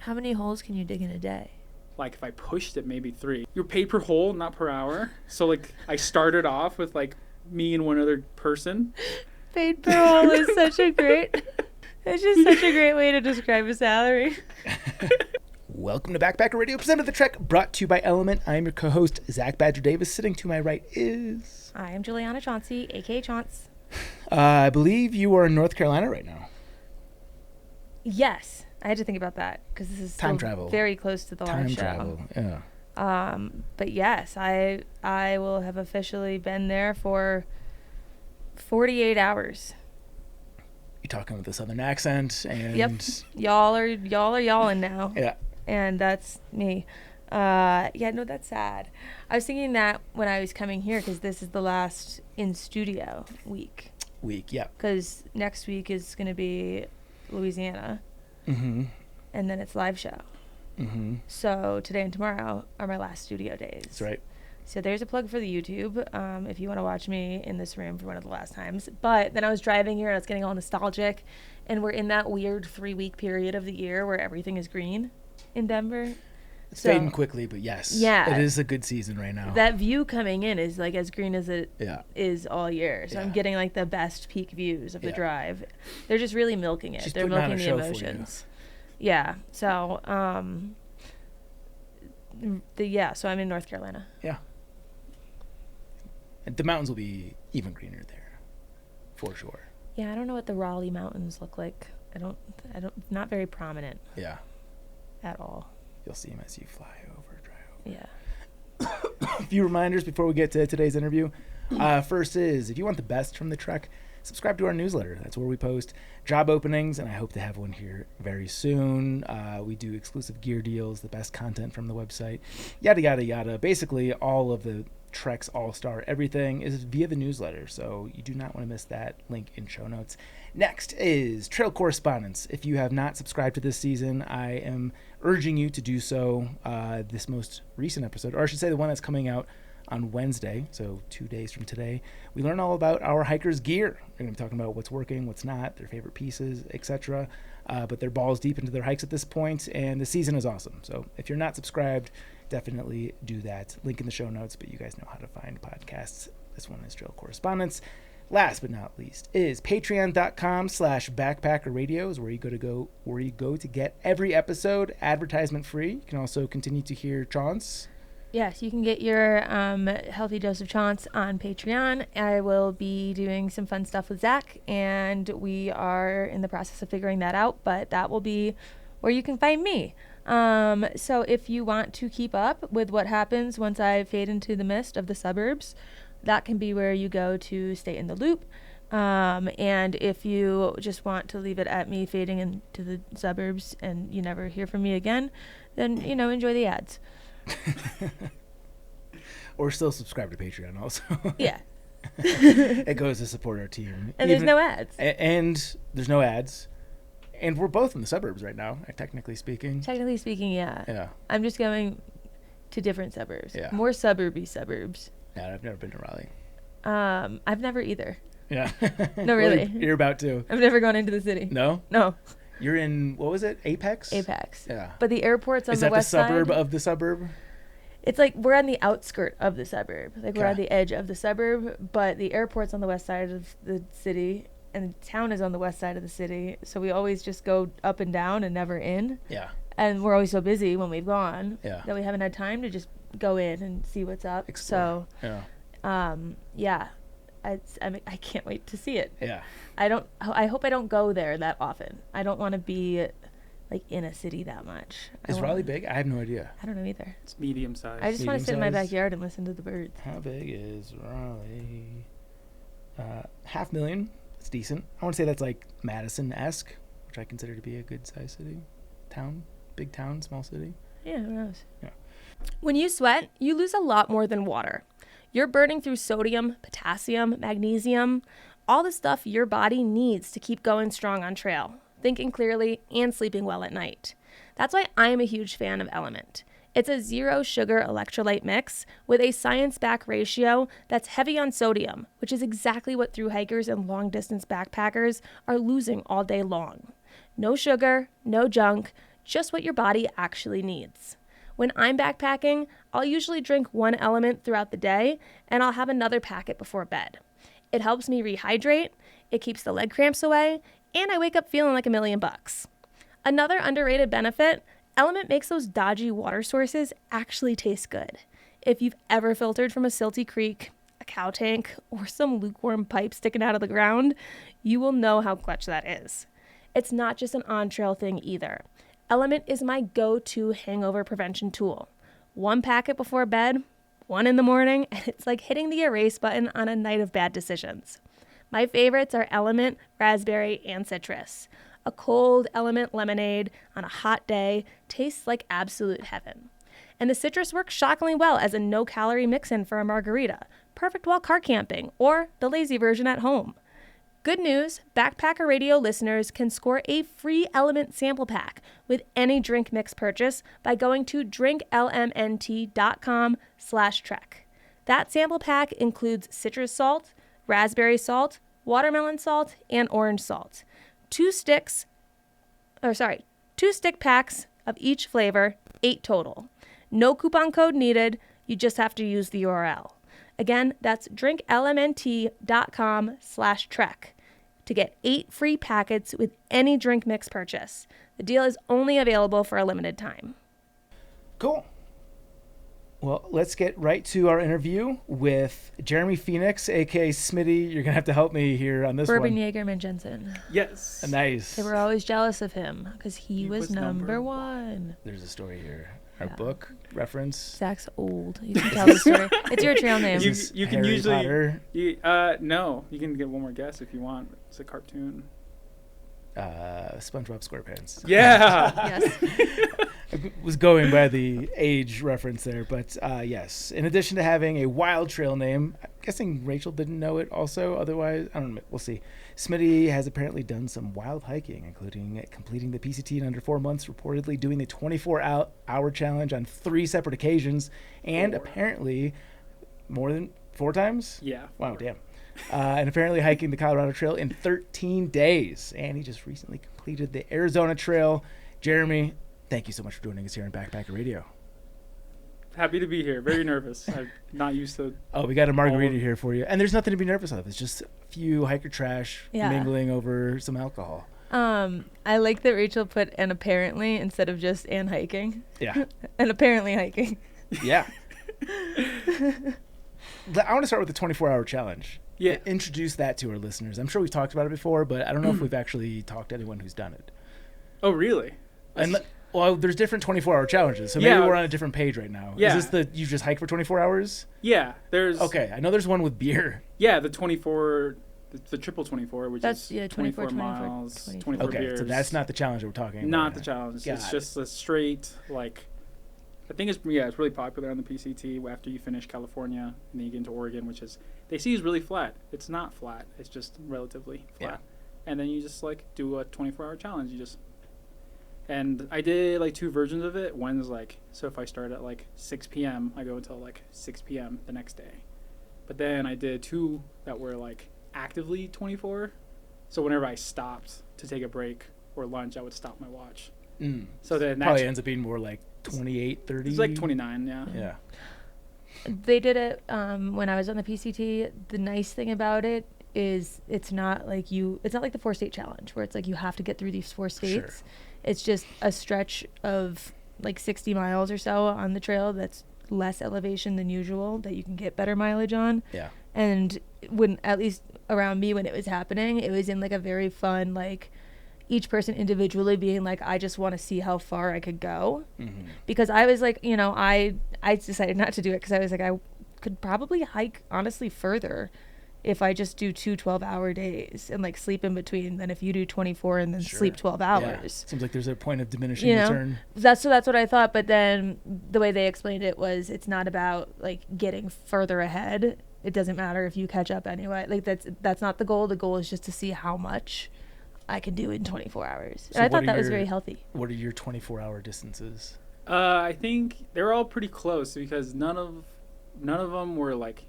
How many holes can you dig in a day? Like if I pushed it, maybe 3. You're paid per hole, not per hour. So like I started off with like me and one other person. Paid per hole is such a great... It's just such a great way to describe a salary. Welcome to Backpacker Radio, presented the Trek, brought to you by LMNT. I'm your co-host, Zach Badger Davis. Sitting to my right is... I am Juliana Chauncey, a.k.a. Chaunce. I believe you are in North Carolina right now. Yes. I had to think about that because this is time travel. Very close to the live show. Time travel, yeah. But yes, I will have officially been there for 48 hours. You're talking with a southern accent, and yep, y'all are y'allin' now. Yeah, and that's me. No, that's sad. I was thinking that when I was coming here because this is the last in studio week. Yeah. Because next week is going to be Louisiana. Mm-hmm. And then it's live show. Mm-hmm. So today and tomorrow are my last studio days. That's right. So there's a plug for the YouTube if you want to watch me in this room for one of the last times. But then I was driving here and I was getting all nostalgic. And we're in that weird 3-week period of the year where everything is green in Denver. It's fading quickly, but yes. Yeah. It is a good season right now. That view coming in is like as green as it is all year. So yeah. I'm getting like the best peak views of the drive. They're just really milking it. They're milking the emotions. Yeah. So so I'm in North Carolina. Yeah. And the mountains will be even greener there, for sure. Yeah, I don't know what the Raleigh Mountains look like. I don't not very prominent. Yeah. At all. You'll see them as you fly over, drive over. Yeah. A few reminders before we get to today's interview. First is, if you want the best from the Trek, subscribe to our newsletter. That's where we post job openings, and I hope to have one here very soon. We do exclusive gear deals, the best content from the website, yada, yada, yada. Basically, all of the Trek's all-star everything is via the newsletter, so you do not want to miss that. Link in show notes. Next is Trail Correspondents. If you have not subscribed to this season, I am urging you to do so. This most recent episode, or I should say the one that's coming out on Wednesday, so 2 days from today, we learn all about our hikers' gear. We're going to be talking about what's working, what's not, their favorite pieces, etc. But they're balls deep into their hikes at this point, and the season is awesome. So if you're not subscribed, definitely do that. Link in the show notes, but you guys know how to find podcasts. This one is Trail Correspondents. Last but not least is patreon.com/backpackerradios, where you go to get every episode advertisement free. You can also continue to hear Chaunce. Yes, you can get your healthy dose of Chaunce on Patreon. I will be doing some fun stuff with Zach, and we are in the process of figuring that out, but that will be where you can find me. So if you want to keep up with what happens once I fade into the mist of the suburbs, that can be where you go to stay in the loop. And if you just want to leave it at me fading into the suburbs and you never hear from me again, then, enjoy the ads. Or still subscribe to Patreon also. Yeah. It goes to support our team. And there's no ads. And there's no ads. And we're both in the suburbs right now, technically speaking. Technically speaking, yeah. Yeah. I'm just going to different suburbs. Yeah. More suburby suburbs. Yeah, I've never been to Raleigh. I've never either. Yeah. No, really. Well, you're about to. I've never gone into the city. No? No. You're in, what was it? Apex? Apex. Yeah. But the airport's on the west side. Is that the suburb of the suburb? It's like we're on the outskirt of the suburb. Like we're on the edge of the suburb, but the airport's on the west side of the city, and the town is on the west side of the city. So we always just go up and down and never in. Yeah. And we're always so busy when we've gone that we haven't had time to just go in and see what's up. Explore. So, I can't wait to see it. Yeah. I hope I don't go there that often. I don't want to be like in a city that much. Is Raleigh big? I have no idea. I don't know either. It's medium size. I just want to sit in my backyard and listen to the birds. How big is Raleigh? 500,000. It's decent. I want to say that's like Madison-esque, which I consider to be a good size city. Town, big town, small city. Yeah, who knows? Yeah. When you sweat, you lose a lot more than water. You're burning through sodium, potassium, magnesium, all the stuff your body needs to keep going strong on trail, thinking clearly, and sleeping well at night. That's why I'm a huge fan of LMNT. It's a zero sugar electrolyte mix with a science-backed ratio that's heavy on sodium, which is exactly what thru-hikers and long-distance backpackers are losing all day long. No sugar, no junk, just what your body actually needs. When I'm backpacking, I'll usually drink one element throughout the day, and I'll have another packet before bed. It helps me rehydrate, it keeps the leg cramps away, and I wake up feeling like $1,000,000. Another underrated benefit, LMNT makes those dodgy water sources actually taste good. If you've ever filtered from a silty creek, a cow tank, or some lukewarm pipe sticking out of the ground, you will know how clutch that is. It's not just an on-trail thing either. LMNT is my go-to hangover prevention tool. One packet before bed, one in the morning, and it's like hitting the erase button on a night of bad decisions. My favorites are LMNT, raspberry, and citrus. A cold LMNT lemonade on a hot day tastes like absolute heaven. And the citrus works shockingly well as a no-calorie mix-in for a margarita, perfect while car camping, or the lazy version at home. Good news, Backpacker Radio listeners can score a free LMNT sample pack with any drink mix purchase by going to drinklmnt.com/trek. That sample pack includes citrus salt, raspberry salt, watermelon salt, and orange salt. 2 stick packs of each flavor, 8 total. No coupon code needed, you just have to use the URL. Again, that's drinklmnt.com/trek to get 8 free packets with any drink mix purchase. The deal is only available for a limited time. Cool. Well, let's get right to our interview with Jeremy Phoenix, a.k.a. Smitty. You're going to have to help me here on this one. Werbenjagermanjensen. Yes. Nice. They were always jealous of him because he was number one. There's a story here. Our book reference. Zach's old. You can tell the story. It's your trail name. You can Harry usually. Potter? No. You can get one more guess if you want. It's a cartoon. SpongeBob SquarePants. Yeah. Yes. I was going by the age reference there, but yes. In addition to having a wild trail name, I'm guessing Rachel didn't know it also. Otherwise, I don't know. We'll see. Smitty has apparently done some wild hiking, including completing the PCT in under 4 months, reportedly doing the 24-hour challenge on 3 separate occasions, and apparently more than 4 times? Yeah. Wow, damn. And apparently hiking the Colorado Trail in 13 days. And he just recently completed the Arizona Trail. Jeremy, thank you so much for joining us here on Backpacker Radio. Happy to be here. Very nervous. I'm not used to. Oh, we got a margarita here for you. And there's nothing to be nervous of. It's just a few hiker trash mingling over some alcohol. I like that Rachel put "and apparently" instead of just "and hiking." Yeah. And apparently hiking. Yeah. I want to start with the 24-hour challenge. Yeah. Introduce that to our listeners. I'm sure we've talked about it before, but I don't know if we've actually talked to anyone who's done it. Oh, really? And well, there's different 24-hour challenges, so maybe we're on a different page right now. Yeah. Is this you just hike for 24 hours? Yeah. There's. Okay, I know there's one with beer. Yeah, the 24, the triple 24, which That's, is 24 miles, 24 Okay, beers. so that's not the challenge that we're talking about. Not the challenge. Got It's it. just a straight, like, I think it's really popular on the PCT after you finish California and then you get into Oregon, which is, they see is really flat. It's not flat. It's just relatively flat. And then you just, like, do a 24-hour challenge. And I did, like, 2 versions of it. One's, like, so if I start at, like, 6 p.m., I go until, like, 6 p.m. the next day. But then I did 2 that were, like, actively 24. So whenever I stopped to take a break or lunch, I would stop my watch. So then that probably ends up being more like 28, 30. It's like 29, yeah. Yeah. They did it when I was on the PCT. The nice thing about it is it's not like the 4-state challenge where it's like you have to get through these 4 states. Sure. It's just a stretch of like 60 miles or so on the trail that's less elevation than usual that you can get better mileage on. Yeah. And when, at least around me when it was happening, it was in like a very fun, like, each person individually being like, I just want to see how far I could go. Mm-hmm. Because I was like, I decided not to do it because I was like, I could probably hike honestly further if I just do 2 12-hour days and like sleep in between than if you do 24 and then sleep 12 hours. Yeah. Seems like there's a point of diminishing return. That's what I thought. But then the way they explained it was it's not about like getting further ahead. It doesn't matter if you catch up anyway. Like that's not the goal. The goal is just to see how much I can do in 24 hours. So and I thought that was very healthy. What are your 24-hour distances? I think they're all pretty close because none of them were like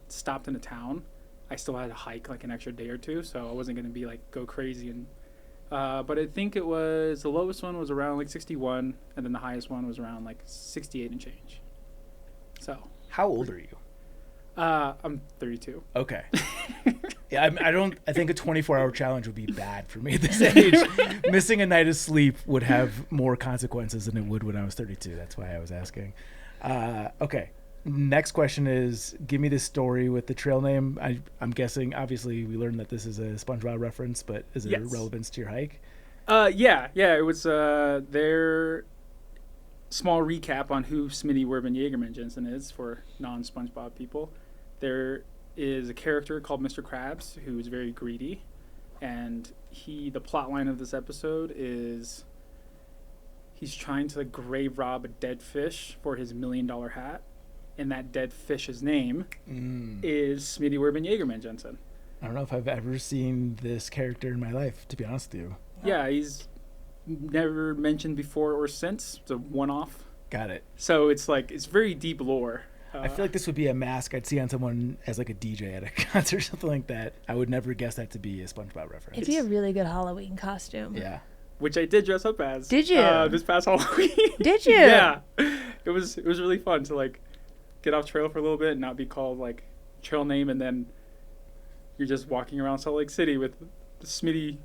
stopped in a town. I still had to hike like an extra day or 2, so I wasn't going to be like go crazy and But I think it was, the lowest one was around like 61, and then the highest one was around like 68 and change. So. How old are you? I'm 32. Okay. Yeah, I think a 24-hour challenge would be bad for me at this age. Missing a night of sleep would have more consequences than it would when I was 32. That's why I was asking. Okay. Next question is, give me the story with the trail name. I'm guessing, obviously, we learned that this is a SpongeBob reference, but is it relevance to your hike? Yeah. It was their small recap on who Smitty Werbenjagermanjensen is for non-SpongeBob people. There is a character called Mr. Krabs who is very greedy, and the plot line of this episode is he's trying to grave rob a dead fish for his $1 million hat, and that dead fish's name is Smitty Werbenjagermanjensen. I don't know if I've ever seen this character in my life, to be honest with you. Yeah, he's never mentioned before or since. It's a one-off. Got it. So it's very deep lore. I feel like this would be a mask I'd see on someone as like a DJ at a concert or something like that. I would never guess that to be a SpongeBob reference. It'd be a really good Halloween costume. Yeah. Which I did dress up as. Did you? This past Halloween. Did you? Yeah. It was really fun to get off trail for a little bit and not be called trail name, and then you're just walking around Salt Lake City with the Smitty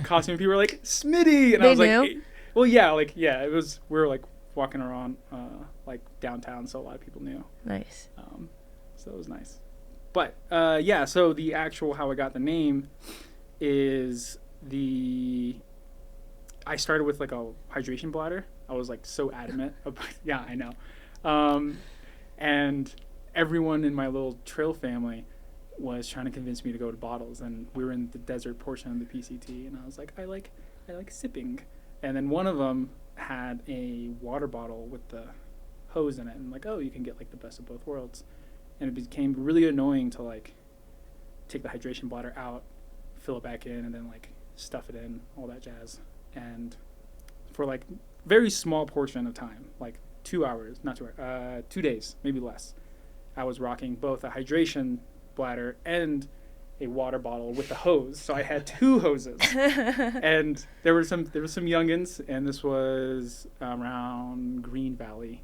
costume. People were like, Smitty! And They I was knew? Hey. Well, yeah, it was, we were walking around downtown, so a lot of people knew. Nice. So it was nice. But so the actual how I got the name is I started with a hydration bladder. I was so adamant about, yeah, I know. And everyone in my little trail family was trying to convince me to go to bottles, and we were in the desert portion of the PCT, and I was like, I like sipping. And then one of them had a water bottle with the hose in it, and you can get the best of both worlds. And it became really annoying to take the hydration bladder out, fill it back in, and then stuff it in, all that jazz. And for very small portion of time, 2 hours, not 2 hours, 2 days, maybe less, I was rocking both a hydration bladder and a water bottle with the hose. So I had two hoses. And there were some youngins, and this was around Green Valley,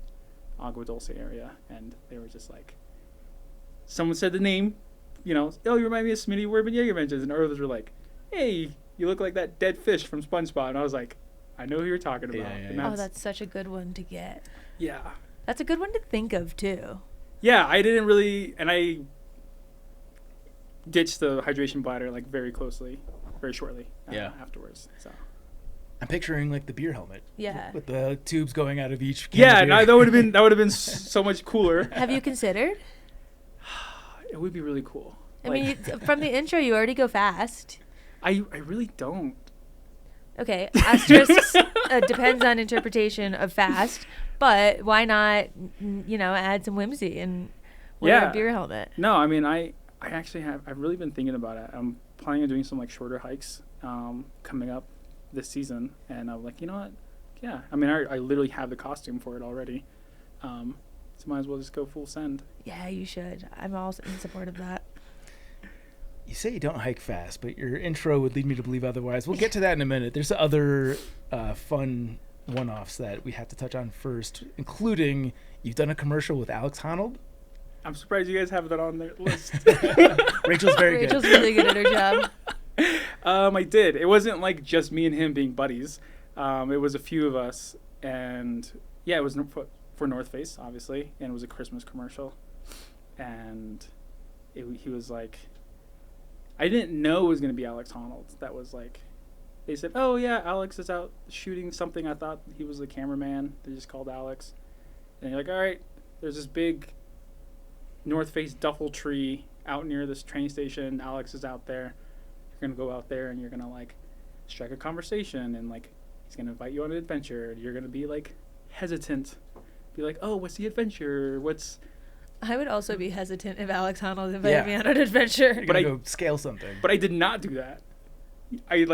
Agua Dulce area, and they were just someone said the name, oh, you remind me of Smitty Werbenjagermanjensen, and others were like, hey, you look like that dead fish from SpongeBob. And I was like, I know who you're talking about. Yeah. That's such a good one to get. Yeah. That's a good one to think of, too. Yeah, I didn't really, and I ditched the hydration bladder very shortly afterwards. So I'm picturing the beer helmet. Yeah. With the tubes going out of each can yeah, of beer. that would have been so much cooler. Have you considered? It would be really cool. I mean, from the intro, you already go fast. I really don't. Okay, asterisks depends on interpretation of fast, but why not, add some whimsy and wear a beer helmet? No, I mean, I actually I've really been thinking about it. I'm planning on doing some shorter hikes coming up this season, and I'm like, you know what? Yeah, I mean, I literally have the costume for it already, so might as well just go full send. Yeah, you should. I'm also in support of that. You say you don't hike fast, but your intro would lead me to believe otherwise. We'll get to that in a minute. There's other fun one-offs that we have to touch on first, including you've done a commercial with Alex Hannold. I'm surprised you guys have that on their list. Rachel's very good. Rachel's really good at her job. I did. It wasn't just me and him being buddies. It was a few of us, and yeah, it was for North Face, obviously, and it was a Christmas commercial. And he was like, I didn't know it was going to be Alex Hannold. That was they said, oh yeah, Alex is out shooting something. I thought he was the cameraman. They just called Alex. And you're like, all right, there's this big North Face duffel tree out near this train station. Alex is out there. You're going to go out there and you're going to strike a conversation, and he's going to invite you on an adventure. You're going to be hesitant. Be like, oh, what's the adventure? I would also be hesitant if Alex Hannold invited me on an adventure. You're going to go scale something. But I did not do that. I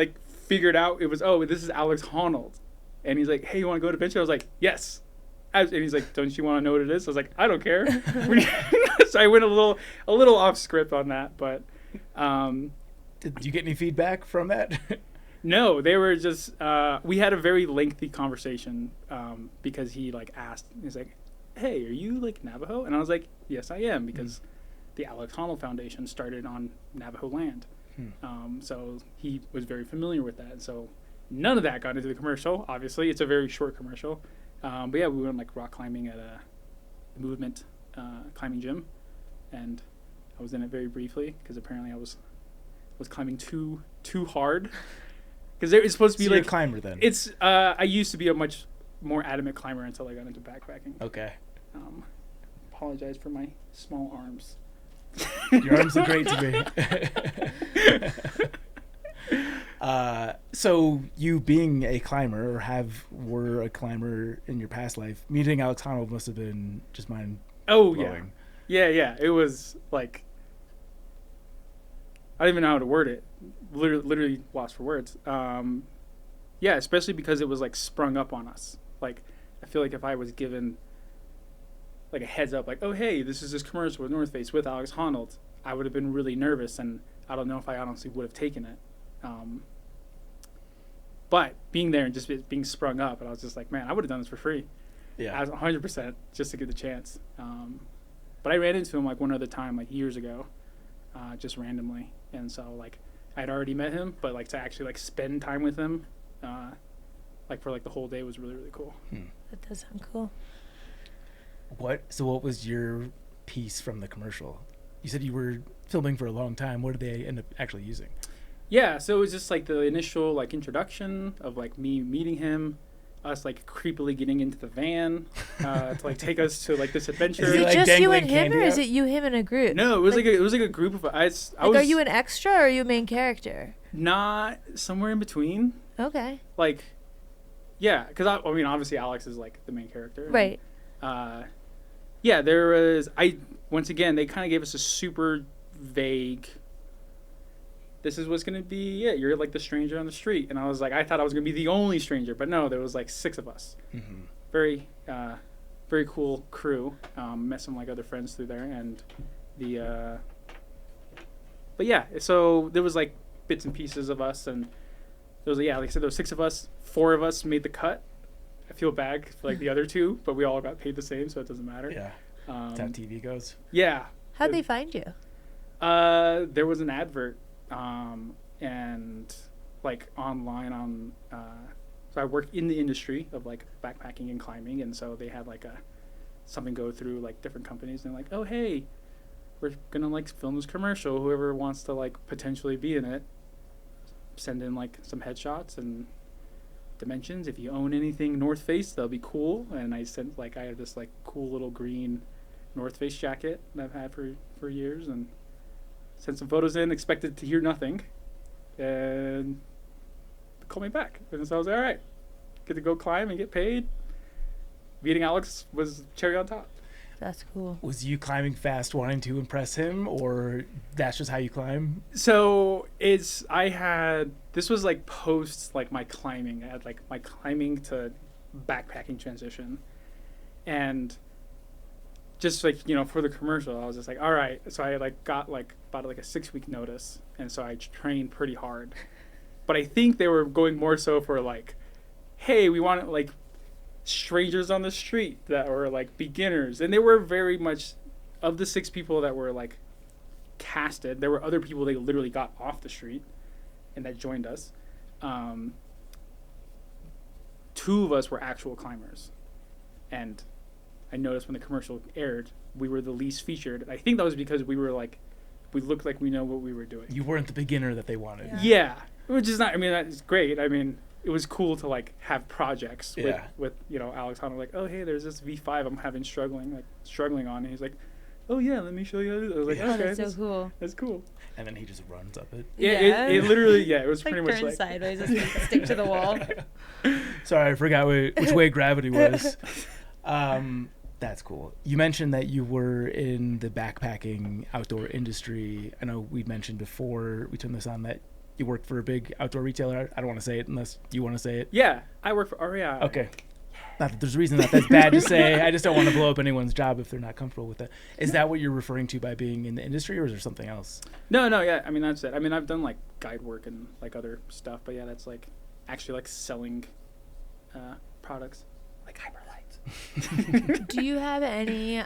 figured out it was, oh, this is Alex Hannold. And he's like, hey, you want to go to adventure? I was like, yes. And he's like, don't you want to know what it is? I was like, I don't care. So I went a little off script on that, but did you get any feedback from that? No, they were just, we had a very lengthy conversation because he like asked, he's like, hey, are you like Navajo? And I was like, yes, I am, because the Alex Hannold Foundation started on Navajo land. So he was very familiar with that. So none of that got into the commercial, obviously. It's a very short commercial. But yeah, we went like rock climbing at a movement climbing gym. And I was in it very briefly because apparently I was climbing too hard. Because it's supposed to be So like you're a climber then. It's I used to be a much more adamant climber until I got into backpacking. Okay. Apologize for my small arms. Your arms are great to me. So you being a climber, or were a climber in your past life, meeting Alex Hannold must have been just mind blowing. Yeah. It was like, I don't even know how to word it. Literally lost for words. Yeah, especially because it was like sprung up on us. Like, I feel like if I was given like a heads up, like, oh hey, this is this commercial with North Face with Alex Hannold, I would have been really nervous, and I don't know if I honestly would have taken it. But being there and just being sprung up, and I was just like, man, I would have done this for free. Yeah. I was 100% just to get the chance. But I ran into him like one other time, like years ago, just randomly, and so like I'd already met him, but like to actually like spend time with him, like for like the whole day was really, really cool. That does sound cool. So what was your piece from the commercial? You said you were filming for a long time. What did they end up actually using? Yeah, so it was just like the initial like introduction of like me meeting him, us like creepily getting into the van to like take us to like this adventure. Is it like just you and dangling him, or candy is out? it you, him, and a group? No, it was like a group of us. Like, are you an extra or are you a main character? Not somewhere in between. Okay. Like, yeah, because I mean, obviously Alex is like the main character. Right. Yeah, there was. Once again, they kind of gave us a super vague. This is what's gonna be it. You're like the stranger on the street, and I was like, I thought I was gonna be the only stranger, but no, there was like 6 of us. Very, very cool crew. Met some like other friends through there, and but yeah, so there was like bits and pieces of us, and there was like I said, there was 6 of us. 4 of us made the cut. I feel bad for like the other 2, but we all got paid the same, so it doesn't matter. Yeah. That's how TV goes. Yeah. How'd they find you? There was an advert, and like online on. So I work in the industry of like backpacking and climbing, and so they had like something go through like different companies, and they're like, oh hey, we're gonna like film this commercial. Whoever wants to like potentially be in it, send in like some headshots and dimensions. If you own anything North Face, that'll be cool. And I sent like I have this like cool little green North Face jacket that I've had for years, and sent some photos in, expected to hear nothing, and they called me back, and so I was like, all right, get to go climb and get paid. Meeting Alex was cherry on top. That's cool. Was you climbing fast wanting to impress him, or that's just how you climb? So this was like post like my climbing. I had like my climbing to backpacking transition, and just like, for the commercial, I was just like, all right. So I like got like about like a 6-week notice, and so I trained pretty hard. But I think they were going more so for like, hey, we want like strangers on the street that were like beginners, and they were very much of the 6 people that were like casted. There were other people they literally got off the street and that joined us. 2 of us were actual climbers, and I noticed when the commercial aired, we were the least featured. I think that was because we looked like we know what we were doing. You weren't the beginner that they wanted. Yeah, which is not. I mean, that's great. I mean, it was cool to like have projects with Alex Hannold, like, oh hey, there's this V5 I'm having struggling on, and he's like, oh yeah, let me show you how to do it. I was like, okay, that's so cool. That's cool. And then he just runs up it. Yeah, it literally, it was like pretty much turn like sideways and stick to the wall. Sorry, I forgot which way gravity was. That's cool. You mentioned that you were in the backpacking outdoor industry. I know we mentioned before we turned this on that you worked for a big outdoor retailer. I don't want to say it unless you want to say it. Yeah, I work for REI. Okay. Not that there's a reason that that's bad to say. I just don't want to blow up anyone's job if they're not comfortable with it. Is that what you're referring to by being in the industry, or is there something else? No, yeah. I mean, that's it. I mean, I've done like guide work and like other stuff, but yeah, that's like actually like selling products like Hyperlight. Do you have any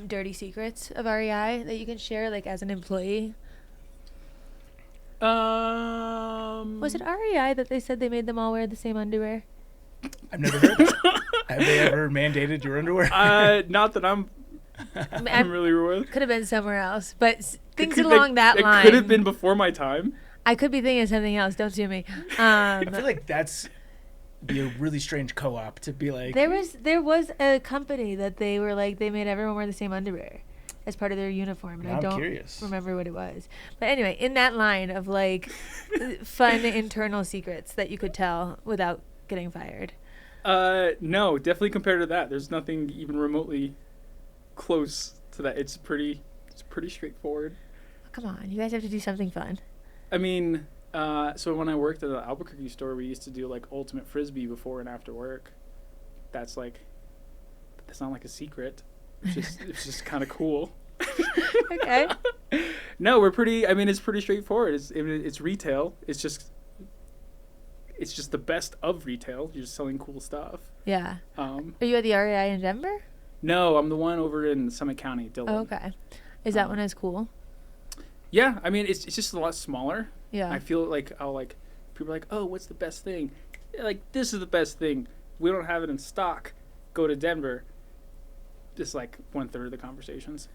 dirty secrets of REI that you can share, like as an employee? Was it REI that they said they made them all wear the same underwear? I've never heard that. Have they ever mandated your underwear? Not that I'm familiar with. Could have been somewhere else, but things Could- along that line. It could have been before my time. I could be thinking of something else. Don't sue me. I feel like that's be a really strange co-op to be like. There was a company that they were like they made everyone wear the same underwear as part of their uniform, and Now I I'm don't curious. remember what it was. But anyway, in that line of like fun internal secrets that you could tell without getting fired. No, definitely compared to that, there's nothing even remotely close to that. It's pretty straightforward. Oh, come on, you guys have to do something fun. I mean, so when I worked at the Albuquerque store, we used to do like ultimate frisbee before and after work. That's not like a secret. It's just kind of cool. Okay. No, it's pretty straightforward. It's retail. It's just the best of retail. You're just selling cool stuff. Yeah. Are you at the REI in Denver? No, I'm the one over in Summit County, Dillon. Oh, okay. Is that one as cool? Yeah, I mean, it's just a lot smaller. Yeah. I feel like people are like, oh, what's the best thing? Like, this is the best thing. We don't have it in stock. Go to Denver. Just like 1/3 of the conversations.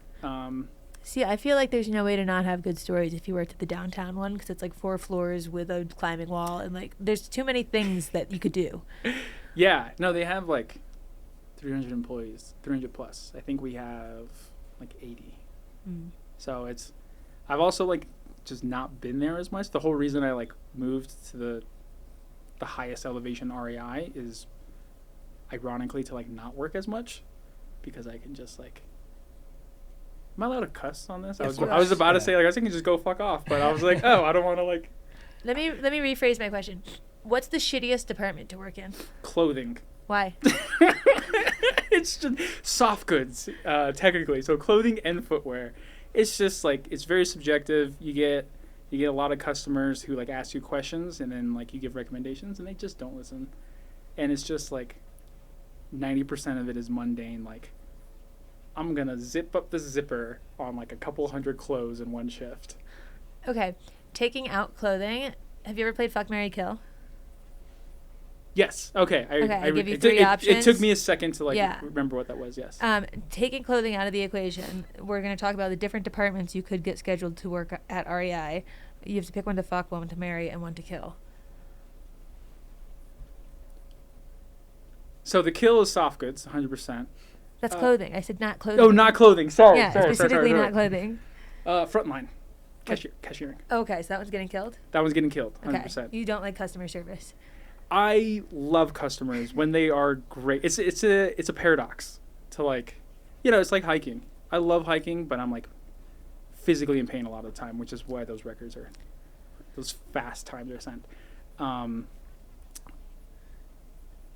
See, I feel like there's no way to not have good stories if you worked at the downtown one, because it's like 4 floors with a climbing wall, and like there's too many things that you could do. Yeah, no, they have like 300 employees, 300 plus. I think we have like 80. So I've also like just not been there as much. The whole reason I like moved to the highest elevation REI is ironically to like not work as much, because I can just like. Am I allowed to cuss on this? I was about to say like I can just go fuck off, but I was like, oh, I don't want to like. Let me rephrase my question. What's the shittiest department to work in? Clothing. Why? It's just soft goods, technically. So clothing and footwear. It's just like it's very subjective. You get a lot of customers who like ask you questions, and then like you give recommendations, and they just don't listen. And it's just like 90% of it is mundane. Like, I'm gonna zip up the zipper on like a couple hundred clothes in one shift. Okay, taking out clothing. Have you ever played Fuck, Marry, Kill? Yes. Okay. I give you 3 options. It took me a second to like remember what that was. Yes. Taking clothing out of the equation, we're going to talk about the different departments you could get scheduled to work at REI. You have to pick one to fuck, one to marry, and one to kill. So the kill is soft goods, 100%. That's clothing. I said not clothing. Oh, not clothing. Sorry. Yeah, specifically not clothing. Frontline. Cashiering. Okay, so that one's getting killed? That one's getting killed, 100%. Okay. You don't like customer service. I love customers when they are great. It's a paradox to like, it's like hiking. I love hiking, but I'm like physically in pain a lot of the time, which is why those fast times are sent.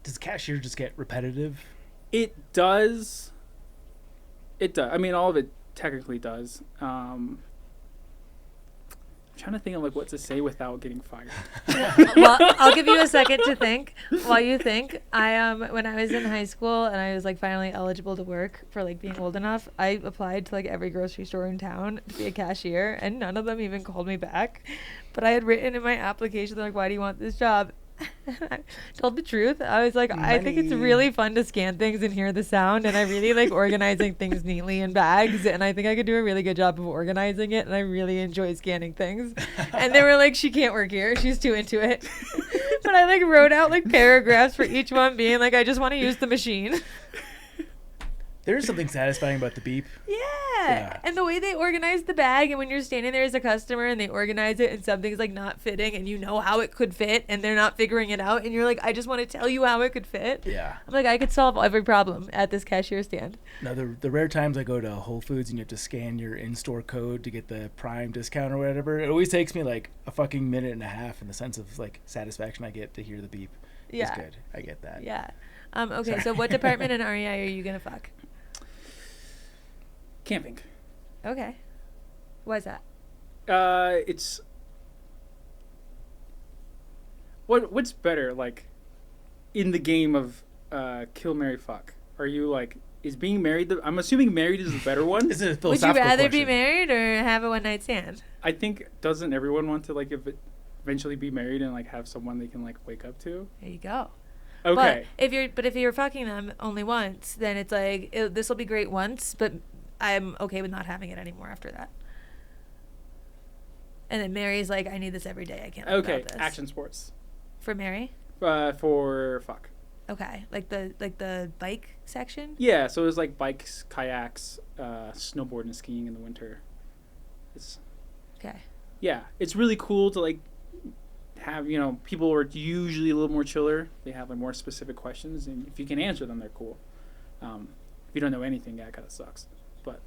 Does cashier just get repetitive? It does. I mean, all of it technically does. I'm trying to think of like what to say without getting fired. Well, I'll give you a second to think. While you think, when I was in high school and I was like finally eligible to work for like being old enough, I applied to like every grocery store in town to be a cashier, and none of them even called me back. But I had written in my application, they're like, "Why do you want this job?" I told the truth. I was like, I think it's really fun to scan things and hear the sound, and I really like organizing things neatly in bags, and I think I could do a really good job of organizing it, and I really enjoy scanning things. And they were like, she can't work here, she's too into it. But I like wrote out like paragraphs for each one being like, I just want to use the machine. There's something satisfying about the beep. Yeah. And the way they organize the bag, and when you're standing there as a customer and they organize it and something's like not fitting and you know how it could fit and they're not figuring it out and you're like, I just want to tell you how it could fit. Yeah. I'm like, I could solve every problem at this cashier stand. Now, the rare times I go to Whole Foods and you have to scan your in-store code to get the Prime discount or whatever, it always takes me like a fucking minute and a half in the sense of like satisfaction I get to hear the beep. Yeah. It's good. I get that. Yeah. Okay, Sorry. so what department in REI are you gonna fuck? Camping. Okay. Why is that? It's what's better, like, in the game of kill, marry, fuck? Are you like, is being married I'm assuming married is the better one. This is a Would you philosophical rather be question. married or have a one night stand? I think, doesn't everyone want to like eventually be married and like have someone they can like wake up to? There you go. Okay. But if you're fucking them only once, then it's like this will be great once, but I'm okay with not having it anymore after that. And then Mary's like, I need this every day. I can't live Okay. without this. Action sports. For Mary? For fuck. Okay. Like the bike section? Yeah. So it was like bikes, kayaks, snowboard and skiing in the winter. It's Okay. yeah. It's really cool to like have, you know, people are usually a little more chiller. They have like more specific questions, and if you can answer them, they're cool. If you don't know anything, that kind of sucks. But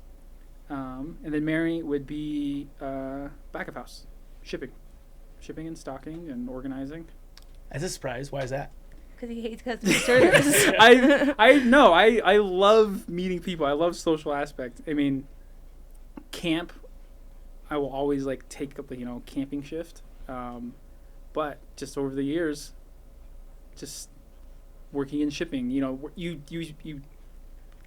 and then Mary would be back of house, shipping and stocking and organizing. As a surprise, why is that? Because he hates customer service. I love meeting people. I love social aspect. I mean, camp, I will always like take up the, you know, camping shift. But just over the years, just working in shipping, you know, you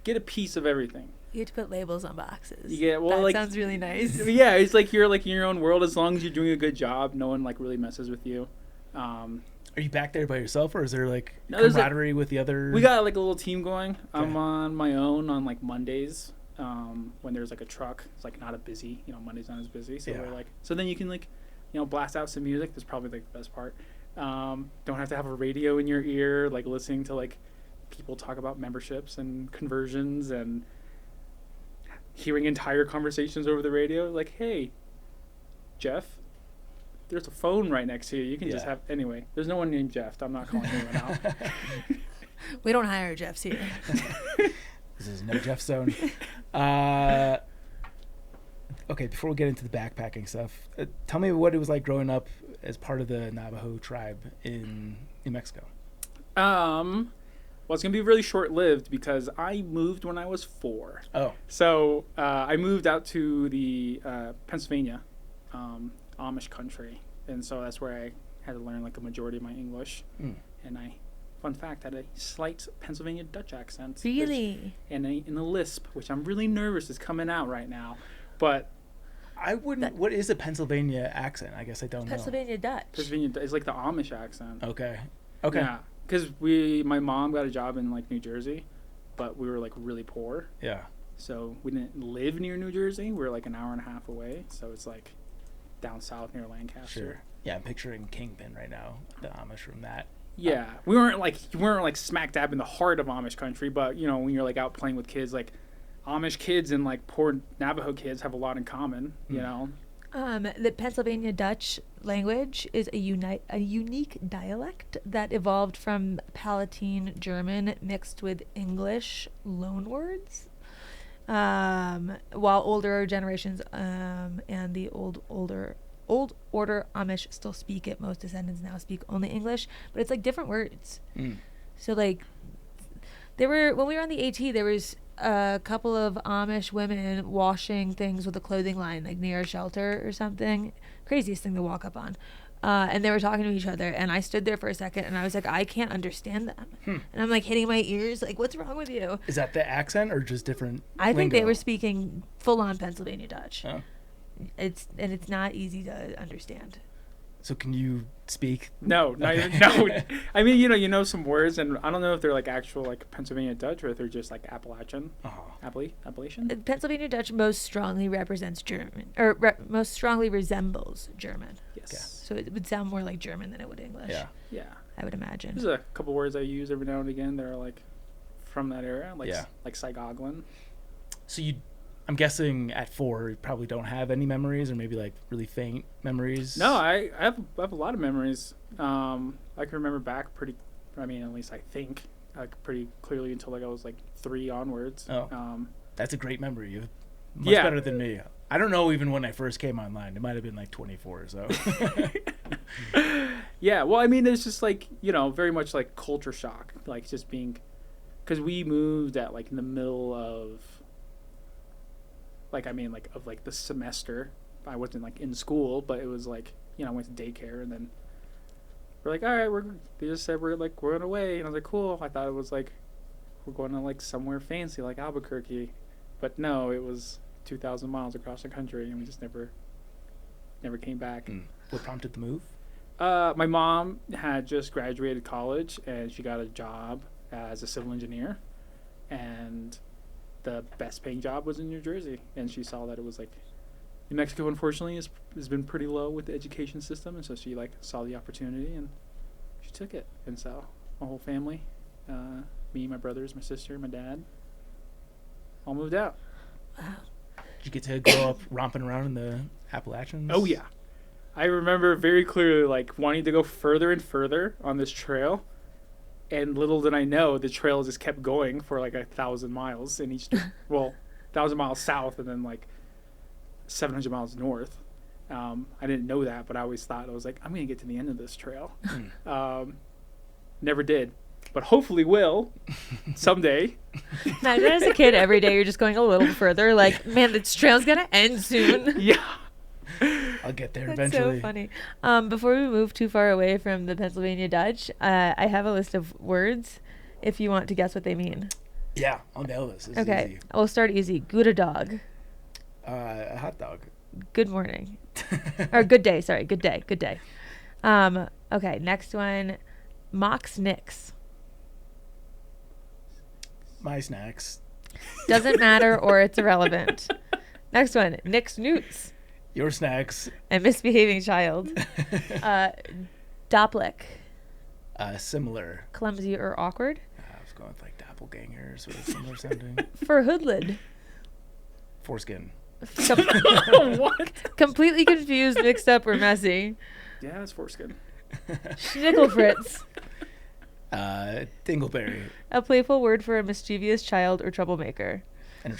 get a piece of everything. You get to put labels on boxes. Yeah, well, that like, sounds really nice. Yeah, it's like you're like in your own world. As long as you're doing a good job, no one like really messes with you. Are you back there by yourself, or is there like No, there's, camaraderie with the other? We got like a little team going. Okay. I'm on my own on like Mondays, when there's like a truck. It's like not a busy, you know, Monday's not as busy. So Yeah. we're like, so then you can like, you know, blast out some music. That's probably like the best part. Don't have to have a radio in your ear, like listening to like people talk about memberships and conversions and hearing entire conversations over the radio. Like, hey, Jeff, there's a phone right next to you. You can just Yeah. have, anyway, there's no one named Jeff. I'm not calling anyone out. We don't hire Jeffs here. This is no Jeff Zone. Okay, before we get into the backpacking stuff, tell me what it was like growing up as part of the Navajo tribe in New Mexico. Well, it's going to be really short-lived because I moved when I was 4. Oh, So I moved out to the Pennsylvania, Amish country. And so that's where I had to learn like a majority of my English. Mm. And I, fun fact, had a slight Pennsylvania Dutch accent. Really? And in a lisp, which I'm really nervous is coming out right now. But I wouldn't. What is a Pennsylvania accent? I guess I don't Pennsylvania Dutch. Pennsylvania is like the Amish accent. know. Okay. Okay. Yeah. Because my mom got a job in like New Jersey, but we were like really poor. Yeah. So we didn't live near New Jersey. We were like an hour and a half away. So it's like down south near Lancaster. Sure. Yeah, I'm picturing Kingpin right now. The Amish from that. Yeah, we weren't like smack dab in the heart of Amish country, but you know, when you're like out playing with kids, like Amish kids and like poor Navajo kids have a lot in common. You know. The Pennsylvania Dutch language is a unique dialect that evolved from Palatine German mixed with English loanwords. While older generations and the old order Amish still speak it, most descendants now speak only English, but it's like different words. Mm. So like when we were on the AT, there was a couple of Amish women washing things with a clothing line like near a shelter or something. Craziest thing to walk up on. And they were talking to each other, and I stood there for a second, and I was like, I can't understand them. And I'm like hitting my ears, like, what's wrong with you? Is that the accent or just different? I think they lingo? were speaking full-on Pennsylvania Dutch. Oh. It's not easy to understand. So can you speak? No. I mean, you know some words, and I don't know if they're like actual like Pennsylvania Dutch or if they're just like Appalachian. Oh. Appalachian. Pennsylvania Dutch most strongly represents German, or most strongly resembles German. Yes. Okay. So it would sound more like German than it would English. Yeah. Yeah. I would imagine. There's a couple words I use every now and again that are like from that era, like Yeah. like Saigoglin. So I'm guessing at 4 you probably don't have any memories, or maybe like really faint memories. No, I have a lot of memories. I can remember back at least I think like pretty clearly until like I was like 3 onwards. Oh. That's a great memory. You much Yeah. better than me. I don't know even when I first came online. It might have been like 24. So. Yeah, well, I mean, it's just like, you know, very much like culture shock, like just being because we moved at like in the middle of the semester. I wasn't like in school, but it was like, I went to daycare, and then we're like, all right, they just said we're going away, and I was like, cool. I thought it was like we're going to like somewhere fancy like Albuquerque, but no, it was 2,000 miles across the country, and we just never came back. What prompted the move? My mom had just graduated college, and she got a job as a civil engineer, and the best paying job was in New Jersey, and she saw that it was like New Mexico, unfortunately, has been pretty low with the education system, and so she like saw the opportunity and she took it. And so my whole family, me, my brothers, my sister, my dad, all moved out. Wow. Did you get to grow up romping around in the Appalachians? Oh yeah, I remember very clearly like wanting to go further and further on this trail, and little did I know the trail just kept going for like 1,000 miles in each. 1,000 miles south, and then like 700 miles north. I didn't know that, but I always thought, I was like, I'm going to get to the end of this trail. Never did, but hopefully will someday. Imagine as a kid, every day you're just going a little further, like, man, this trail's going to end soon. Yeah. I'll get there That's eventually. so funny. Before we move too far away from the Pennsylvania Dutch, I have a list of words if you want to guess what they mean. Yeah, I'll nail this. This is Okay, easy. we'll start easy. Good a dog. A hot dog. Good morning. Or good day, sorry. Good day. Good day. Okay, next one. Mock Snicks. My snacks. Doesn't matter or it's irrelevant. Next one. Nick's Newts. Your snacks. A misbehaving child. Dopplik. Similar. Clumsy or awkward. I was going with like doppelgangers or similar sounding. For hoodled. Foreskin. What? Completely confused, mixed up, or messy. Yeah, it's foreskin. Schnickelfritz. Dingleberry. A playful word for a mischievous child or troublemaker.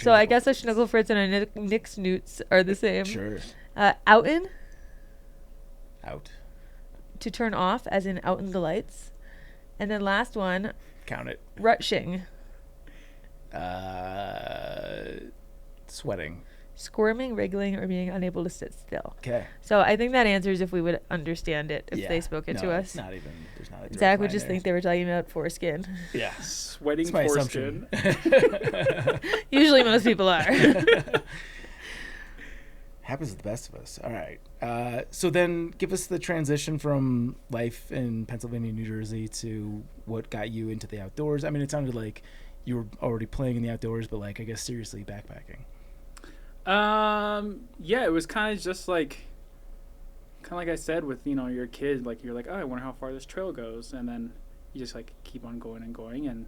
So I guess a Schnickelfritz and a Nick's Newts are the same. Sure. Outen. Out. To turn off, as in out in the lights. And then last one. Count it. Rutsching. Sweating. Squirming, wriggling, or being unable to sit still. Okay. So I think that answers if we would understand it if they spoke it to us. It's not even. There's not a direct Zach would line just there. think they were talking about foreskin. Yeah. Sweating That's my foreskin. assumption. Usually most people are. Happens to the best of us. All right. So then give us the transition from life in Pennsylvania, New Jersey to what got you into the outdoors. I mean, it sounded like you were already playing in the outdoors, but like, I guess seriously backpacking. Yeah, it was kind of just like I said with, you're a kid, like you're like, oh, I wonder how far this trail goes. And then you just like keep on going and going. And,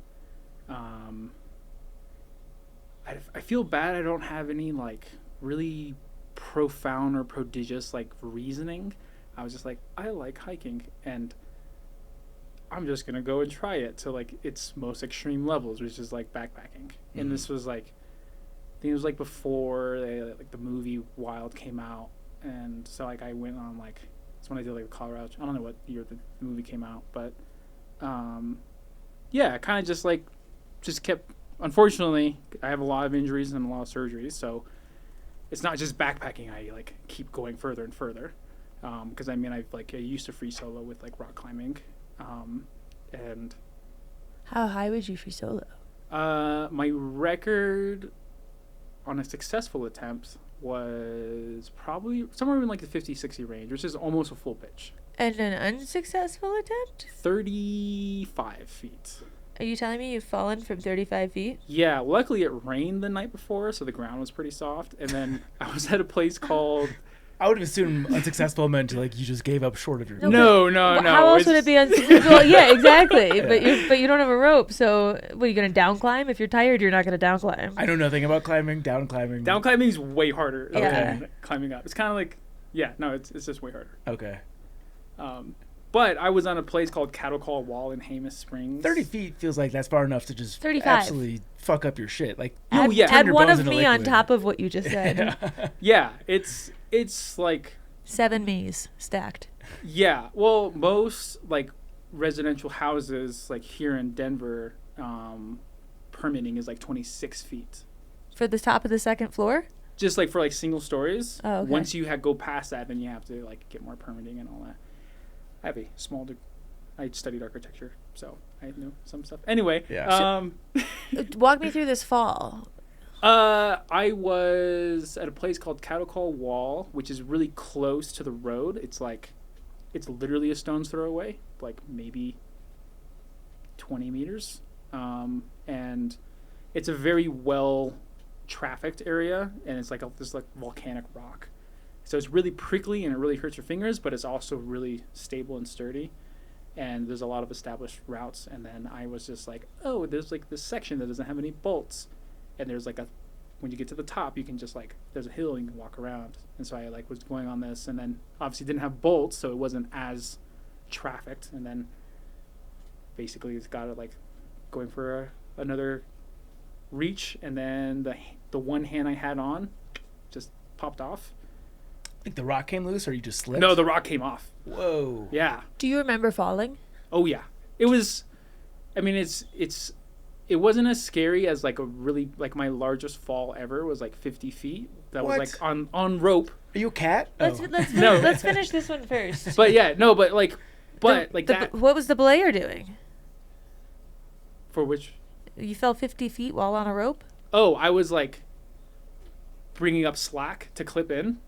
I feel bad. I don't have any like really profound or prodigious like reasoning. I was just like, I like hiking and I'm just going to go and try it to like its most extreme levels, which is like backpacking. Mm-hmm. And this was like, I think it was like before the movie Wild came out, and so like I went on like that's when I did like Colorado. I don't know what year the movie came out, but yeah, I kind of just kept. Unfortunately, I have a lot of injuries and a lot of surgeries, so it's not just backpacking. I like keep going further and further because I used to free solo with like rock climbing, and How high would you free solo? my record on a successful attempt was probably somewhere in like the 50-60 range, which is almost a full pitch. And an unsuccessful attempt? 35 feet. Are you telling me you've fallen from 35 feet? Yeah, luckily it rained the night before, so the ground was pretty soft. And then I was at a place called... I would assume unsuccessful meant like you just gave up short of your. No. How else would it be unsuccessful? Yeah, exactly. Yeah. But you don't have a rope, so what, are you going to down climb? If you're tired, you're not going to down climb. I know nothing about climbing. Down climbing. Down climbing is way harder Yeah. than climbing up. It's kind of like, it's just way harder. Okay. But I was on a place called Cattle Call Wall in Hamus Springs. 30 feet feels like that's far enough to just 35. absolutely fuck up your shit. Like, Oh, yeah. Add your one bones of into me on liquid. top of what you just said. Yeah, it's like... 7 me's stacked. Yeah, well, most like residential houses like here in Denver, permitting is like 26 feet. For the top of the second floor? Just like for like single stories. Oh, okay. Once you go past that, then you have to like get more permitting and all that. I have a small I studied architecture, so I know some stuff. Anyway, Walk me through this fall. I was at a place called Cattle Call Wall, which is really close to the road. It's literally a stone's throw away, like maybe 20 meters. And it's a very well trafficked area, and it's like this like volcanic rock. So it's really prickly and it really hurts your fingers, but it's also really stable and sturdy. And there's a lot of established routes. And then I was just like, oh, there's like this section that doesn't have any bolts. And there's like when you get to the top, you can just like, there's a hill and you can walk around. And so I like was going on this, and then obviously didn't have bolts, so it wasn't as trafficked. And then basically it's got it like going for another reach, and then the one hand I had on just popped off. Like the rock came loose, or you just slipped? No, the rock came off. Whoa. Yeah. Do you remember falling? Oh yeah. It was. I mean, it wasn't as scary as like a really like my largest fall ever was like 50 feet. That What? was like on rope. Are you a cat? Let's No. let's finish this one first. But yeah, no, but like that What was the belayer doing? for which. You fell 50 feet while on a rope? Oh, I was like bringing up slack to clip in.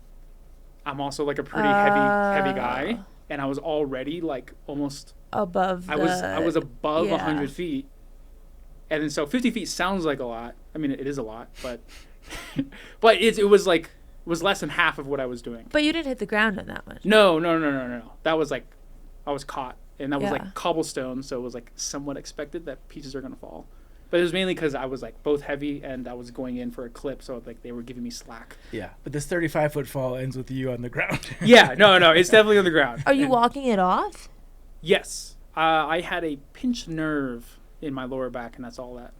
I'm also like a pretty heavy guy, and I was already like almost Above I was above yeah. 100 feet, and then so 50 feet sounds like a lot. I mean, it is a lot, but but it was less than half of what I was doing. But you didn't hit the ground on that one. No. That was like I was caught, and that was Yeah. like cobblestone, so it was like somewhat expected that pieces are gonna fall. But it was mainly because I was like both heavy and I was going in for a clip, so like they were giving me slack. Yeah, but this 35-foot fall ends with you on the ground. Yeah, no, it's definitely on the ground. Are you And walking it off? yes, I had a pinched nerve in my lower back, and that's all that.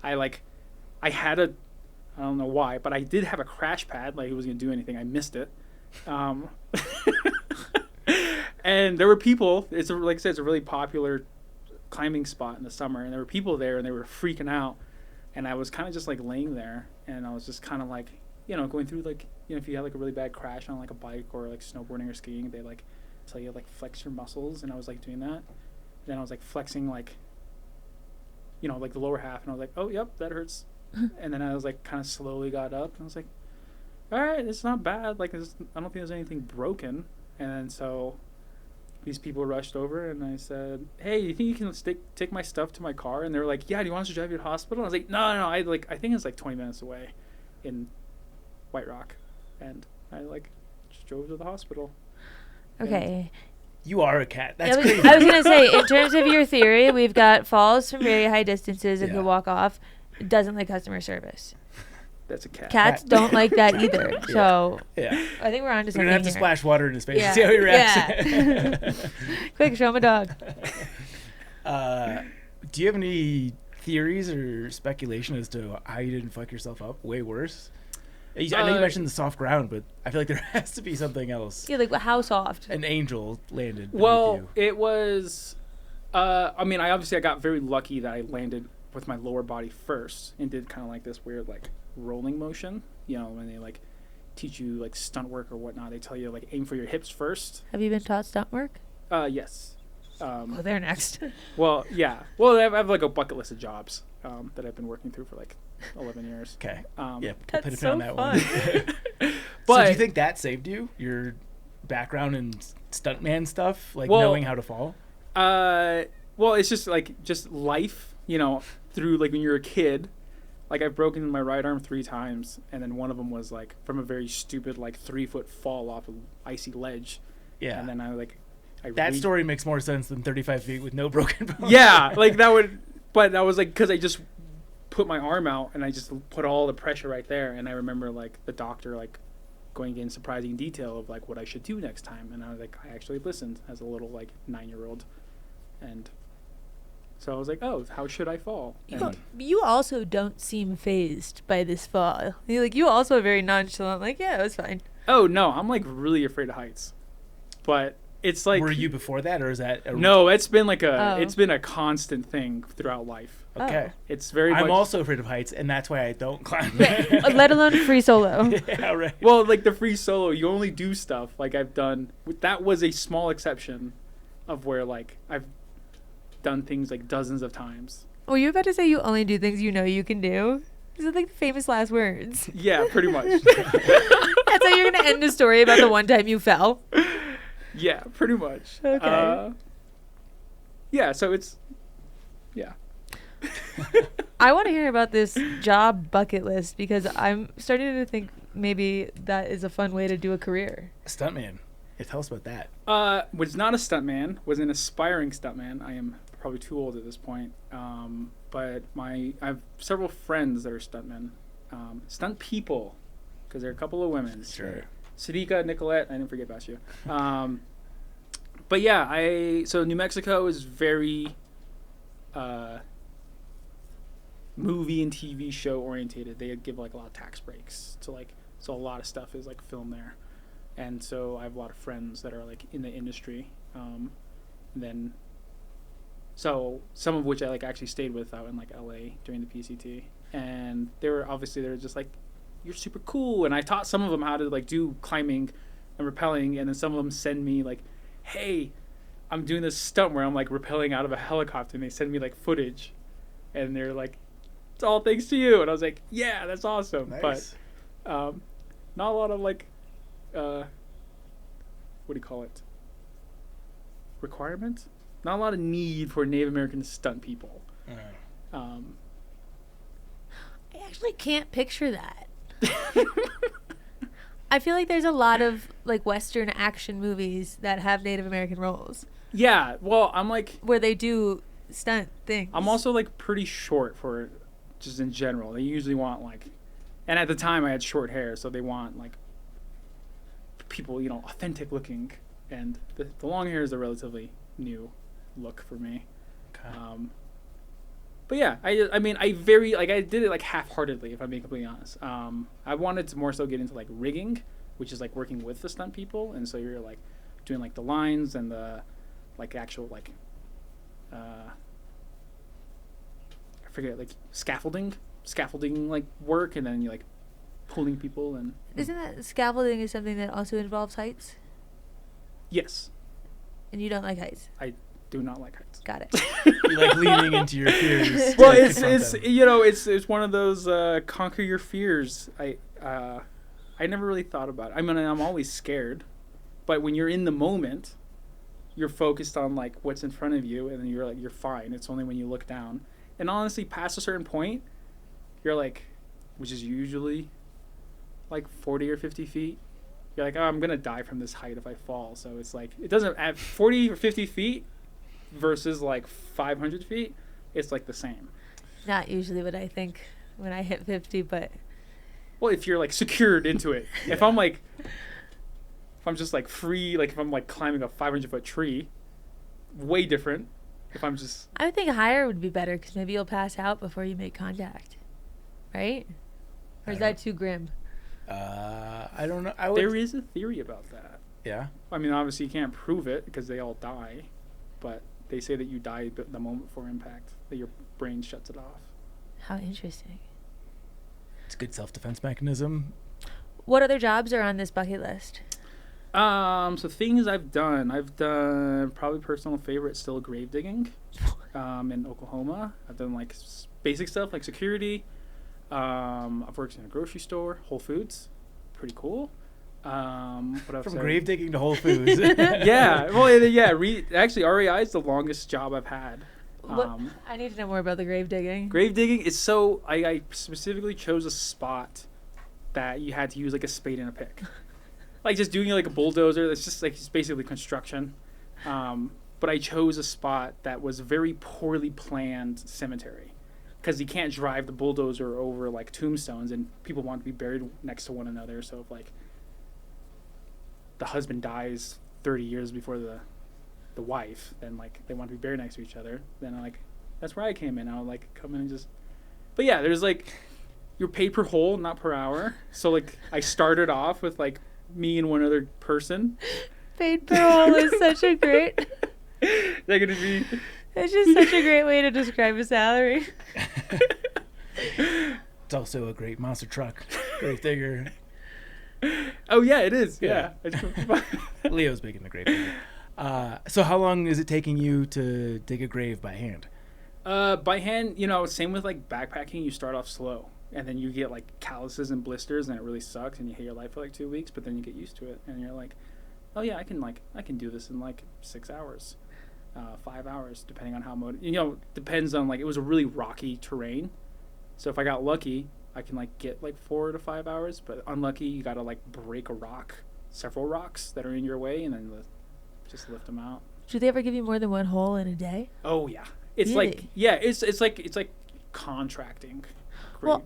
I had I don't know why, but I did have a crash pad. Like it was gonna do anything. I missed it. And there were people. Like I said, it's a really popular climbing spot in the summer, and there were people there, and they were freaking out. And I was kind of just like laying there, and I was just kind of like, going through like, if you had like a really bad crash on like a bike or like snowboarding or skiing, they like tell you like flex your muscles, and I was like doing that. Then I was like flexing like, like the lower half, and I was like, oh yep, that hurts. And then I was like kind of slowly got up, and I was like, all right, it's not bad. Like I don't think there's anything broken. And then so these people rushed over, and I said, hey, you think you can take my stuff to my car? And they were like, yeah, do you want us to drive you to the hospital? I was like, no, I think it's like 20 minutes away in White Rock. And I like just drove to the hospital. Okay. You are a cat. That's I crazy. was going to say, in terms of your theory, we've got falls from very high distances and Yeah. can walk off. Doesn't like customer service. That's a cat. Cats don't like that either. Yeah. So Yeah. I think we're on to We're something going to have to here. splash water in his face Yeah. and see how he reacts. Yeah. Quick, show him a dog. Do you have any theories or speculation as to how you didn't fuck yourself up way worse? I know you mentioned the soft ground, but I feel like there has to be something else. Yeah, like how soft? An angel landed beneath Well, you. it was. I mean, I got very lucky that I landed with my lower body first and did kind of like this weird like rolling motion. When they like teach you like stunt work or whatnot, they tell you like aim for your hips first. Have you been taught stunt work? Yes. Oh, they're next. Well, yeah. Well, I have like a bucket list of jobs that I've been working through for like 11 years. Okay. Yeah, That's put a pin so on that fun. one. But So do you think that saved you? Your background in stuntman stuff? Like Well, knowing how to fall? well, it's just life, through like when you're a kid. Like I've broken my right arm 3 times, and then one of them was like from a very stupid like 3-foot fall off an icy ledge. Yeah. And then That story makes more sense than 35 feet with no broken bones. Yeah, like that would, but that was like because I just put my arm out and I just put all the pressure right there, and I remember like the doctor like going in surprising detail of like what I should do next time, and I was like, I actually listened as a little like 9-year-old, and so I was like, oh, how should I fall? And You also don't seem phased by this fall. You also are very nonchalant. Like, yeah, it was fine. oh no, I'm like really afraid of heights, but it's like Were you before that, or is that? no, it's been like Oh. it's been a constant thing throughout life. Okay. It's very I'm much... also afraid of heights, and that's why I don't climb. Let alone free solo. Yeah, right. Well, like the free solo, you only do stuff like I've done. That was a small exception of where like I've done things like dozens of times. Were you about to say you only do things you know you can do? These are like the famous last words. Yeah, pretty much. That's how you're going to end the story about the one time you fell? Yeah, pretty much. Okay. Yeah, so it's... Yeah. I want to hear about this job bucket list because I'm starting to think maybe that is a fun way to do a career. Stuntman. Yeah, tell us about that. Was not a stuntman. Was an aspiring stuntman. I am probably too old at this point. But I have several friends that are stuntmen. Stunt people, because there are a couple of women. Sure. Sadika, Nicolette, I didn't forget about you. But yeah, so New Mexico is very movie and TV show orientated. They give like a lot of tax breaks to like, so a lot of stuff is like filmed there. And so I have a lot of friends that are like in the industry. So some of which I like actually stayed with out in like LA during the PCT. And they were just like, you're super cool. And I taught some of them how to like do climbing and rappelling. And then some of them send me like, hey, I'm doing this stunt where I'm like rappelling out of a helicopter. And they send me like footage. And they're like, it's all thanks to you. And I was like, yeah, that's awesome. Nice. But not a lot of like, what do you call it? Requirement? Not a lot of need for Native American stunt people. I actually can't picture that. I feel like there's a lot of like Western action movies that have Native American roles. Yeah, well, I'm like... Where they do stunt things. I'm also like pretty short for just in general. They usually want like... And at the time I had short hair, so they want like people, you know, authentic looking. And the long hair is a relatively new look for me. Okay. But yeah, I did it like half-heartedly, if I'm being completely honest. I wanted to more so get into like rigging, which is like working with the stunt people, and so you're like doing like the lines and the like actual like I forget, like scaffolding like work, and then you like pulling people and... Isn't that scaffolding is something that also involves heights? Yes. And you don't like heights? I do not like heights. Got it. You're like leaning into your fears. Well, it's you know, it's one of those conquer your fears. I never really thought about it. I mean, I'm always scared, but when you're in the moment, you're focused on like what's in front of you, and then you're like, you're fine. It's only when you look down. And honestly, past a certain point, you're like, which is usually like 40 or 50 feet. You're like, oh, I'm gonna die from this height if I fall. So it's like, it doesn't at 40 or 50 feet versus like 500 feet. It's like the same. Not usually what I think when I hit 50, but... Well, if you're like secured into it. Yeah. If I'm just like free, like if I'm like climbing a 500-foot tree, way different. If I'm just... I would think higher would be better because maybe you'll pass out before you make contact. Right? Or is that too grim? I don't know. There is a theory about that. Yeah? I mean, obviously you can't prove it because they all die, but they say that you die the moment before impact, that your brain shuts it off. How interesting. It's a good self-defense mechanism. What other jobs are on this bucket list? So things I've done probably personal favorite still grave digging in Oklahoma. I've done like basic stuff like security. I've worked in a grocery store, Whole Foods, pretty cool. What else? From grave digging to Whole Foods. Yeah, well, yeah. Actually, REI is the longest job I've had. I need to know more about the grave digging. Grave digging is so... I specifically chose a spot that you had to use like a spade and a pick. Like just doing like a bulldozer. That's just like it's basically construction. But I chose a spot that was a very poorly planned cemetery. Because you can't drive the bulldozer over like tombstones, and people want to be buried next to one another. So if like the husband dies 30 years before the wife, then like they want to be buried next to each other. Then like that's where I came in. I would like come in and just... But yeah, there's like you're paid per hole, not per hour. So like I started off with like me and one other person. Paid per hole is such a great... They're gonna be... It's just such a great way to describe a salary. It's also a great monster truck, gravedigger. Oh yeah, it is. Yeah. Yeah. Leo's big in the gravedigger. So how long is it taking you to dig a grave by hand? By hand, same with like backpacking. You start off slow, and then you get like calluses and blisters, and it really sucks, and you hate your life for like 2 weeks. But then you get used to it, and you're like, oh yeah, I can do this in like 6 hours, 5 hours, depending on how depends on like it was a really rocky terrain. So if I got lucky, I can like get like 4 to 5 hours. But unlucky, you gotta like break a rock, several rocks that are in your way, and then just lift them out. Do they ever give you more than one hole in a day? Oh yeah, it's Really? like it's like contracting. Well,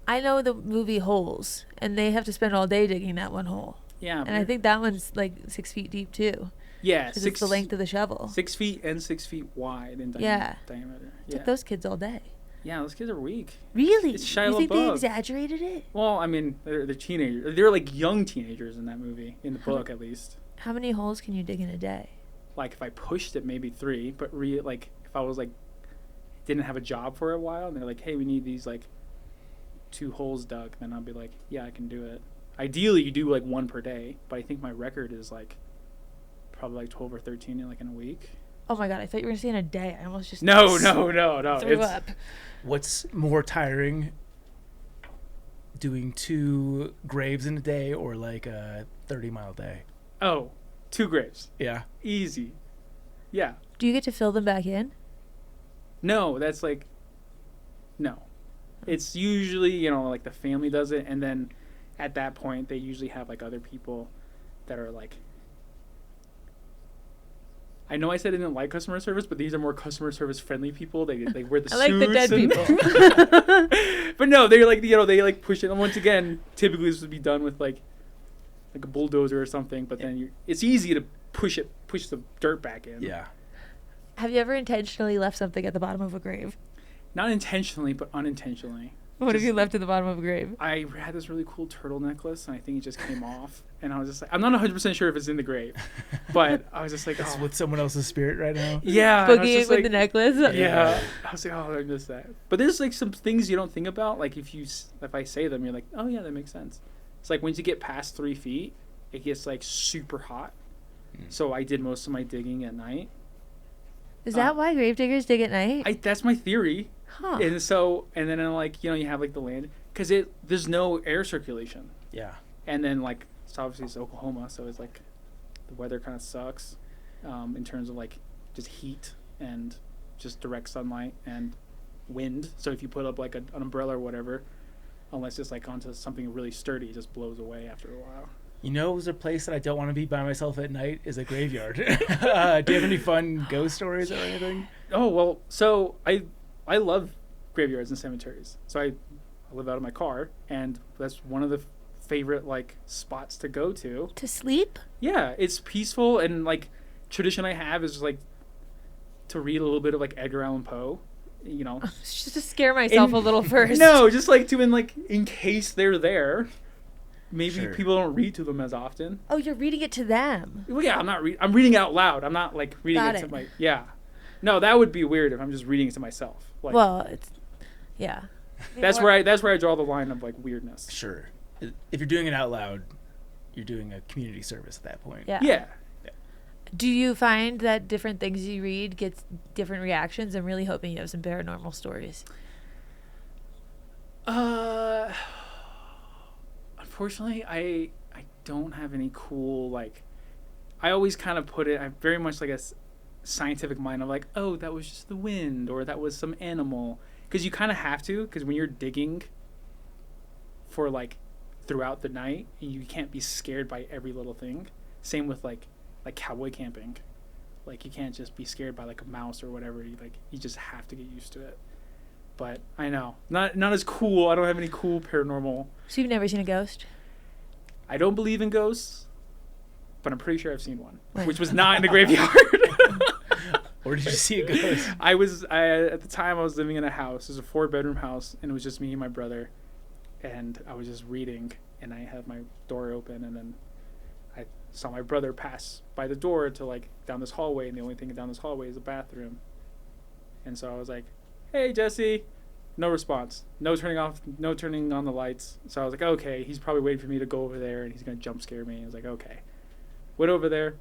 I know the movie Holes, and they have to spend all day digging that one hole. Yeah, And I think that one's like 6 feet deep too. yeah, Because it's the length of the shovel. 6 feet and 6 feet wide in Yeah. diameter. Took those kids all day. Yeah, those kids are weak. Really? It's Shia You think they LaBeouf. exaggerated it? Well, I mean, they're teenagers. They're like young teenagers in that movie, in the book at least. How many holes can you dig in a day? Like if I pushed it, maybe 3. But like if I was like didn't have a job for a while, and they're like, hey, we need these like 2 holes dug, then I'll be like, yeah, I can do it. Ideally, you do like 1 per day, but I think my record is like probably like 12 or 13 in like in a week. Oh my god, I thought you were going to say in a day. I almost just No. threw up. What's more tiring, doing 2 graves in a day or like a 30-mile day? Oh, 2 graves. Yeah. Easy. Yeah. Do you get to fill them back in? No, that's like, no. It's usually, like the family does it, and then at that point, they usually have like other people that are like, I know I said I didn't like customer service, but these are more customer service friendly people. They wear the suits. I like the dead people. But no, they're like, they like push it. And once again, typically this would be done with like a bulldozer or something, but then it's easy to push the dirt back in. Yeah. Have you ever intentionally left something at the bottom of a grave? Not intentionally, but unintentionally. What have you left at the bottom of a grave? I had this really cool turtle necklace, and I think it just came off. And I was just like, I'm not 100% sure if it's in the grave, but I was just like, It's oh. with someone else's spirit right now. Yeah. and I was Boogieing just with like, the necklace? Yeah. I was like, oh, I missed that. But there's like some things you don't think about. Like if I say them, you're like, oh yeah, that makes sense. It's like once you get past 3 feet, it gets like super hot. So I did most of my digging at night. Is that why gravediggers dig at night? That's my theory. Huh. And then like, you have like the land, because there's no air circulation. Yeah. And then like, it's obviously it's Oklahoma, so it's like the weather kind of sucks in terms of like just heat and just direct sunlight and wind. So if you put up like an umbrella or whatever, unless it's like onto something really sturdy, it just blows away after a while. There's a place that I don't want to be by myself at night is a graveyard. Do you have any fun ghost stories or anything? Oh, well, so I love graveyards and cemeteries. So I live out of my car, and that's one of the favorite like spots to go to. To sleep? Yeah, it's peaceful, and like tradition I have is like to read a little bit of like Edgar Allan Poe, Just to scare myself a little first. No, just like in case they're there. Maybe Sure. people don't read to them as often. Oh, you're reading it to them. Well, yeah, I'm reading out loud. I'm not like reading Got it to it. my No, that would be weird if I'm just reading it to myself. Like, Well, it's yeah. that's where I draw the line of like weirdness. Sure. If you're doing it out loud, you're doing a community service at that point. Yeah. Yeah. Do you find that different things you read get different reactions? I'm really hoping you have some paranormal stories. Unfortunately, I don't have any cool like. I always kind of put it. I'm very much like a scientific mind of like, oh, that was just the wind, or that was some animal, because you kind of have to, because when you're digging for like throughout the night, you can't be scared by every little thing. Same with like cowboy camping, like you can't just be scared by like a mouse or whatever. You just have to get used to it. But I know, not as cool. I don't have any cool paranormal. So you've never seen a ghost? I don't believe in ghosts, but I'm pretty sure I've seen one, Wait. which was not in the graveyard. Or did you see a ghost? At the time I was living in a house. It was a 4-bedroom house, and it was just me and my brother, and I was just reading, and I had my door open, and then I saw my brother pass by the door to like down this hallway, and the only thing down this hallway is a bathroom. And so I was like, hey, Jesse. No response. No turning on the lights. So I was like, okay, he's probably waiting for me to go over there and he's going to jump scare me. I was like, okay. Went over there.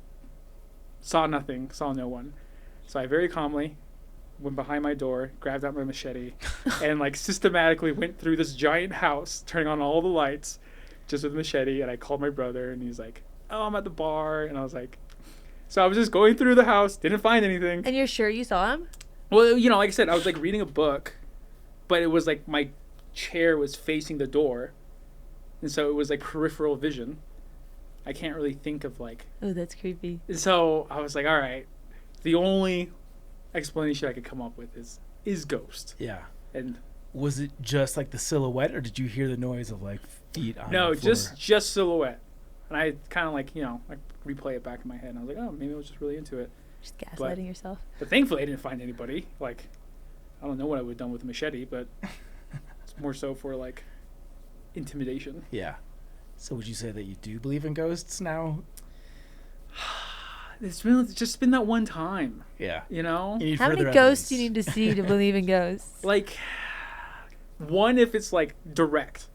Saw nothing. Saw no one. So I very calmly went behind my door, grabbed out my machete, and like systematically went through this giant house, turning on all the lights just with a machete. And I called my brother and he's like, oh, I'm at the bar. And I was like, so I was just going through the house, didn't find anything. And you're sure you saw him? Well, you know, like I said, I was like reading a book, but it was like my chair was facing the door. And so it was like peripheral vision. I can't really think of like. Oh, that's creepy. So I was like, all right, the only explanation I could come up with is ghost. Yeah. And was it just like the silhouette, or did you hear the noise of like feet on no, the floor? just silhouette. And I kind of like, you know, like replay it back in my head. And I was like, oh, maybe I was just really into it. Just gaslighting yourself. But thankfully, I didn't find anybody. Like, I don't know what I would have done with a machete, but it's more so for like intimidation. Yeah. So would you say that you do believe in ghosts now? It's just been that one time. Yeah. You know? You need How many further ghosts evidence. do you need to see to believe in ghosts? Like, 1 if it's like direct.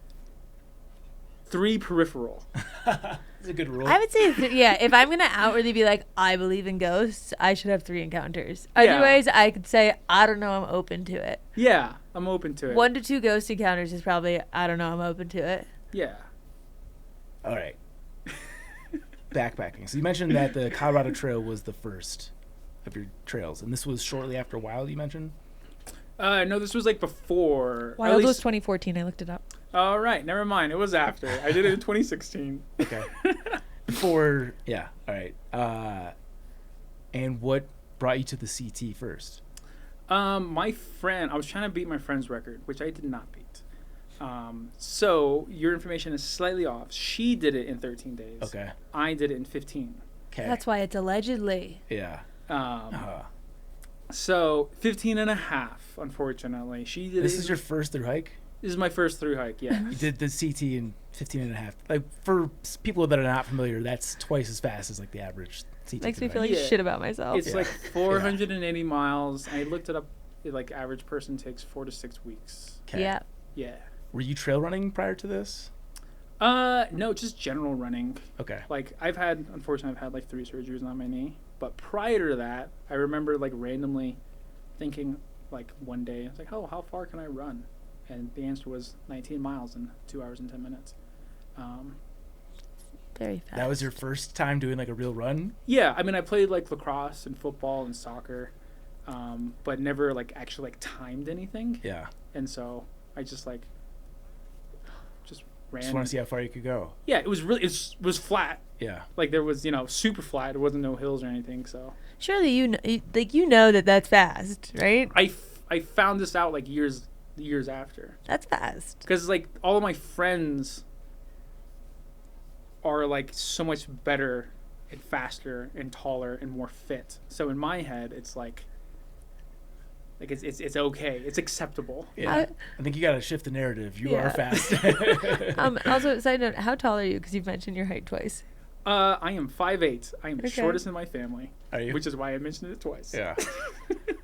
3 peripheral. That's a good rule. I would say, if I'm going to outwardly be like, I believe in ghosts, I should have 3 encounters. Yeah. Otherwise, I could say, I don't know, I'm open to it. Yeah, I'm open to it. 1 to 2 ghost encounters is probably, I don't know, I'm open to it. Yeah. All right. Backpacking. So you mentioned that the Colorado Trail was the first of your trails, and this was shortly after Wild, you mentioned? No, this was like before. Wild was 2014. I looked it up. All right, never mind. It was after. I did it in 2016. Okay. Before, yeah. All right. And what brought you to the CT first? My friend, I was trying to beat my friend's record, which I did not beat. So your information is slightly off. She did it in 13 days. Okay. I did it in 15. Okay. That's why it's allegedly. Yeah. So 15 and a half, unfortunately. She did This it. is your first through hike? This is my first through hike, yeah. You did the CT in 15 and a half. Like, for people that are not familiar, that's twice as fast as like the average CT. Makes me through feel hike. like Yeah. shit about myself. It's Yeah. like 480 miles. I looked it up. Like average person takes 4 to 6 weeks. Okay. Yeah. Yeah. Were you trail running prior to this? No, just general running. Okay. Like unfortunately, I've had like 3 surgeries on my knee. But prior to that, I remember like randomly thinking like one day, I was like, oh, how far can I run? And the answer was 19 miles in 2 hours and 10 minutes. Very fast. That was your first time doing like a real run? Yeah, I mean, I played like lacrosse and football and soccer, but never like actually like timed anything. Yeah. And so I just ran. Just want to see how far you could go. Yeah, it was was flat. Yeah. Like there was, super flat. There wasn't no hills or anything. So Surely you know that that's fast, right? I found this out like years after. That's fast. Because like all of my friends are like so much better and faster and taller and more fit. So in my head, it's like it's okay. It's acceptable. Yeah. I think you got to shift the narrative. You Yeah. are fast. Also, side note, how tall are you? Because you've mentioned your height twice. I am 5'8". I am the Okay. shortest in my family. Are you? Which is why I mentioned it twice. Yeah.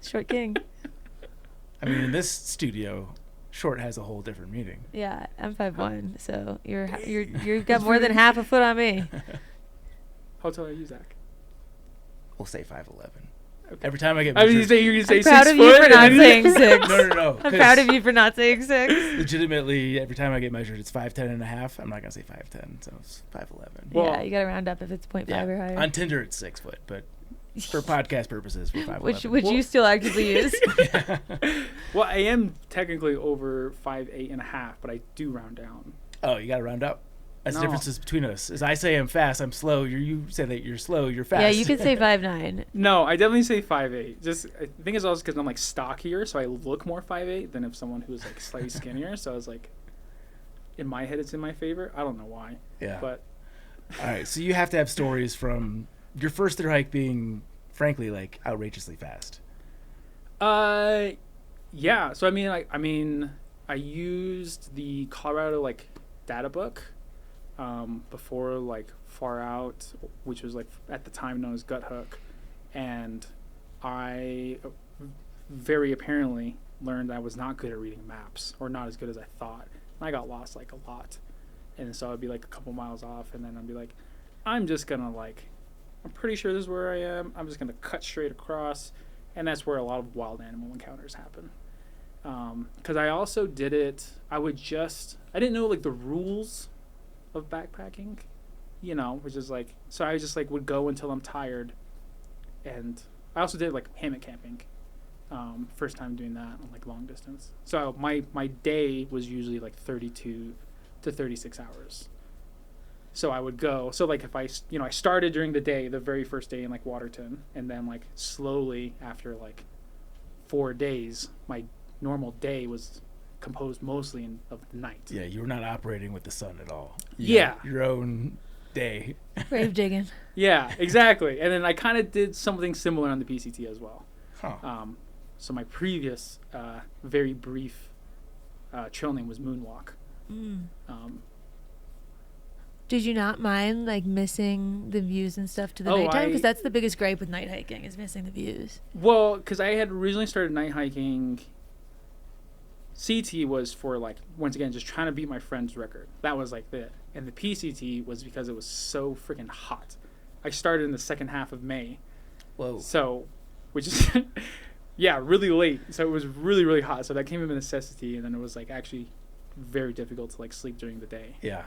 Short king. I mean, in this studio, short has a whole different meaning. Yeah, I'm 5'1", so you've got more than half a foot on me. How tall are you, Zach? We'll say 5'11". Okay. Every time I get I mean, measured, you're gonna say I'm proud 6 of you foot. for not and- saying 6. no. I'm proud of you for not saying 6. Legitimately, every time I get measured, it's 5'10" and a half. I'm not gonna say 5'10", so it's 5'11". Well, Yeah, you gotta round up if it's 0.5 or higher. On Tinder, it's 6 foot, but for podcast purposes, we're 5'11". Which you still actively use. Well, I am technically over 5'8" and a half, but I do round down. Oh, you gotta round up. That's the No. differences between us. As I say I'm fast, I'm slow. You say that you're slow, you're fast. Yeah, you could say 5'9". No, I definitely say 5'8". Just I think it's also because I'm like stockier, so I look more 5'8" than if someone who's like slightly skinnier. So I was like, in my head, it's in my favor. I don't know why, Yeah. but All right, so you have to have stories from your first thru hike being, frankly, like outrageously fast. yeah. So I used the Colorado like data book before like Far Out, which was like at the time known as Gut Hook, and I very apparently learned I was not good at reading maps, or not as good as I thought. And I got lost like a lot. And so I'd be like a couple miles off, and then I'd be like, I'm just gonna I'm pretty sure this is where I am. I'm just gonna cut straight across. And that's where a lot of wild animal encounters happen. Because I also did it, I didn't know like the rules of backpacking, which is like, so I just like would go until I'm tired. And I also did like hammock camping. First time doing that on like long distance. So my day was usually like 32 to 36 hours. So I would go, so like if I started during the day, the very first day in like Waterton, and then like slowly after like 4 days, my normal day was composed mostly of the night. Yeah, you were not operating with the sun at all. Yeah. Your own day. Grave digging. Yeah, exactly. And then I kind of did something similar on the PCT as well. Huh. So my previous very brief trail name was Moonwalk. Did you not mind like missing the views and stuff to the nighttime? Because that's the biggest gripe with night hiking is missing the views. Well, because I had originally started night hiking. CT was for like, once again, just trying to beat my friend's record. That was like it. And the PCT was because it was so freaking hot. I started in the second half of May. Whoa. So, which is, yeah, really late. So it was really, really hot. So that came of a necessity. And then it was like actually very difficult to like sleep during the day. Yeah.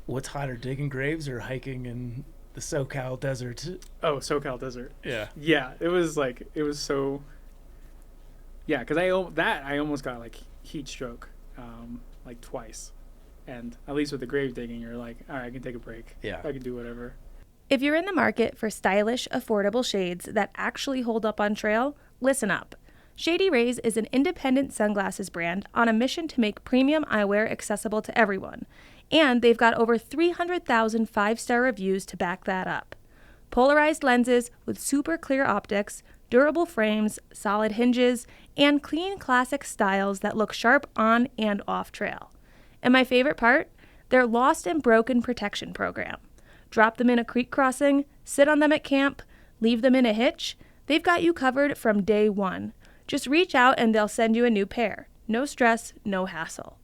What's hotter, digging graves or hiking in the SoCal desert? Oh, SoCal desert. Yeah. Yeah, it was so. Yeah, because I almost got like heat stroke, like twice, and at least with the grave digging, you're like, all right, I can take a break. Yeah. I can do whatever. If you're in the market for stylish, affordable shades that actually hold up on trail, listen up. Shady Rays is an independent sunglasses brand on a mission to make premium eyewear accessible to everyone. And they've got over 300,000 five-star reviews to back that up. Polarized lenses with super clear optics, durable frames, solid hinges, and clean classic styles that look sharp on and off trail. And my favorite part? Their Lost and Broken Protection Program. Drop them in a creek crossing, sit on them at camp, leave them in a hitch. They've got you covered from day one. Just reach out and they'll send you a new pair. No stress, no hassle.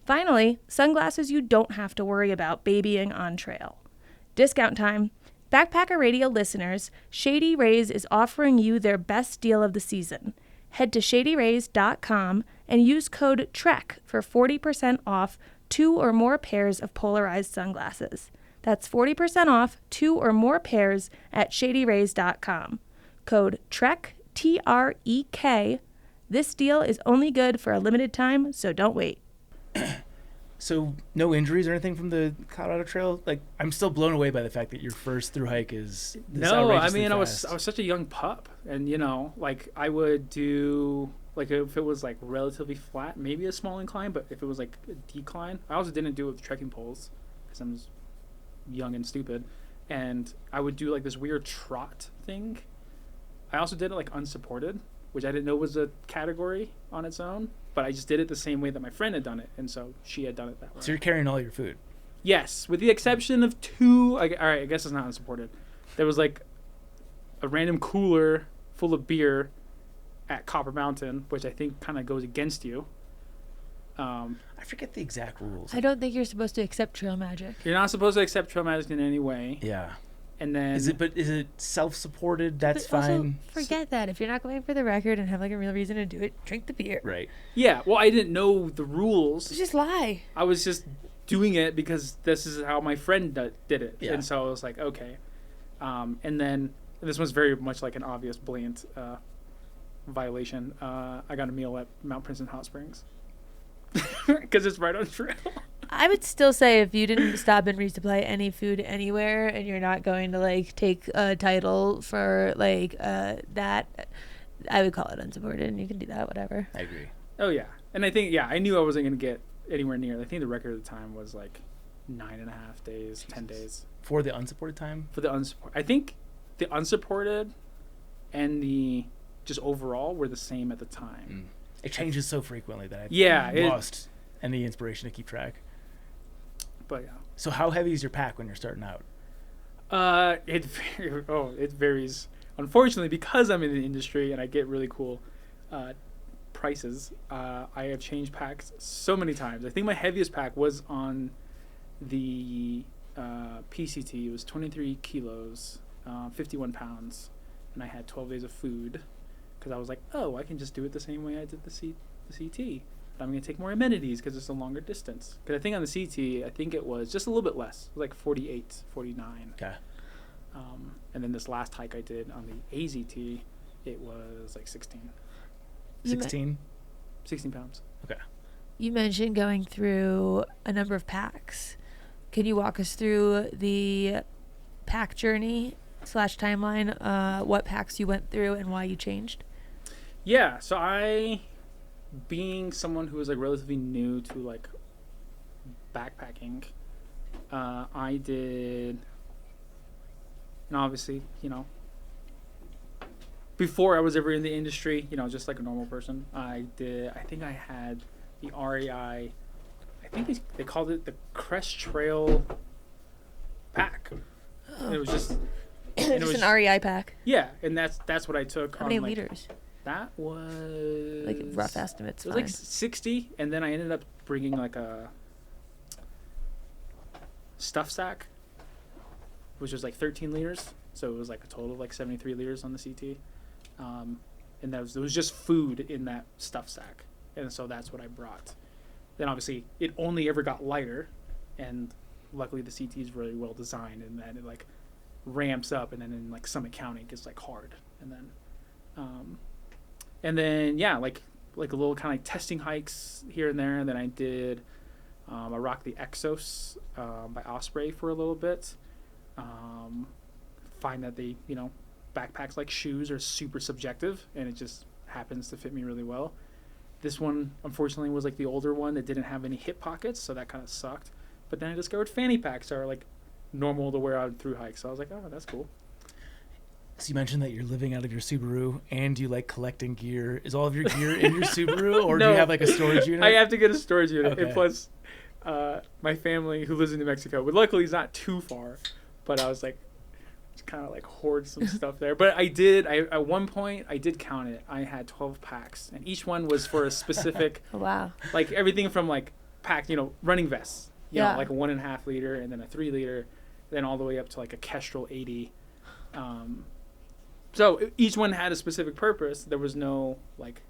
Finally, sunglasses you don't have to worry about babying on trail. Discount time. Backpacker Radio listeners, Shady Rays is offering you their best deal of the season. Head to shadyrays.com and use code TREK for 40% off 2 or more pairs of polarized sunglasses. That's 40% off 2 or more pairs at shadyrays.com. Code TREK, T-R-E-K. This deal is only good for a limited time, so don't wait. So no injuries or anything from the Colorado Trail? Like, I'm still blown away by the fact that your first thru hike is this No, I outrageously mean, fast. I was such a young pup, and like I would do like if it was like relatively flat, maybe a small incline, but if it was like a decline, I also didn't do it with trekking poles because I'm just young and stupid, and I would do like this weird trot thing. I also did it like unsupported, which I didn't know was a category on its own. But I just did it the same way that my friend had done it, and so she had done it that way. So you're carrying all your food? Yes, with the exception of 2. All right, I guess it's not unsupported. There was like a random cooler full of beer at Copper Mountain, which I think kind of goes against you. I forget the exact rules. I don't think you're supposed to accept trail magic. You're not supposed to accept trail magic in any way. Yeah. And then Is it self-supported? That's But also, fine. forget that. If you're not going for the record and have like a real reason to do it, drink the beer. Right. Yeah, well, I didn't know the rules. Just lie. I was just doing it because this is how my friend did it. Yeah. And so I was like, okay. And then this was very much like an obvious, blatant violation. I got a meal at Mount Princeton Hot Springs because it's right on trail. I would still say if you didn't stop and resupply any food anywhere and you're not going to like take a title for like that, I would call it unsupported, and you can do that, whatever. I agree. Oh yeah, and I think I knew I wasn't gonna get anywhere near. I think the record at the time was like 9.5 days, Jesus. 10 days For the unsupported time? for the unsupported. I think the unsupported and the just overall were the same at the time. It changes so frequently that I've Yeah, lost any inspiration to keep track. But yeah. So how heavy is your pack when you're starting out? It varies. unfortunately, because I'm in the industry and I get really cool prices, I have changed packs so many times. I think my heaviest pack was on the PCT. It was 23 kilos, 51 pounds, and I had 12 days of food because I was like, oh, I can just do it the same way I did the CT. But I'm going to take more amenities because it's a longer distance. Because I think on the CT, I think it was just a little bit less. It was like 48, 49. Okay. And then this last hike I did on the AZT, it was like 16. 16? 16 pounds. Okay. You mentioned going through a number of packs. Can you walk us through the pack journey / timeline, what packs you went through and why you changed? Yeah, so I, being someone who is like relatively new to like backpacking, I did, and obviously, you know, before I was ever in the industry, you know, just like a normal person, I think I had the REI, I think they called it the Crest Trail pack. Oh. And it was just Just an REI pack. Yeah, and that's what I took. How on many like, liters? That was Like rough estimates. It was like 60, and then I ended up bringing like a stuff sack, which was like 13 liters. So it was like a total of like 73 liters on the CT. And there was just food in that stuff sack. And so that's what I brought. Then obviously it only ever got lighter, and luckily the CT is really well designed in that it like ramps up, and then in like Summit County it gets like hard. And then yeah, like a little kind of like testing hikes here and there. And then I did, I rocked the Exos by Osprey for a little bit. Find that they, you know, backpacks like shoes are super subjective, and it just happens to fit me really well. This one, unfortunately, was like the older one that didn't have any hip pockets, so that kind of sucked. But then I discovered fanny packs are like normal to wear out through hikes, so I was like, oh, that's cool. So you mentioned that you're living out of your Subaru and you like collecting gear. Is all of your gear in your Subaru, or No. do you have like a storage unit? I have to get a storage unit. Okay. And plus, my family who lives in New Mexico, but luckily it's not too far. But I was like, just kind of like hoard some stuff there. But at one point, I did count it. I had 12 packs, and each one was for a specific, Oh, wow. like everything from like packed, you know, running vests, you Yeah. know, like a 1.5 liter, and then a 3 liter, then all the way up to like a Kestrel 80. So each one had a specific purpose. There was no like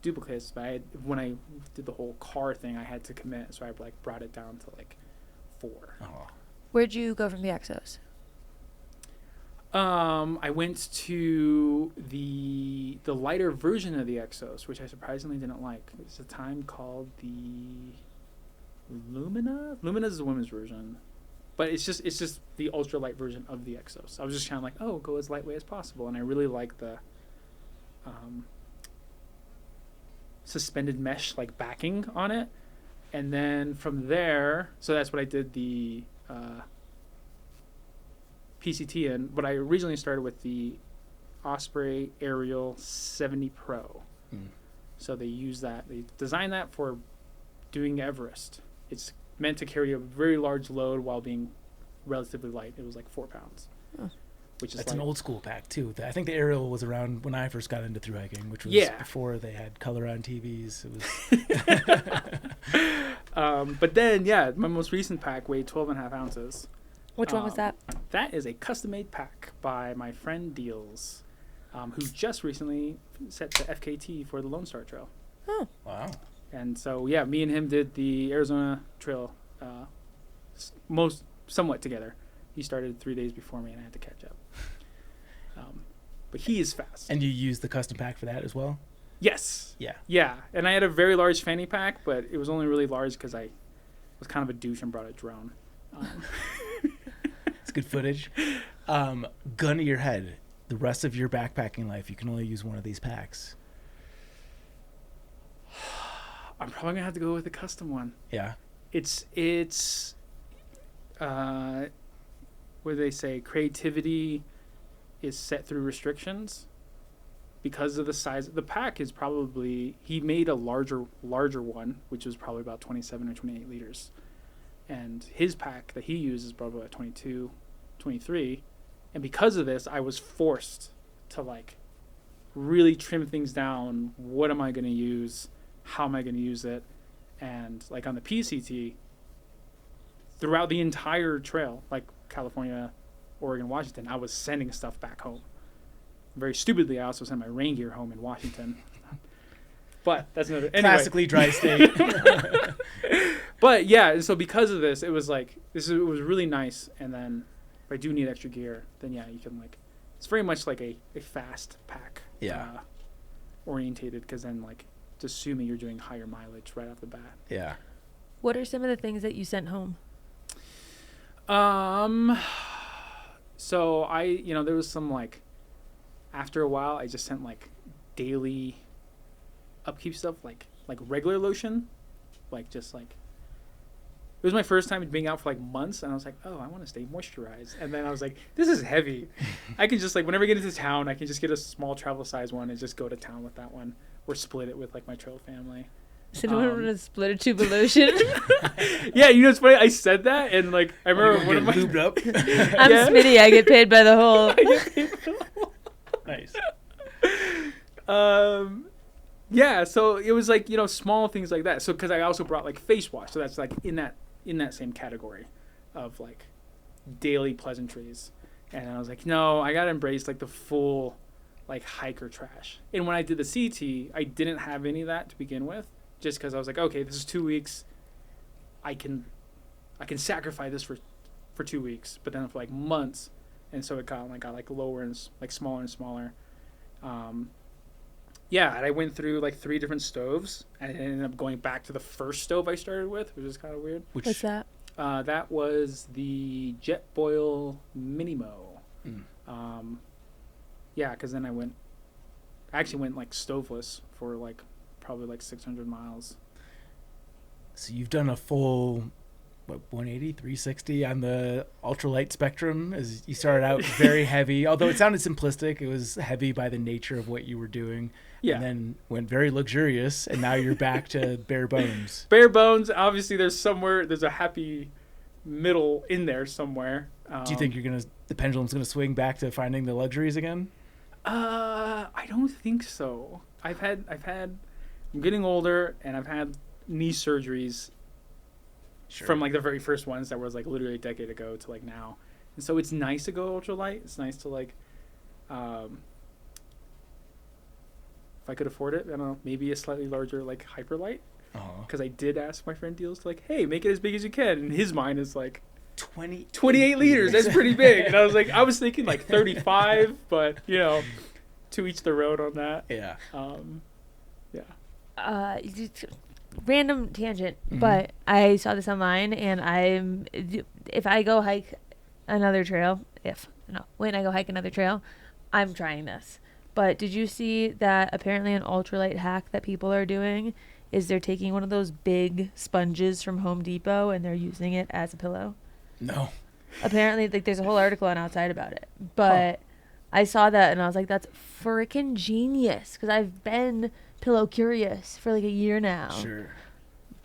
duplicates. But when I did the whole car thing, I had to commit, so I like brought it down to like 4. Oh. Where'd you go from the Exos? I went to the lighter version of the Exos, which I surprisingly didn't like. It's a time called the Lumina. Lumina is the women's version, but it's just the ultralight version of the Exos. I was just kind of like, oh, go as lightweight as possible, and I really like the suspended mesh like backing on it. And then from there, so that's what I did the PCT in, but I originally started with the Osprey Aerial 70 Pro. So they use that. They designed that for doing Everest. It's meant to carry a very large load while being relatively light. It was like 4 pounds. Oh. Which is That's like, an old school pack too. I think the Aerial was around when I first got into thru hiking, which was before they had color on TVs. It was but then, yeah, my most recent pack weighed 12.5 ounces. Which one was that? That is a custom-made pack by my friend Deals, who just recently set the FKT for the Lone Star Trail. Oh. wow. And so, yeah, me and him did the Arizona Trail somewhat together. He started 3 days before me, and I had to catch up. But he is fast. And you used the custom pack for that as well? Yes. Yeah. Yeah, and I had a very large fanny pack, but it was only really large because I was kind of a douche and brought a drone. It's good footage. Gun to your head. The rest of your backpacking life, you can only use one of these packs. I'm probably gonna have to go with a custom one. Yeah. It's what do they say? Creativity is set through restrictions. Because of the size, the pack is probably, he made a larger one, which was probably about 27 or 28 liters. And his pack that he used is probably about 22, 23. And because of this, I was forced to like really trim things down. What am I going to use? How am I going to use it? And like on the PCT, throughout the entire trail, like California, Oregon, Washington, I was sending stuff back home. Very stupidly, I also sent my rain gear home in Washington. But that's another... Anyway. Classically dry state. But yeah, so because of this, it was like, it was really nice. And then if I do need extra gear, then yeah, you can like, it's very much like a fast pack orientated, because then like, just assuming you're doing higher mileage right off the bat. Yeah. What are some of the things that you sent home? So there was some like, after a while, I just sent like daily upkeep stuff, like regular lotion, like just like, it was my first time being out for like months, and I was like, oh, I want to stay moisturized. And then I was like, this is heavy. I can just like, whenever I get into town, I can just get a small travel size one and just go to town with that one, or split it with like my trail family. So no one want to split a tube of lotion? Yeah, it's funny. I said that, and like I remember one of my lubed up. I'm Smitty. I get paid by the whole. Nice. Yeah, so it was like, small things like that. So because I also brought like face wash, so that's like in that same category of like daily pleasantries. And I was like, no, I gotta embrace like the full like hiker trash. And when I did the CT, I didn't have any of that to begin with, just because I was like, okay, this is 2 weeks. I can sacrifice this for 2 weeks, but then for like months, and so it got lower and like smaller and smaller. Yeah, and I went through like 3 different stoves, and I ended up going back to the first stove I started with, which is kind of weird. What's that? That was the Jet Boil Minimo. Yeah, because then I actually went like stoveless for like probably like 600 miles. So you've done a full 180, 360 on the ultralight spectrum. As you started out very heavy, although it sounded simplistic, it was heavy by the nature of what you were doing. Yeah. And then went very luxurious, and now you're back to bare bones. Bare bones. Obviously, there's a happy middle in there somewhere. Do you think the pendulum's gonna swing back to finding the luxuries again? I don't think so. I'm getting older, and I've had knee surgeries. Sure. From like the very first ones that was like literally a decade ago to like now. And so it's nice to go ultralight. It's nice to like, if I could afford it, I don't know, maybe a slightly larger like hyperlight. Because I did ask my friend Deals to like, hey, make it as big as you can. And his mind is like 28 liters. That's pretty big. And I was thinking like 35, but to each their own on that. Yeah. Random tangent, but I saw this online, and if I go hike another trail, when I go hike another trail, I'm trying this. But did you see that apparently an ultralight hack that people are doing is they're taking one of those big sponges from Home Depot and they're using it as a pillow? No. Apparently, like there's a whole article on Outside about it, but I saw that and I was like, that's freaking genius, because I've been pillow curious for like a year now. Sure.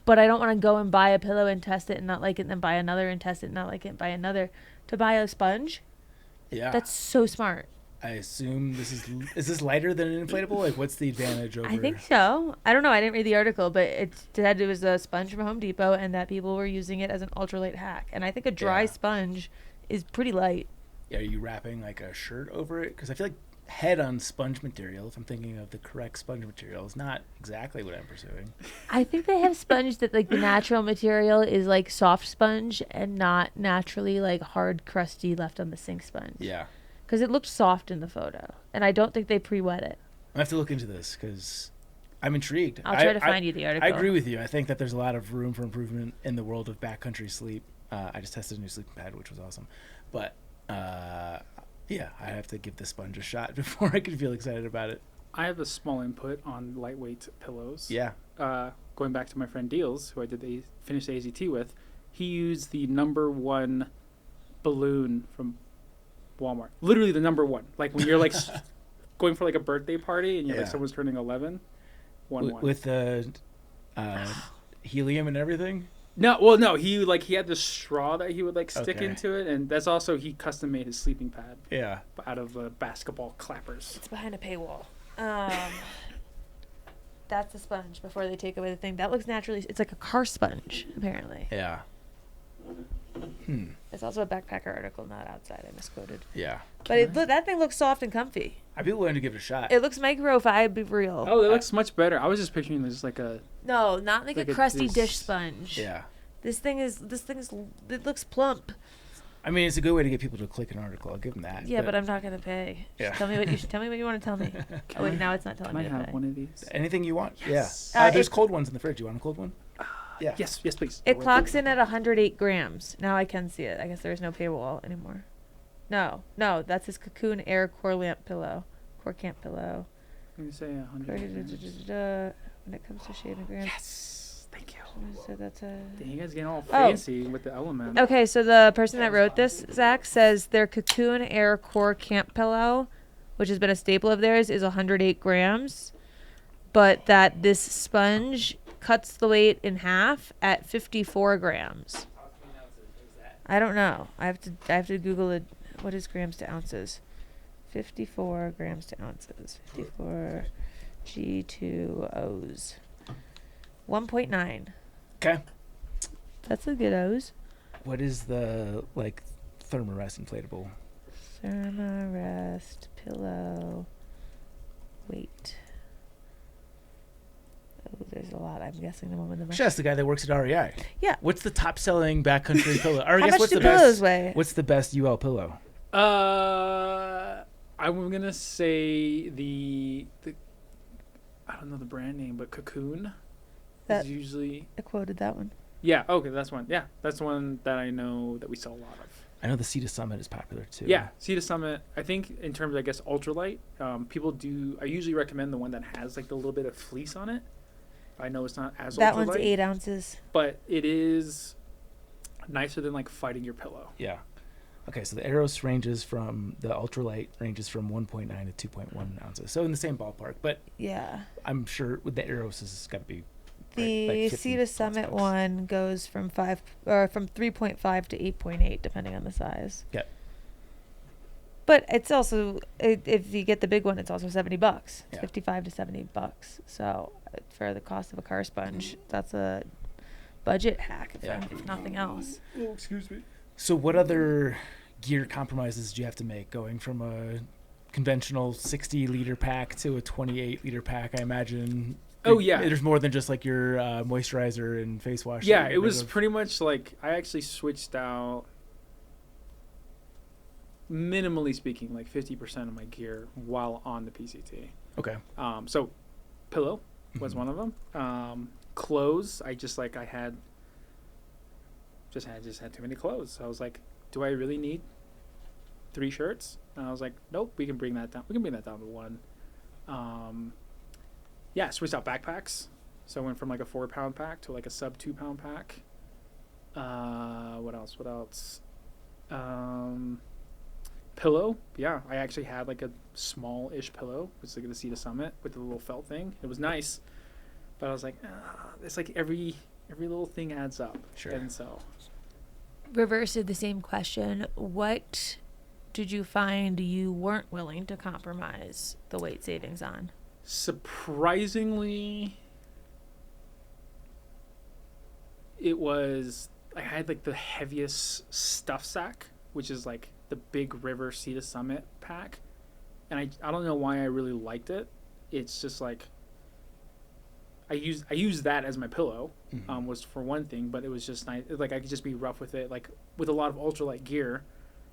But I don't want to go and buy a pillow and test it and not like it, and then buy another and test it and not like it, and buy another. To buy a sponge? Yeah. That's so smart. I assume is this lighter than an inflatable? Like, what's the advantage over? I think so. I don't know. I didn't read the article, but it said it was a sponge from Home Depot and that people were using it as an ultralight hack. And I think a dry sponge is pretty light. Yeah, are you wrapping like a shirt over it? Because I feel like head on sponge material, if I'm thinking of the correct sponge material, is not exactly what I'm pursuing. I think they have sponge that like the natural material is like soft sponge and not naturally like hard, crusty left on the sink sponge. Yeah. Because it looked soft in the photo, and I don't think they pre-wet it. I have to look into this because I'm intrigued. I'll try to find you the article. I agree with you. I think that there's a lot of room for improvement in the world of backcountry sleep. I just tested a new sleeping pad, which was awesome. But yeah, I have to give the sponge a shot before I can feel excited about it. I have a small input on lightweight pillows. Yeah. Going back to my friend Deals, who I did finished the AZT with, he used the #1 balloon from Walmart. Literally the #1. Like when you're like going for like a birthday party and you're like someone's turning 11. With the helium and everything. No. He had this straw that he would like stick Okay. into it, and that's also he custom made his sleeping pad Yeah. out of basketball clappers. It's behind a paywall. That's the sponge before they take away the thing. That looks naturally. It's like a car sponge, apparently. Yeah. It's also a backpacker article, not outside. I misquoted. Yeah. But that thing looks soft and comfy. I'd be willing to give it a shot. It looks microfiber. Oh, it looks much better. I was just picturing it as like a. No, not like Like a a crusty dis- dish sponge. Yeah. This thing is. It looks plump. I mean, it's a good way to get people to click an article. I'll give them that. Yeah, but I'm not gonna pay. Yeah. Tell me what you want to tell me. Oh wait, now it's not telling Can I me to have pay. one of these? Anything you want. Yes. Yeah. There's it- cold ones in the fridge. You want a cold one? Yeah. Yes, please. It clocks in at 108 grams. Now I can see it. I guess there is no paywall anymore. No, that's his Cocoon Air Core Camp pillow. Let me say 100. When it comes to shaving grams. Yes. Thank you. So that's a. Dang, you guys getting all Oh. fancy with the element. Okay, so the person that wrote this, Zach, says their Cocoon Air Core Camp pillow, which has been a staple of theirs, is 108 grams, but that this sponge cuts the weight in half at 54 grams. I don't know. I have to Google it. What is grams to ounces? 54 grams to ounces. 54 G2Os. 1.9. Okay. That's a good O's. What is the Thermarest inflatable? Thermarest pillow weight. Oh, there's a lot. I'm guessing the one with the most. Just the guy that works at REI. Yeah. What's the top selling backcountry pillow? Or I How guess much what's do the pillows best? weigh? What's the best UL pillow? I'm gonna say the I don't know the brand name, but Cocoon That- is usually. I quoted that one. Yeah. Okay, that's one. Yeah, that's one that I know that we sell a lot of. I know the Sea to Summit is popular too. Yeah, Sea to Summit. I think in terms of, I guess, ultralight, people do. I usually recommend the one that has like the little bit of fleece on it. I know it's not as That ultralight, one's 8 ounces. but it is nicer than like fighting your pillow. Yeah. Okay, so the Eros ranges from the ultralight ranges from 1.9 to 2.1 ounces. So in the same ballpark, but Yeah. I'm sure with the Eros this is got to be The like Sea 50 to Summit bucks. one goes from 3.5 to 8.8 depending on the size. Yeah. But it's also if you get the big one, it's also $70. It's Yeah. 55 to $70. So for the cost of a car sponge, that's a budget hack if nothing else. Oh, excuse me. So what other gear compromises do you have to make going from a conventional 60-liter pack to a 28-liter pack? I imagine. Oh, yeah. There's more than just like your moisturizer and face wash. Yeah, that you it get was rid of. pretty much like I actually switched out. Minimally speaking, like 50% of my gear while on the PCT. Okay. So, pillow was Mhm. one of them. Clothes, I just had too many clothes. So I was like, do I really need 3 shirts? And I was like, nope, we can bring that down. We can bring that down to 1. Yeah, switched out backpacks. So I went from like a 4-pound pack to like a sub 2-pound pack. What else? Pillow. Yeah, I actually had like a small-ish pillow. It's like the Sea to Summit with the little felt thing. It was nice, but I was like, it's like every little thing adds up. Sure. And so, Reverse did the same question. What did you find you weren't willing to compromise the weight savings on? surprisingly, it was I had like the heaviest stuff sack, which is like the big river Sea to Summit pack, and I don't know why I really liked it. It's just like I used that as my pillow, Mhm. was for one thing, but it was just nice. Like I could just be rough with it. Like with a lot of ultralight gear,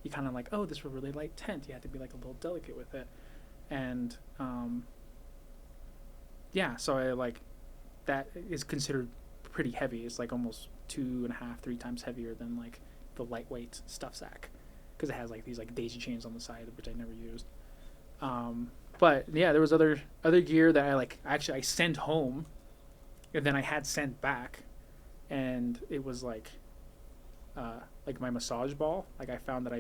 you kind of like, oh, this is a really light tent. You have to be like a little delicate with it, and yeah. So I like that is considered pretty heavy. It's like almost 2.5, 3 times heavier than like the lightweight stuff sack, because it has like these like daisy chains on the side, which I never used. But yeah, there was other gear that I sent home, and then I had sent back, and it was like my massage ball. Like I found that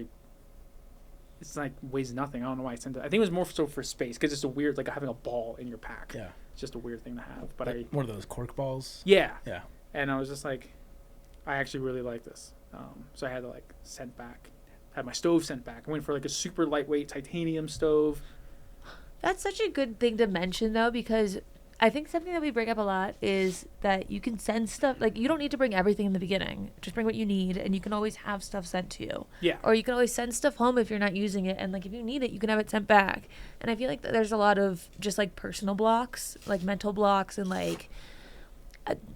it's like weighs nothing. I don't know why I sent it. I think it was more so for space, because it's a weird like having a ball in your pack. Yeah. It's just a weird thing to have. But Like one of those cork balls. yeah. Yeah. And I was just like, I actually really like this. So I had to like send back, had my stove sent back. I went for like a super lightweight titanium stove. That's such a good thing to mention, though, because I think something that we bring up a lot is that you can send stuff, like, you don't need to bring everything in the beginning. Just bring what you need, and you can always have stuff sent to you. Yeah. Or you can always send stuff home if you're not using it, and, like, if you need it, you can have it sent back. And I feel like that there's a lot of just, like, personal blocks, like, mental blocks, and, like,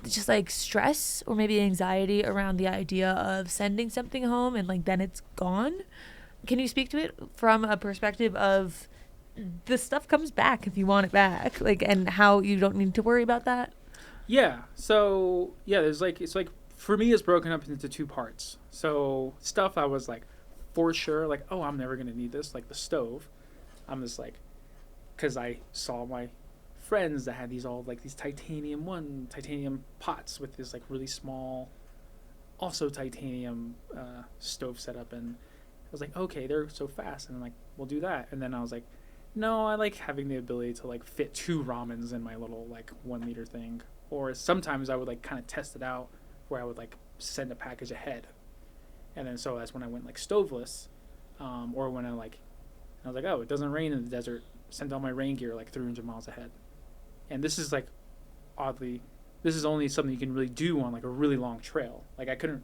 just, like, stress or maybe anxiety around the idea of sending something home and, like, then it's gone. Can you speak to it from a perspective of the stuff comes back if you want it back, like, and how you don't need to worry about that? Yeah. So yeah, there's like, it's like, for me, it's broken up into two parts. So stuff I was like, for sure, like, oh, I'm never gonna need this, like the stove. I'm just like, because I saw my friends that had these all like these titanium pots with this like really small, also titanium stove setup, and I was like, okay, they're so fast, and I'm like, we'll do that. And then I was like, no, I like having the ability to like fit 2 ramens in my little like 1 liter thing. Or sometimes I would like kind of test it out where I would like send a package ahead. And then so that's when I went like stoveless. Or when I was like, oh, it doesn't rain in the desert. Send all my rain gear like 300 miles ahead. And this is like, oddly, this is only something you can really do on like a really long trail. Like I couldn't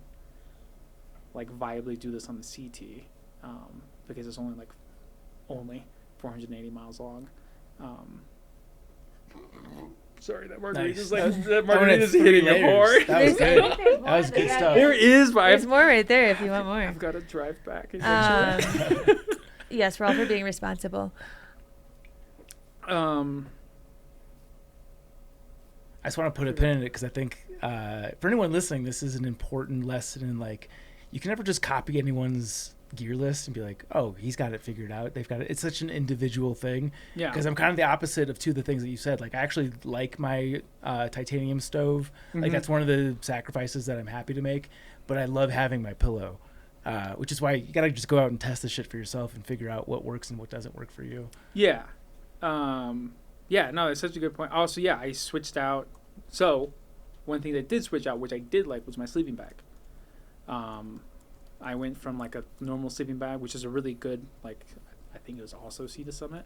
like viably do this on the CT because it's only 480 miles long. Sorry, that margarita's Nice. that margarita's hitting me hard. That was good. That was good stuff. There is, but There's more right there if you want more. I've got to drive back eventually. Yes, we're all for being responsible. I just want to put a pin in it because I think for anyone listening, this is an important lesson in like, you can never just copy anyone's gear list and be like, oh, he's got it figured out. They've got it. It's such an individual thing. Yeah. Because I'm kind of the opposite of two of the things that you said. Like I actually like my titanium stove. Mm-hmm. Like that's one of the sacrifices that I'm happy to make. But I love having my pillow, which is why you got to just go out and test this shit for yourself and figure out what works and what doesn't work for you. Yeah. Yeah, no, it's such a good point. Also, yeah, I switched out. So one thing that did switch out, which I did like, was my sleeping bag. I went from like a normal sleeping bag, which is a really good, like, I think it was also Sea to Summit,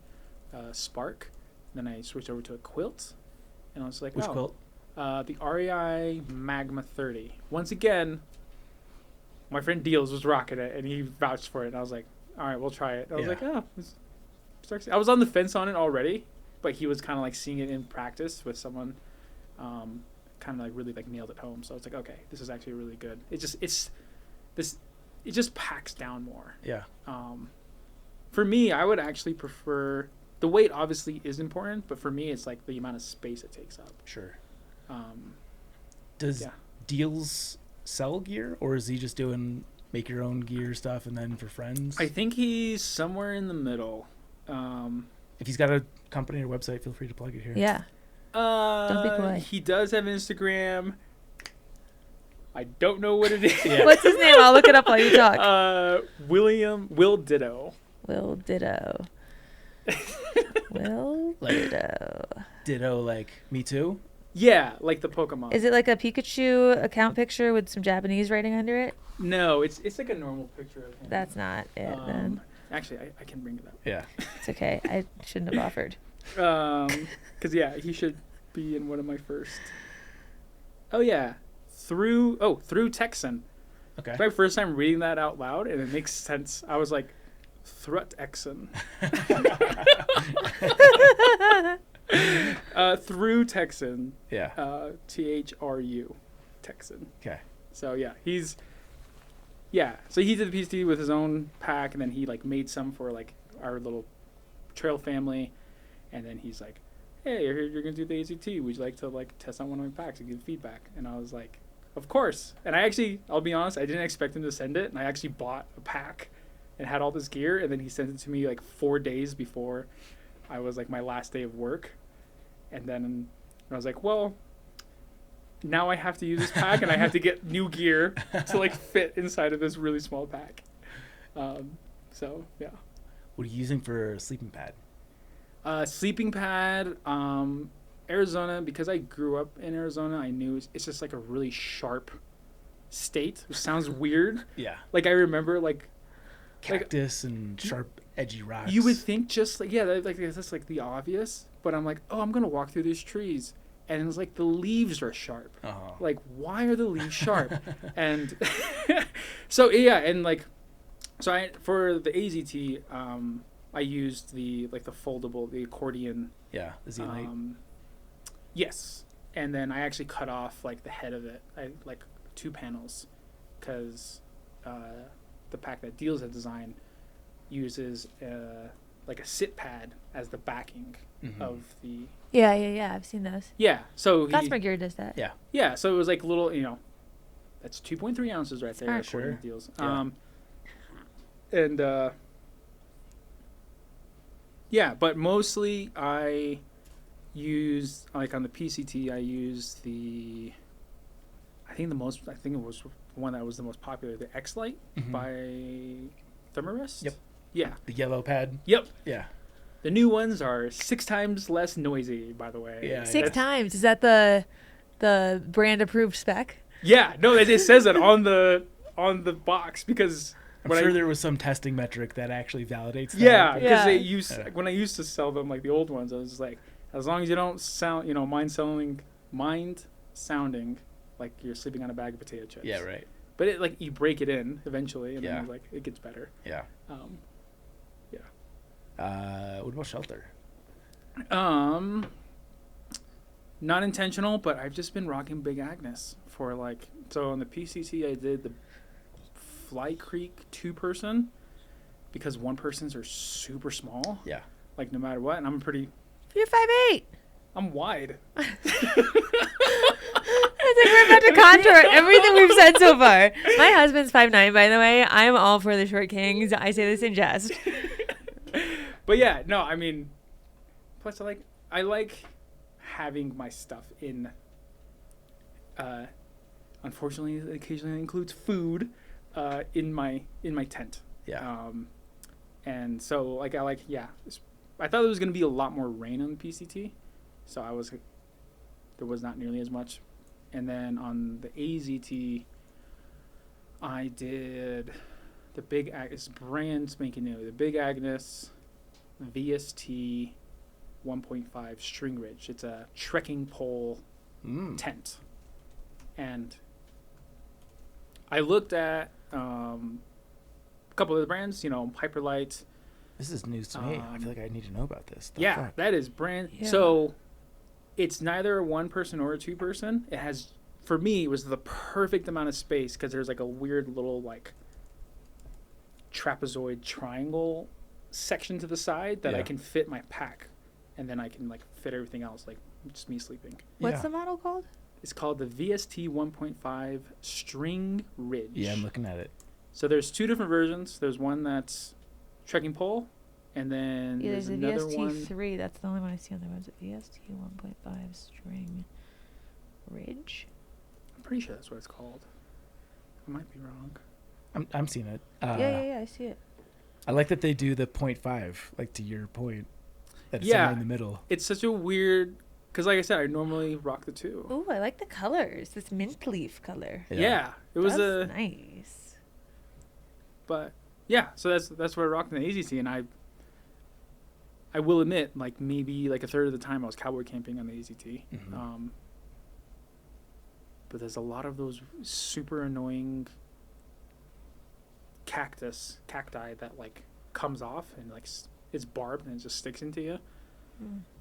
Spark. Then I switched over to a quilt, and I was like, Which oh, quilt? The REI Magma 30. Once again, my friend Deals was rocking it, and he vouched for it, and I was like, all right, we'll try it. I was like, oh, I was on the fence on it already, but he was kind of like seeing it in practice with someone, kind of like really like nailed it home. So it's like, okay, this is actually really good. It just packs down more. Yeah. For me, I would actually prefer, the weight obviously is important, but for me, it's like the amount of space it takes up. Sure. Does Deals sell gear, or is he just doing make your own gear stuff and then for friends? I think he's somewhere in the middle. If he's got a company or website, feel free to plug it here. Yeah. Don't be coy. He does have Instagram. I don't know what it is. Yeah. What's his name? I'll look it up while you talk. Will Ditto. Will Ditto. Will Like- Ditto. Ditto, like Me Too? Yeah, like the Pokemon. Is it like a Pikachu account picture with some Japanese writing under it? No, it's like a normal picture of him. That's not it then. Actually, I can bring it up. Yeah. It's okay. I shouldn't have offered. Because yeah, he should be in one of my first. Oh yeah, through Texan. Okay. It's my first time reading that out loud, and it makes sense. I was like, Thrut-exon. Through Texan. Yeah. THRU, Texan. Okay. So yeah, so he did the PhD with his own pack, and then he like made some for like our little trail family, and then he's like, hey, you're gonna do the ACT, would you like to like test out one of my packs and give feedback? And I was like, of course. And I'll be honest, I didn't expect him to send it, and I actually bought a pack and had all this gear, and then he sent it to me like 4 days before I was like my last day of work. And then I was like, well, now I have to use this pack, and I have to get new gear to like fit inside of this really small pack. So yeah. What are you using for a sleeping pad? Sleeping pad, Arizona, because I grew up in Arizona, I knew it's just like a really sharp state, which sounds weird. Yeah. Like I remember like Cactus and sharp, edgy rocks. you would think just like that's like the obvious, but I'm like, oh, I'm gonna walk through these trees, and it's like the leaves are sharp. Oh. Like, why are the leaves sharp? And so yeah, and like, so for the AZT, I used the foldable, the accordion. Yeah, the Z-Lite. Yes, and then I actually cut off like the head of it, like 2 panels, because the pack that deals the design uses like a sit pad as the backing of the. Yeah. I've seen those. Yeah, so Gossamer Gear does that. Yeah. Yeah, so it was like little, that's 2.3 ounces right there. Smart. According Sure. to deals. Yeah. And yeah, but mostly I use, like on the PCT, I use I think it was the one that was the most popular, the X-Lite by Thermarest. Yep. Yeah. The yellow pad. Yep. Yeah. The new ones are 6 times less noisy, by the way. Yeah. 6 times. Is that the brand approved spec? Yeah. No, it says that on the box because I'm sure there was some testing metric that actually validates that. yeah, because Yeah. they when I used to sell them, like the old ones, I was like, as long as you don't sound, mind sounding like you're sleeping on a bag of potato chips. Yeah, right. But it like you break it in eventually, and Yeah. then like it gets better. Yeah. What about shelter? Not intentional, but I've just been rocking Big Agnes for like, so on the PCT I did the Fly Creek 2-person because 1-persons are super small. Yeah. Like no matter what, and You're 5'8". I'm wide. I think we're about to contour everything we've said so far. My husband's 5'9", by the way. I'm all for the short kings. I say this in jest. But yeah, no, I mean, plus I like having my stuff in. Unfortunately, it occasionally includes food in my tent. Yeah. And so like I thought there was gonna be a lot more rain on the PCT, so there was not nearly as much. And then on the AZT, I did the Big Agnes, brand spanking new, the Big Agnes VST 1.5 String Ridge. It's a trekking pole tent. And I looked at a couple of the brands, Hyperlight. This is news to me. I feel like I need to know about this. The Yeah, fuck? that is brand. Yeah. So it's neither a 1-person or a 2-person. It has, for me, it was the perfect amount of space because there's like a weird little like trapezoid triangle section to the side that I Yeah. can fit my pack, and then I can like fit everything else, like just me sleeping. What's Yeah. the model called? It's called the VST 1.5 String Ridge. Yeah, I'm looking at it. So there's 2 different versions. There's one that's trekking pole, and then Yeah, there's there's a another VST one. 3. That's the only one I see on the website. VST 1.5 String Ridge. I'm pretty sure that's what it's called. I might be wrong. I'm seeing it. Yeah, I see it. I like that they do the 0.5, like to your point. That it's Yeah. somewhere in the middle. It's such a weird, because like I said, I normally rock the 2. Ooh, I like the colors. This mint leaf color. Yeah, it was That's nice. but yeah, so that's what I rocked in the AZT, and I will admit, like maybe like a third of the time I was cowboy camping on the AZT. Mhm. But there's a lot of those super annoying cacti that like comes off and like it's barbed and it just sticks into you.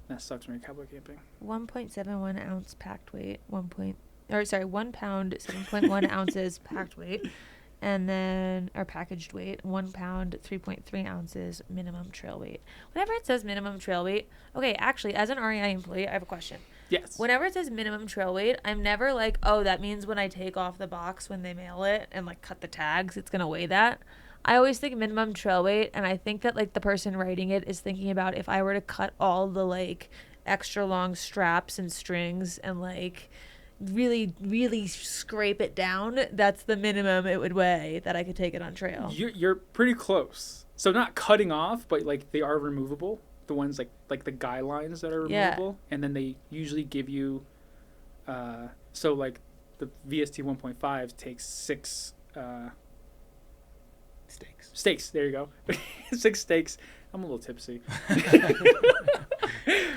That sucks when you're cowboy camping. 1.71 ounce packed weight. 1 pound, 7.1 ounces packed weight. And then, or packaged weight, 1 pound, 3.3 ounces minimum trail weight. Whenever it says minimum trail weight, okay, actually, as an REI employee, I have a question. Yes. Whenever it says minimum trail weight, I'm never like, oh, that means when I take off the box when they mail it and like cut the tags, it's going to weigh that. I always think minimum trail weight, and I think that like the person writing it is thinking about if I were to cut all the like extra long straps and strings and like really, really scrape it down, that's the minimum it would weigh that I could take it on trail. You're pretty close. So not cutting off, but like they are removable. The ones like the guy lines that are Yeah. removable, and then they usually give you, so like the VST 1.5 takes 6 Steaks. There you go. 6 steaks. I'm a little tipsy.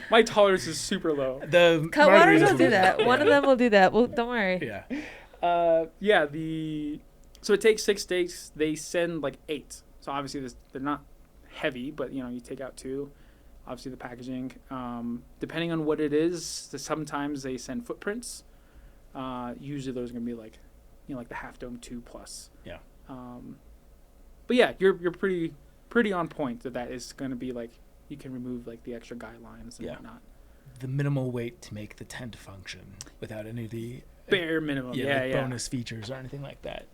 My tolerance is super low. The Cutwaters will do be- that. One of them will do that. Well, don't worry. Yeah. So it takes 6 steaks. They send like 8. So obviously they're not heavy, but you take out 2. Obviously the packaging. Depending on what it is, sometimes they send footprints. Usually those are gonna be like, like the Half Dome 2 plus. Yeah. But yeah, you're pretty on point that is gonna be like you can remove like the extra guidelines and whatnot. The minimal weight to make the tent function without any of the Bare minimum. Yeah. bonus features or anything like that.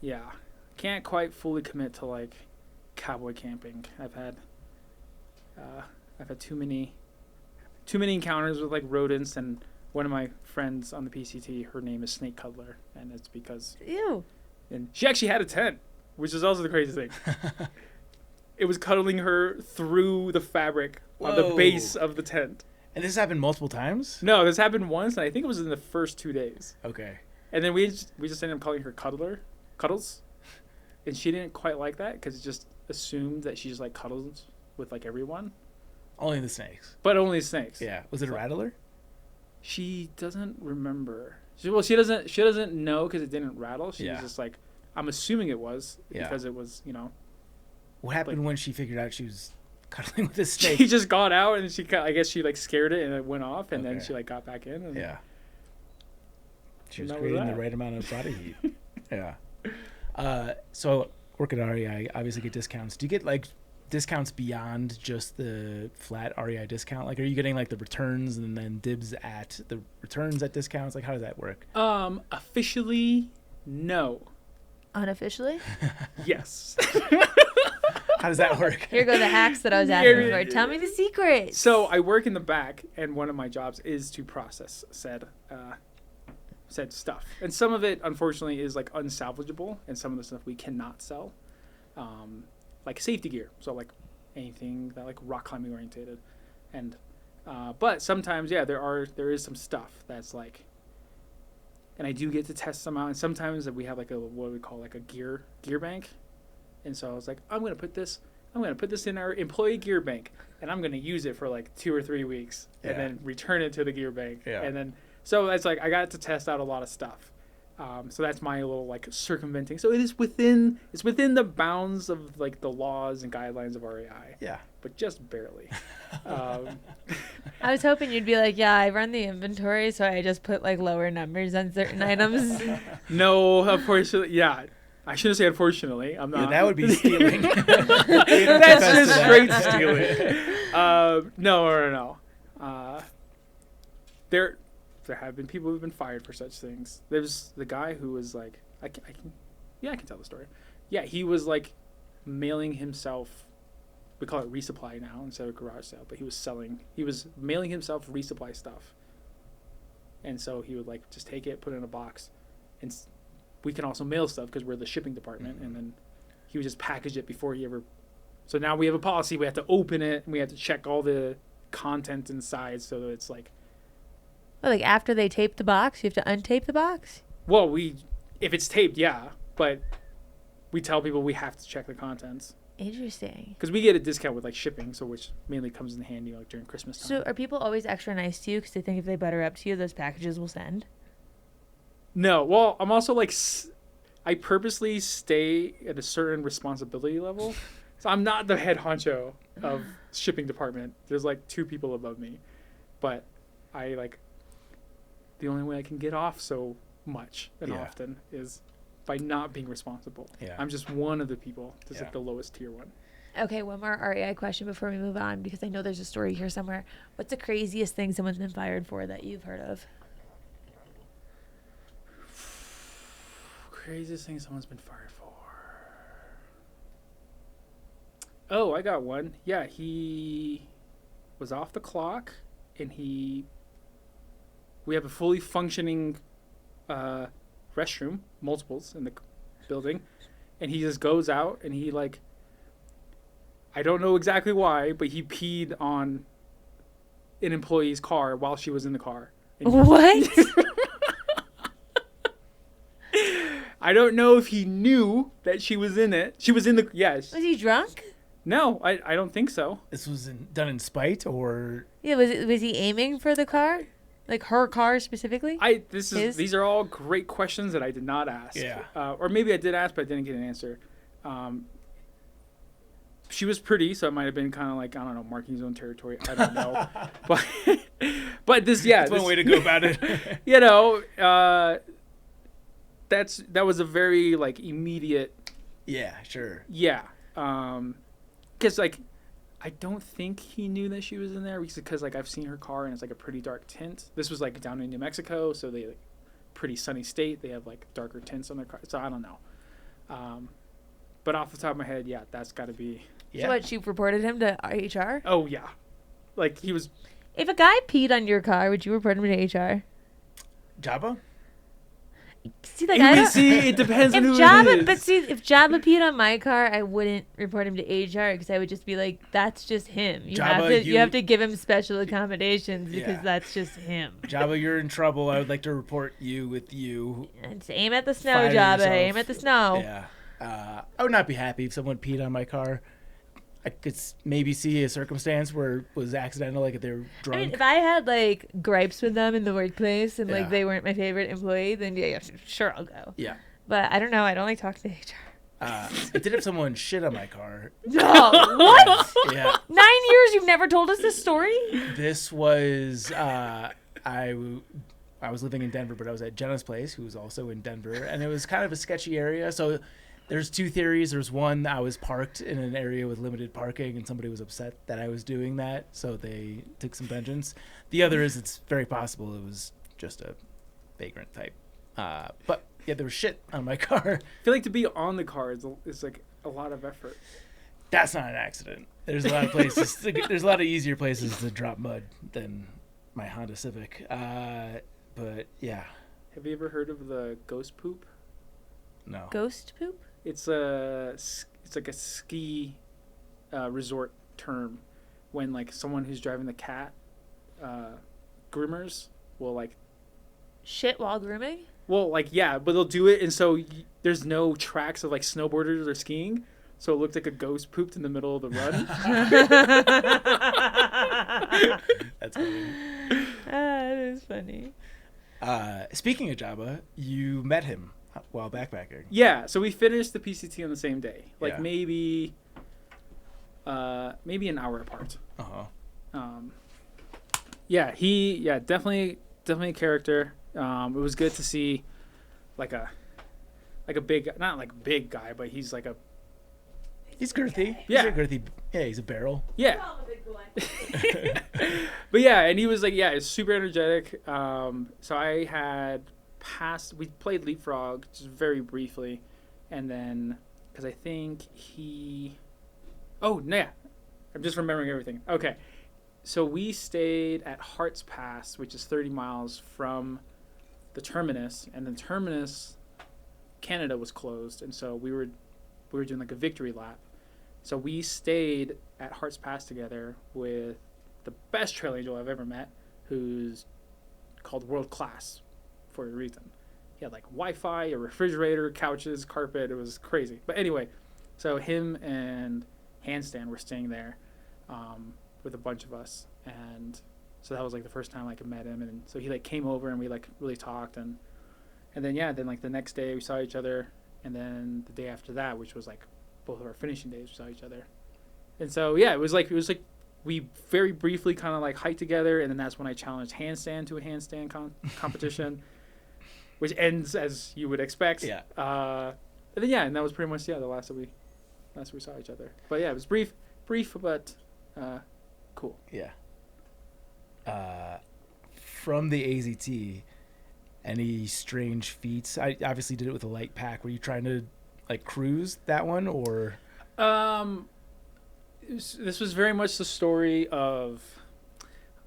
Yeah, can't quite fully commit to like cowboy camping. I've had too many encounters with like rodents, and one of my friends on the PCT, her name is Snake Cuddler, and it's because Ew. and she actually had a tent, which is also the crazy thing. It was cuddling her through the fabric on the base of the tent. And this happened multiple times? No, this happened once, and I think it was in the first 2 days. Okay. And then we just ended up calling her Cuddles, and she didn't quite like that because it just assumed that she just like cuddles with like everyone, Only the snakes. but only snakes. Yeah. Was it a rattler? She doesn't remember. She doesn't know because it didn't rattle. She was just like, I'm assuming it was because it was What happened when she figured out she was cuddling with a snake? She just got out and I guess she like scared it and it went off and then she like got back in. And She was that was creating the that. right amount of body heat. Yeah. So work at REI, obviously get discounts. Do you get like discounts beyond just the flat REI discount? Like, are you getting like the returns and then dibs at the returns at discounts? Like, how does that work? Officially, no. Unofficially? Yes. How does that work? Here go the hacks that I was asking for. Tell me the secrets. So I work in the back, and one of my jobs is to process said stuff. And some of it, unfortunately, is like unsalvageable, and some of the stuff we cannot sell, like safety gear. So like anything that like rock climbing orientated, and but sometimes there is some stuff that's like, and I do get to test some out. And sometimes we have like what we call like a gear bank. And so I was like, I'm gonna put this in our employee gear bank, and I'm gonna use it for like 2 or 3 weeks, and then return it to the gear bank. Yeah. And then so it's like I got to test out a lot of stuff. So that's my little like circumventing. So it's within the bounds of like the laws and guidelines of REI. Yeah. But just barely. I was hoping you'd be like, yeah, I run the inventory, so I just put like lower numbers on certain items. No, unfortunately, yeah. I shouldn't say unfortunately. I'm not. Yeah, that would be stealing. That's just straight stealing. No. There have been people who've been fired for such things. There's the guy who was like, I can tell the story. Yeah, he was like mailing himself. We call it resupply now instead of garage sale, but he was mailing himself resupply stuff. And so he would like just take it, put it in a box, and we can also mail stuff because we're the shipping department. And then he would just package it before he ever. So now we have a policy. We have to open it and we have to check all the content inside so that it's like. Well, like after they tape the box, you have to untape the box? Well, if it's taped, yeah, but we tell people we have to check the contents. Interesting. Because we get a discount with like shipping, so which mainly comes in handy like during Christmas time. So are people always extra nice to you because they think if they butter up to you, those packages will send? No, well, I'm also like, I purposely stay at a certain responsibility level. So I'm not the head honcho of shipping department. There's like 2 people above me. But I like, the only way I can get off so much and often is by not being responsible. Yeah. I'm just one of the people. Just like the lowest tier one. Okay, one more REI question before we move on because I know there's a story here somewhere. What's the craziest thing someone's been fired for that you've heard of? Craziest thing someone's been fired for. Oh, I got one. Yeah, he was off the clock, and we have a fully functioning restroom, multiples in the building, and he just goes out and he like, I don't know exactly why, but he peed on an employee's car while she was in the car. And What? I don't know if he knew that she was in it. She was in the Was he drunk? No, I don't think so. This was done in spite, or Yeah, was he aiming for the car? Like her car specifically? These are all great questions that I did not ask. Yeah. Or maybe I did ask, but I didn't get an answer. She was pretty, so it might have been kind of like, I don't know, marking his own territory. I don't know. but that's one way to go about it. You know, that was a very like immediate. Yeah, sure. Yeah. Because like, I don't think he knew that she was in there because like I've seen her car and it's like a pretty dark tint. This was like down in New Mexico, so they like pretty sunny state. They have like darker tints on their car, so I don't know. But off the top of my head, yeah, that's got to be. Yeah. So what, she reported him to HR? Oh yeah, like he was. If a guy peed on your car, would you report him to HR? Jabba? See, like, I don't, it depends on who Jabba, it is. but see, if Jabba peed on my car, I wouldn't report him to HR because I would just be like, that's just him. You have to give him special accommodations because that's just him. Jabba, you're in trouble. I would like to report you with you. And aim at the snow, Fire Jabba. yourself. Aim at the snow. Yeah. I would not be happy if someone peed on my car. I could maybe see a circumstance where it was accidental, like if they were drunk. I mean, if I had like gripes with them in the workplace and Yeah. like they weren't my favorite employee, then yeah, sure, I'll go. Yeah. But I don't know. I don't like talking to HR. I did have someone shit on my car. No, what? Yeah. 9 years? You've never told us this story? This was I was living in Denver, but I was at Jenna's place, who was also in Denver, and it was kind of a sketchy area. So there's two theories. There's one, I was parked in an area with limited parking, and somebody was upset that I was doing that, so they took some vengeance. The other is it's very possible it was just a vagrant type. But yeah, there was shit on my car. I feel like to be on the car is like a lot of effort. That's not an accident. There's a lot of places. There's a lot of easier places to drop mud than my Honda Civic. But yeah, Have you ever heard of the ghost poop? no. Ghost poop? It's like a ski resort term when like someone who's driving the cat groomers will like Shit while grooming? but they'll do it and so there's no tracks of like snowboarders or skiing, so it looked like a ghost pooped in the middle of the run. That's funny. That is funny. Speaking of Jabba, you met him while backpacking. Yeah, so we finished the PCT on the same day, like Yeah. maybe an hour apart. Definitely a character. It was good to see like a big, not like big guy, but he's like a He's girthy. Yeah. He's a girthy. Yeah, he's a barrel. yeah. But yeah, and he was like he's super energetic. So I had we played leapfrog just very briefly, and then because I think I'm just remembering everything. Okay. So we stayed at Hart's Pass, which is 30 miles from the terminus, and the terminus, Canada, was closed, and so we were doing like a victory lap. So we stayed at Hart's Pass together with the best trail angel I've ever met, who's called World Class for a reason. He had like Wi-Fi, a refrigerator, couches, carpet. It was crazy. But anyway, so him and Handstand were staying there with a bunch of us, and so that was like the first time like I met him, and so he like came over and we like really talked, and then like the next day we saw each other, and then the day after that, which was like both of our finishing days, we saw each other, and so it was like we very briefly kind of like hiked together, and then that's when I challenged Handstand to a handstand competition, which ends as you would expect. Yeah. And then and that was pretty much the last we saw each other. But yeah, it was brief, but cool. Yeah. From the AZT, any strange feats? I obviously did it with a light pack. Were you trying to like cruise that one, or? This was very much the story of,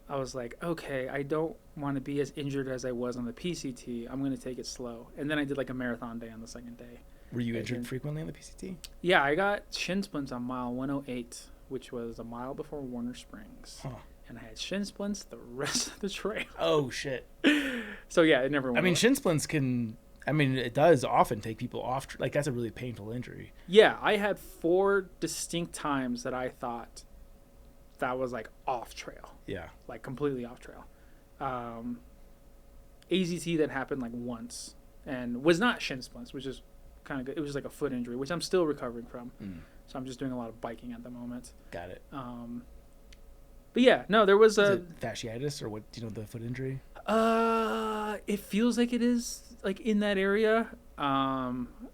I was like, okay, I don't want to be as injured as I was on the PCT. I'm going to take it slow. And then I did like a marathon day on the second day. Were you injured frequently on the PCT? Yeah, I got shin splints on mile 108, which was a mile before Warner Springs. Huh. And I had shin splints the rest of the trail. Oh shit. So yeah, it never went I mean, away. shin splints can I mean, it does often take people off. Like, that's a really painful injury. Yeah, I had 4 distinct times that I thought that was like off trail. Yeah. Like completely off trail. AZT that happened like once and was not shin splints, which is kind of good. It was like a foot injury, which I'm still recovering from. So I'm just doing a lot of biking at the moment. Got it. But yeah, no, there was Is it fasciitis, or what? Do you know the foot injury? It feels like it is like in that area.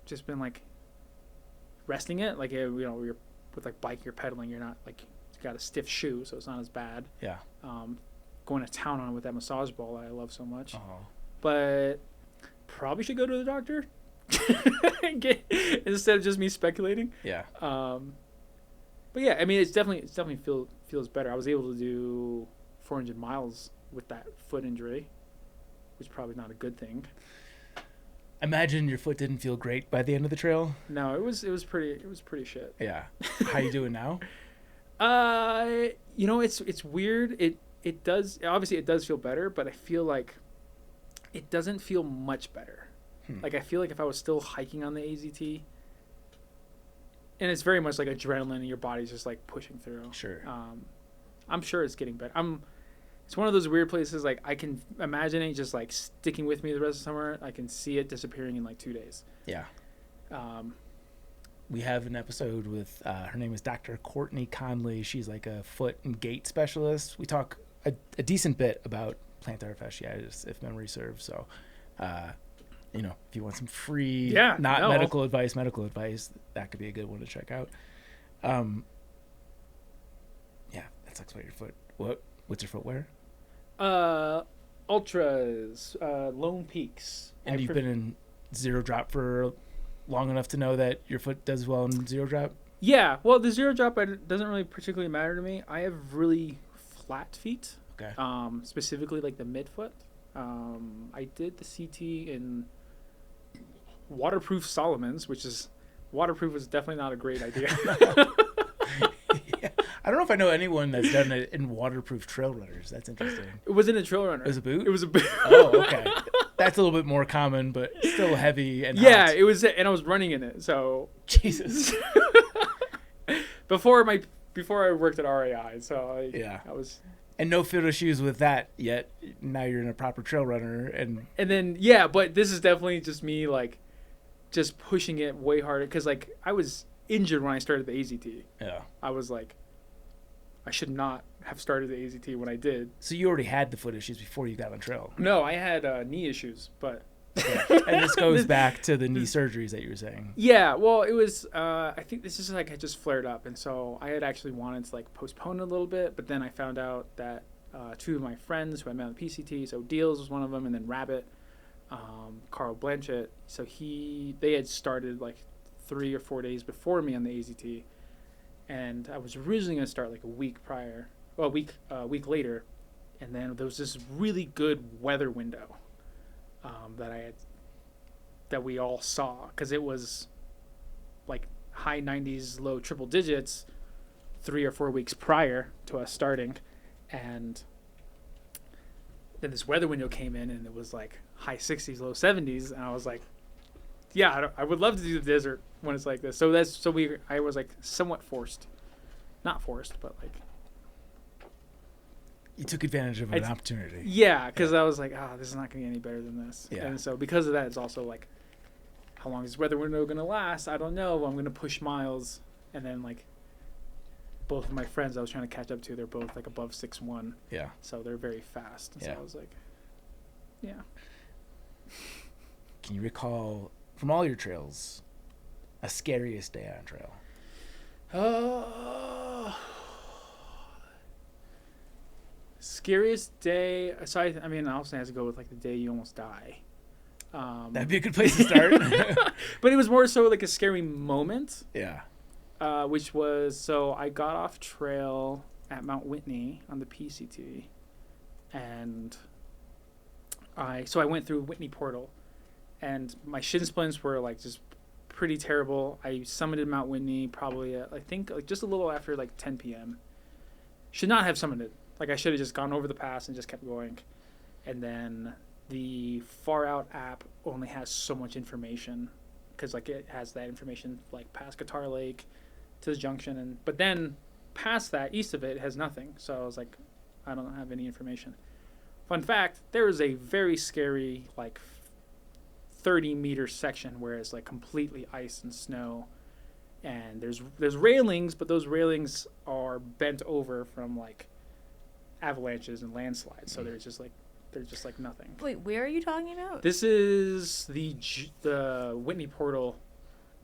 Just been like resting it, like you know, you're with like biking or pedaling, you're not like you got a stiff shoe, so it's not as bad. Yeah. Going to town on it with that massage ball that I love so much. Oh. But probably should go to the doctor instead of just me speculating. Yeah. But yeah, I mean, it's definitely feels better. I was able to do 400 miles with that foot injury, which is probably not a good thing. Imagine your foot didn't feel great by the end of the trail. No, it was pretty shit. Yeah. How you doing now? You know, it's weird. It does feel better, but I feel like it doesn't feel much better. Like I feel like if I was still hiking on the AZT, and it's very much like adrenaline and your body's just like pushing through. Sure. I'm sure it's getting better. It's one of those weird places, like I can imagine it just like sticking with me the rest of the summer. I can see it disappearing in like 2 days. Yeah. We have an episode with her name is Dr. Courtney Conley. She's like a foot and gait specialist. We talk a decent bit about plantar fasciitis, if memory serves. So, you know, if you want some free, medical advice, that could be a good one to check out. Yeah, that sucks about your foot. What's your footwear? Ultras, Lone Peaks. And you've been in zero drop for long enough to know that your foot does well in zero drop? Yeah, well, the zero drop doesn't really particularly matter to me. I have really flat feet. Okay. Specifically like the midfoot. I did the CT in waterproof Solomons, which is waterproof was definitely not a great idea. Yeah. I don't know if I know anyone that's done it in waterproof trail runners. That's interesting. It wasn't a trail runner. It was a boot? It was a boot. Oh, okay. That's a little bit more common, but still heavy and yeah, hot. it was, and I was running in it. So Jesus. before I worked at REI, so I was. And no field shoes with that yet. Now you're in a proper trail runner, and then but this is definitely just me like, just pushing it way harder because like I was injured when I started the AZT. Yeah. I was like, I should not have started the AZT when I did. So you already had the foot issues before you got on trail. No, I had knee issues, but. And this goes back to the knee surgeries that you were saying. Yeah, well, it was. I think this is like I just flared up, and so I had actually wanted to like postpone it a little bit, but then I found out that 2 of my friends who I met on the PCT, so Deals was one of them, and then Rabbit, Carl Blanchett. So they had started like 3 or 4 days before me on the AZT, and I was originally going to start like a week later, and then there was this really good weather window that we all saw because it was like high 90s, low triple digits 3 or 4 weeks prior to us starting, and then this weather window came in and it was like high 60s, low 70s, and I was like, yeah, I would love to do the desert when it's like this. So I was like somewhat not forced, but like you took advantage of an opportunity. Yeah, because I was like, this is not going to get any better than this. Yeah. And so because of that, it's also like, how long is this weather window going to last? I don't know. I'm going to push miles. And then like both of my friends I was trying to catch up to, they're both like above 6'1". Yeah. So they're very fast. And so I was like, yeah. Can you recall from all your trails a scariest day on trail? Scariest day. So I mean, I also have to go with like the day you almost die. That'd be a good place to start. But it was more so like a scary moment. Yeah. Which was, so I got off trail at Mount Whitney on the PCT, and I went through Whitney Portal, and my shin splints were like just pretty terrible. I summited Mount Whitney probably at, I think like just a little after like 10 p.m. Should not have summited. Like I should have just gone over the pass and just kept going, and then the Far Out app only has so much information because like it has that information like past Guitar Lake to the junction, but then past that, east of it has nothing. So I was like, I don't have any information. Fun fact, there is a very scary like 30-meter section where it's like completely ice and snow, and there's railings, but those railings are bent over from like avalanches and landslides, so there's just like nothing. Wait, where are you talking about? This is the Whitney portal.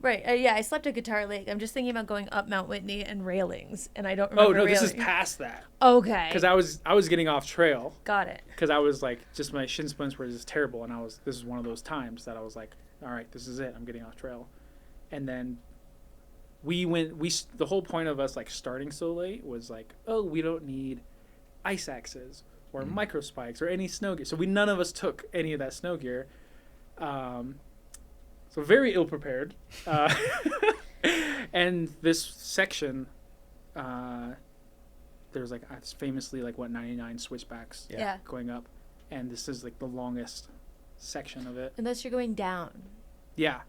Right. Yeah, I slept at Guitar Lake. I'm just thinking about going up Mount Whitney and railings, and I don't remember. Oh no, railings. this is past that. Okay. Because I was getting off trail. Got it. Because I was like, just my shin splints were just terrible, and this is one of those times that I was like, all right, this is it. I'm getting off trail, and then the whole point of us like starting so late was like, oh, we don't need ice axes or micro spikes or any snow gear. So none of us took any of that snow gear. So very ill prepared. And this section, there's like it's famously like 99 switchbacks Yeah. going up, and this is like the longest section of it. Unless you're going down. Yeah.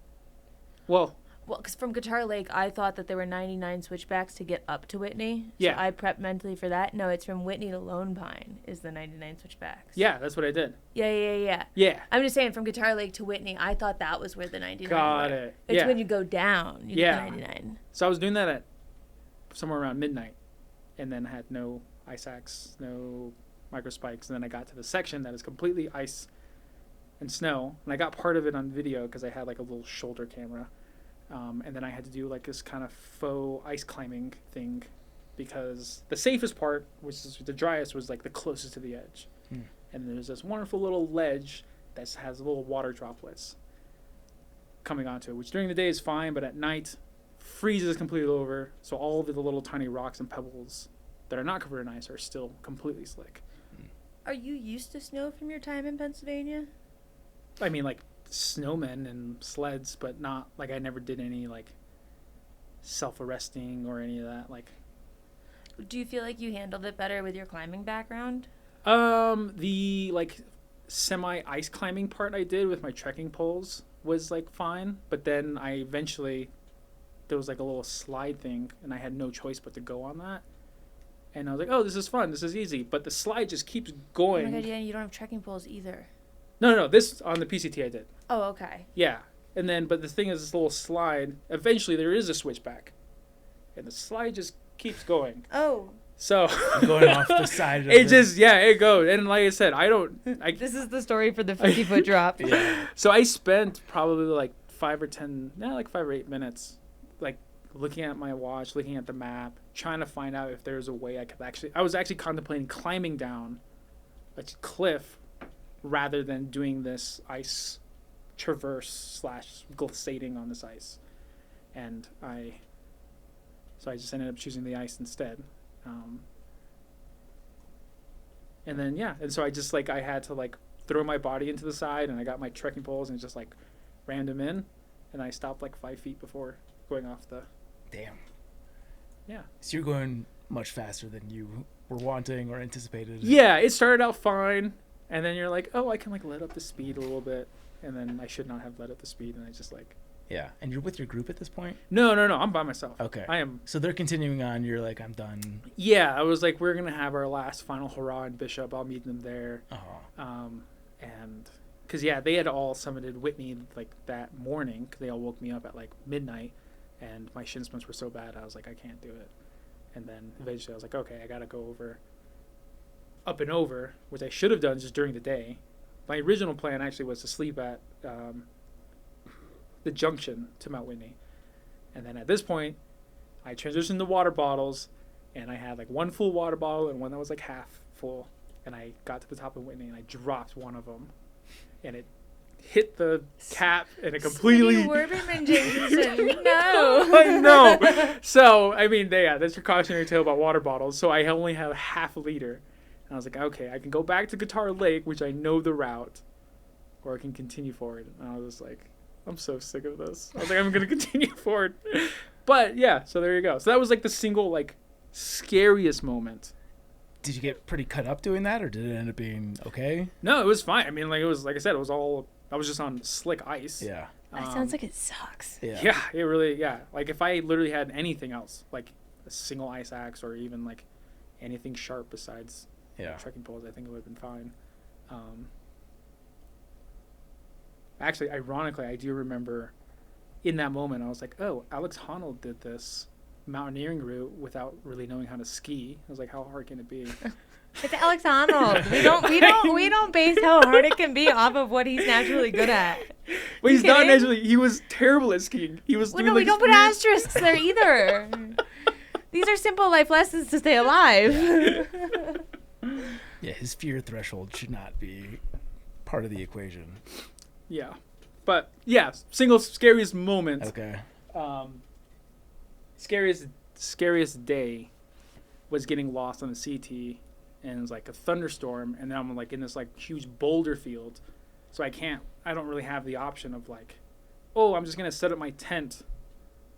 Well, because from Guitar Lake, I thought that there were 99 switchbacks to get up to Whitney. Yeah. So I prepped mentally for that. No, it's from Whitney to Lone Pine is the 99 switchbacks. yeah, that's what I did. Yeah. Yeah. I'm just saying, from Guitar Lake to Whitney, I thought that was where the 99 Got were. it. It's Yeah. when you go down, you Yeah. get the 99. So I was doing that at somewhere around midnight, and then had no ice axe, no micro spikes, and then I got to the section that is completely ice and snow, and I got part of it on video because I had like a little shoulder camera, and then I had to do like this kind of faux ice climbing thing, because the safest part, which is the driest, was like the closest to the edge, and there's this wonderful little ledge that has little water droplets coming onto it, which during the day is fine, but at night freezes completely over, so all of the little tiny rocks and pebbles that are not covered in ice are still completely slick. Are you used to snow from your time in Pennsylvania? I mean, like snowmen and sleds, but not like I never did any like self-arresting or any of that. Like, Do you feel like you handled it better with your climbing background? the like semi ice climbing part I did with my trekking poles was like fine, but then I eventually there was like a little slide thing, and I had no choice but to go on that. And I was like, oh, this is fun, this is easy. But the slide just keeps going. Oh my god, yeah, you don't have trekking poles either. No, this on the PCT I did. Oh, okay. Yeah. And then, but the thing is, this little slide, eventually there is a switchback. And the slide just keeps going. Oh. So. Going off the side of it just, yeah, it goes. And like I said, This is the story for the 50-foot drop. Yeah. So I spent probably like 5 or 8 minutes, like looking at my watch, looking at the map, trying to find out if there's a way I was actually contemplating climbing down a cliff rather than doing this ice traverse / glissading on this ice. And so I just ended up choosing the ice instead. And then, yeah, and so I just like, I had to like throw my body into the side, and I got my trekking poles and just like rammed them in, and I stopped like 5 feet before going off the. Damn. Yeah. So you're going much faster than you were wanting or anticipated. Yeah, it started out fine, and then you're like, oh, I can like let up the speed a little bit, and then I should not have let up the speed, and I just like. Yeah. And you're with your group at this point? No, I'm by myself. Okay. I am. So they're continuing on. You're like, I'm done. Yeah, I was like, we're gonna have our last final hurrah in Bishop. I'll meet them there. Oh. And because they had all summited Whitney like that morning, because they all woke me up at like midnight, and my shin splints were so bad I was like, I can't do it. And then eventually I was like, okay, I gotta go up and over, which I should have done just during the day. My original plan actually was to sleep at the junction to Mount Whitney, and then at this point I transitioned to water bottles, and I had like one full water bottle and one that was like half full, and I got to the top of Whitney and I dropped one of them, and it hit the cap, and it completely. Smitty Werbenjagermanjensen, no. I know. So I mean, that's your cautionary tale about water bottles. So I only have half a liter, and I was like, okay, I can go back to Guitar Lake, which I know the route, or I can continue forward. And I was like, I'm so sick of this. I was like, I'm gonna continue forward. But yeah, so there you go. So that was like the single like scariest moment Did you get pretty cut up doing that, or did it end up being okay? No, it was fine. I mean, like, it was, like I said, it was all, I was just on slick ice. Yeah. That sounds like it sucks. Yeah, it really, like, if I literally had anything else, like a single ice axe or even, like, anything sharp besides trekking poles, I think it would have been fine. Actually, ironically, I do remember in that moment, I was like, oh, Alex Hannold did this mountaineering route without really knowing how to ski. I was like, how hard can it be? It's Alex Hannold. We don't base how hard it can be off of what he's naturally good at. Well, he's not naturally. He was terrible at skiing. He was. Well, no, we don't put asterisks there either. These are simple life lessons to stay alive. Yeah, his fear threshold should not be part of the equation. Yeah, but yeah, single scariest moment. Okay. Scariest day was getting lost on the CT, and it was like a thunderstorm, and then I'm like in this like huge boulder field, so I don't really have the option of like, oh, I'm just gonna set up my tent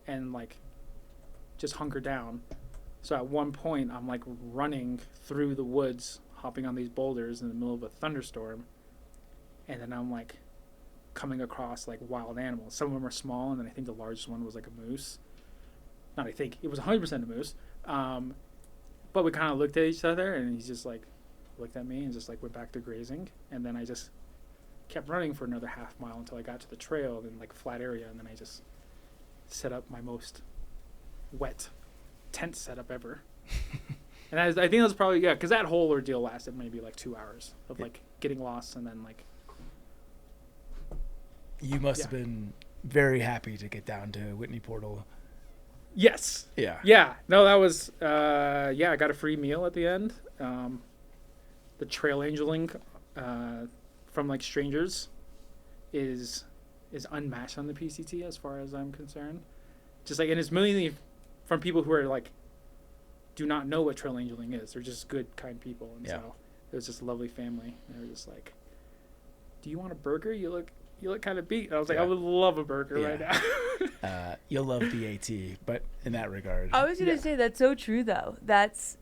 and like just hunker down. So at one point I'm like running through the woods, hopping on these boulders in the middle of a thunderstorm, and then I'm like coming across like wild animals. Some of them are small, and then I think the largest one was like a moose. Not I think, it was 100% a moose. But we kind of looked at each other, and he just like looked at me and just like went back to grazing. And then I just kept running for another half mile until I got to the trail and like flat area, and then I just set up my most wet tent setup ever. And I think that was probably, because that whole ordeal lasted maybe like 2 hours of like getting lost, and then like. You must have been very happy to get down to Whitney Portal. Yes. Yeah. Yeah. No, that was, I got a free meal at the end. The trail angeling from like strangers is unmatched on the PCT as far as I'm concerned. Just like, and it's mainly from people who are like, do not know what trail angeling is. They're just good, kind people. And so it was just a lovely family. They were just like, do you want a burger? You look kind of beat. And I was like, I would love a burger right now. You'll love BAT, but in that regard. I was going to say that's so true, though. That's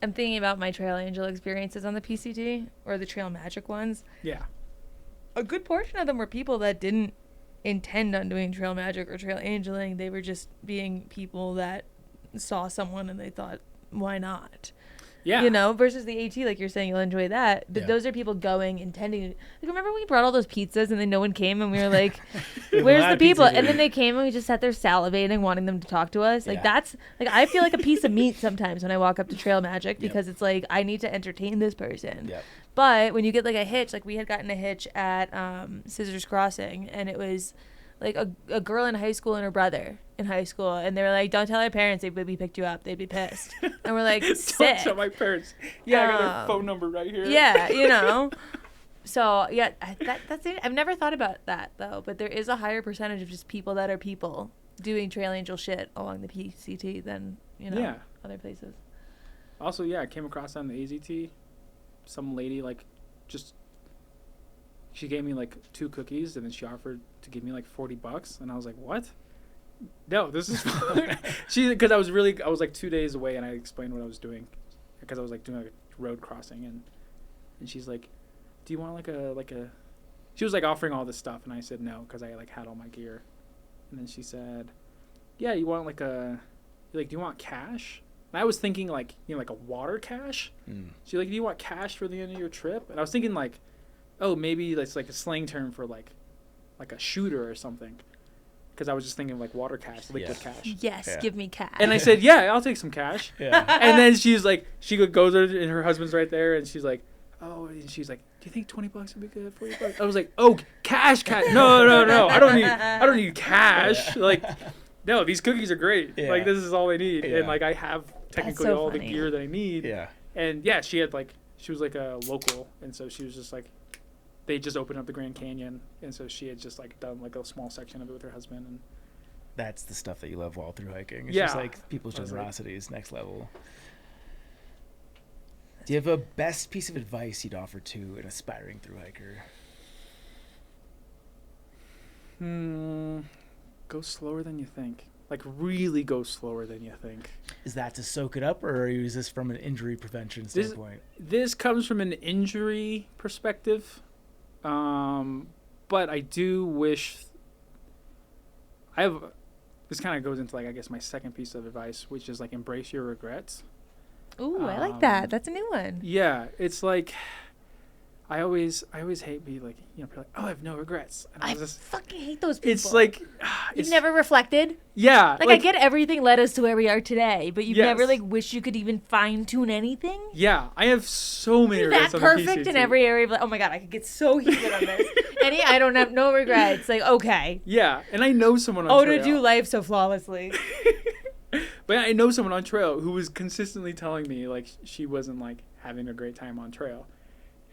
I'm thinking about my Trail Angel experiences on the PCT or the Trail Magic ones. Yeah. A good portion of them were people that didn't intend on doing Trail Magic or Trail Angeling. They were just being people that saw someone and they thought, why not? Yeah. You know, versus the AT, like you're saying, you'll enjoy that. But those are people going, intending. Like, remember when we brought all those pizzas and then no one came and we were like, where's the people? And then they came and we just sat there salivating, wanting them to talk to us. Like, that's, like, I feel like a piece of meat sometimes when I walk up to Trail Magic because it's like, I need to entertain this person. Yep. But when you get like a hitch, like we had gotten a hitch at Scissors Crossing, and it was like a girl in high school and her brother in high school, and they were like, don't tell our parents we picked you up, they'd be pissed. And we're like, sick. Don't tell my parents. Yeah, I got their phone number right here. Yeah, you know. So yeah, that's it. I've never thought about that though, but there is a higher percentage of just people that are people doing Trail Angel shit along the PCT than, you know, other places. Also, I came across on the AZT, some lady like just, she gave me like 2 cookies and then she offered to give me like $40, and I was like, what? No, this is because I was like 2 days away, and I explained what I was doing because I was like doing a road crossing, and she's like, do you want like a she was like offering all this stuff, and I said no because I like had all my gear, and then she said, yeah, you want like do you want cash? And I was thinking like, you know, like a water cash. She's like, do you want cash for the end of your trip? And I was thinking like, oh, maybe that's like a slang term for like a shooter or something. Because I was just thinking of like water cash, liquid cash. Yes, give me cash. And I said, yeah, I'll take some cash. And then she's like, she goes over and her husband's right there, and she's like, oh, and she's like, do you think $20 would be good? $40? I was like, oh, cash. No. I don't need cash. Like, no, these cookies are great. Like, this is all I need. And like, I have technically all the gear that I need. Yeah. And she had like, she was like a local, and so she was just like, they just opened up the Grand Canyon, and so she had just like done like a small section of it with her husband. And that's the stuff that you love while through hiking. It's just like people's generosity is next level. Do you have a best piece of advice you'd offer to an aspiring through hiker? Go slower than you think. like really go slower than you think. Is that to soak it up, or is this from an injury prevention standpoint? This comes from an injury perspective, but I do wish this kind of goes into like I guess my second piece of advice, which is like embrace your regrets. Ooh, I like that. That's a new one. Yeah, it's like I always hate being like, you know, people are like, oh, I have no regrets. And I fucking hate those people. It's like you've never reflected. Yeah, like I get everything led us to where we are today, but you've Yes. never like wish you could even fine tune anything. Yeah, I have so many You're regrets that on the perfect in PCT. every area. Of like, oh my god, I could get so heated on this. I don't have no regrets. Like okay. Yeah, and I know someone on Oh, trail. to do life so flawlessly. But I know someone on trail who was consistently telling me like she wasn't like having a great time on trail.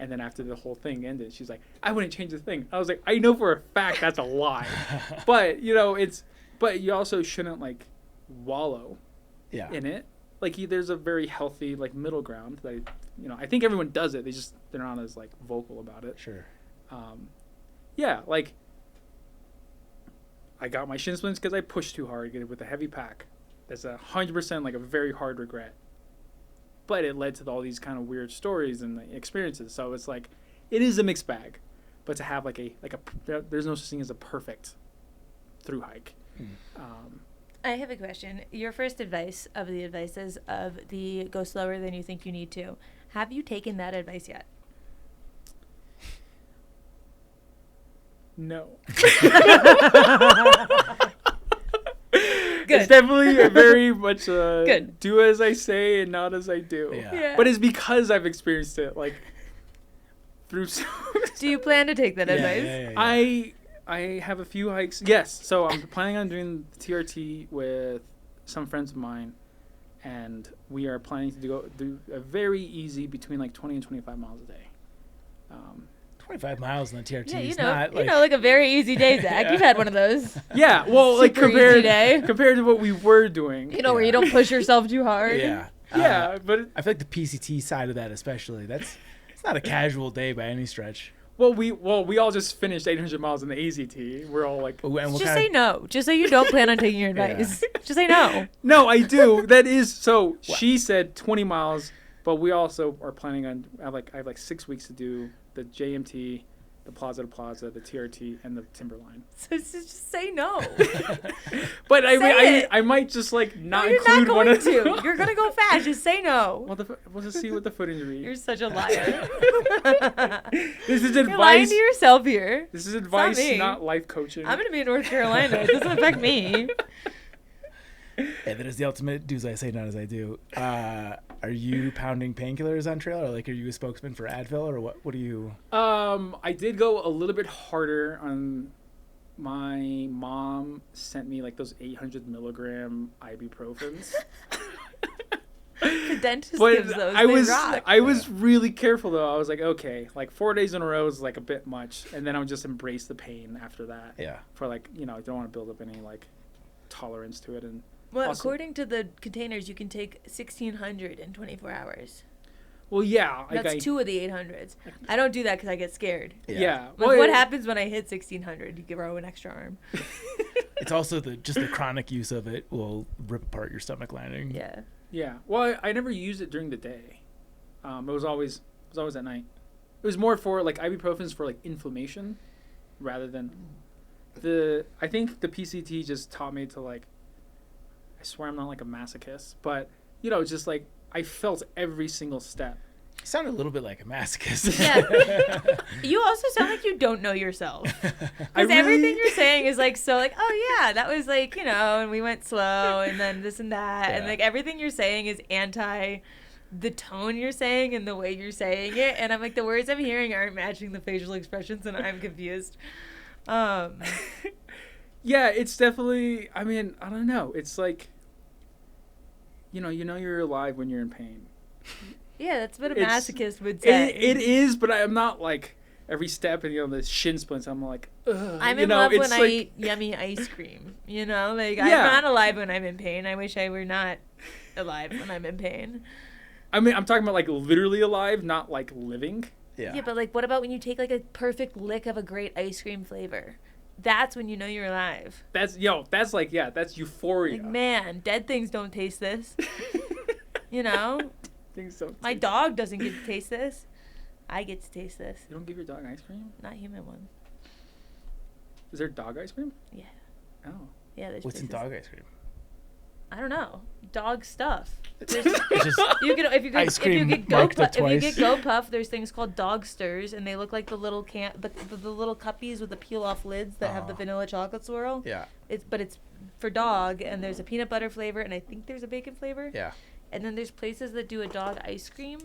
And then after the whole thing ended, she's like, I wouldn't change a thing. I was like, I know for a fact that's a lie. But, you know, but you also shouldn't like wallow in it. Like there's a very healthy like middle ground that, you know, I think everyone does it. They're not as like vocal about it. Sure. Yeah, like I got my shin splints because I pushed too hard with a heavy pack. That's 100% like a very hard regret. But it led to all these kind of weird stories and experiences. So it's like, it is a mixed bag. But to have there's no such thing as a perfect thru hike. I have a question. Your first advice of the advices of the go slower than you think you need to. Have you taken that advice yet? No. Good. It's definitely a very much Good. Do as I say and not as I do. Yeah. But it's because I've experienced it like through. Do you plan to take that advice? Yeah. I have a few hikes. Yes, so I'm planning on doing the TRT with some friends of mine, and we are planning to do a very easy between like 20 and 25 miles a day. 25 miles on the TRT Yeah, is not like... like a very easy day, Zach. You've had one of those. Yeah, well, like Super easy day. compared to what we were doing. Where you don't push yourself too hard. Yeah. Yeah, but I feel like the PCT side of that especially, it's not a casual day by any stretch. Well, we all just finished 800 miles in the AZT. We're all like, Just say no. Just say you don't plan on taking your advice. Just say no. No, I do. That is so. She said 20 miles, but we also are planning on. I have like 6 weeks to do the JMT, the Plaza to Plaza, the TRT, and the Timberline. So just say no. But Say it. I might just like not You're include not one going of to. them. You're gonna go fast. Just say no. Well, we'll just see what the foot injury. You're such a liar. This is You're lying advice. to yourself here. This is advice, me. not life coaching. I'm gonna be in North Carolina. It doesn't affect me. Yeah, that is the ultimate do as I say, not as I do. Are you pounding painkillers on trail, or like are you a spokesman for Advil, or what do you... I did go a little bit harder on. My mom sent me like those 800 milligram ibuprofens. The dentist But gives those. I They was rock. I was really careful though. I was like, okay, like 4 days in a row is like a bit much, and then I would just embrace the pain after that. Yeah. For like, you know, I don't want to build up any like tolerance to it. And Well, also- according to the containers, you can take 1,600 in 24 hours. well, yeah, like That's 2 of the 800s. I don't do that because I get scared. Yeah. Like, Well, what happens when I hit 1,600? You grow an extra arm. It's also the chronic use of it will rip apart your stomach lining. Yeah. Yeah. Well, I never used it during the day. It was always at night. It was more for like ibuprofens for like inflammation, rather than I think the PCT just taught me to like. I swear I'm not like a masochist, but you know, just like I felt every single step. You sound a little bit like a masochist. Yeah. You also sound like you don't know yourself. Because everything you're saying is like, so like, oh yeah, that was like, you know, and we went slow and then this and that. And Yeah. like everything you're saying is anti the tone you're saying and the way you're saying it. And I'm like, the words I'm hearing aren't matching the facial expressions and I'm confused. Yeah, it's definitely, I mean, I don't know. It's like, you know you're alive when you're in pain. Yeah, that's what a It's- masochist would say. It is, but I'm not like every step and, you know, the shin splints, I'm like, ugh. I'm you in know, love it's when I like, eat yummy ice cream. You know, like Yeah. I'm not alive when I'm in pain. I wish I were not alive when I'm in pain. I mean, I'm talking about like literally alive, not like living. Yeah. Yeah, but like, what about when you take like a perfect lick of a great ice cream flavor? That's when you know you're alive. That's that's euphoria. Like, man, dead things don't taste this. You know? Things don't My taste- dog doesn't get to taste this. I get to taste this. You don't give your dog ice cream? Not human one. Is there dog ice cream? Yeah. Oh. Yeah, there's What's in places- dog ice cream? I don't know. Dog stuff. It's just You can if you Ice get if you cream get go marked up if you twice. get Go Puff, there's things called dog stirs, and they look like the little the little cuppies with the peel off lids that have the vanilla chocolate swirl. yeah, But it's for dog, and there's a peanut butter flavor, and I think there's a bacon flavor. yeah. And then there's places that do a dog ice cream.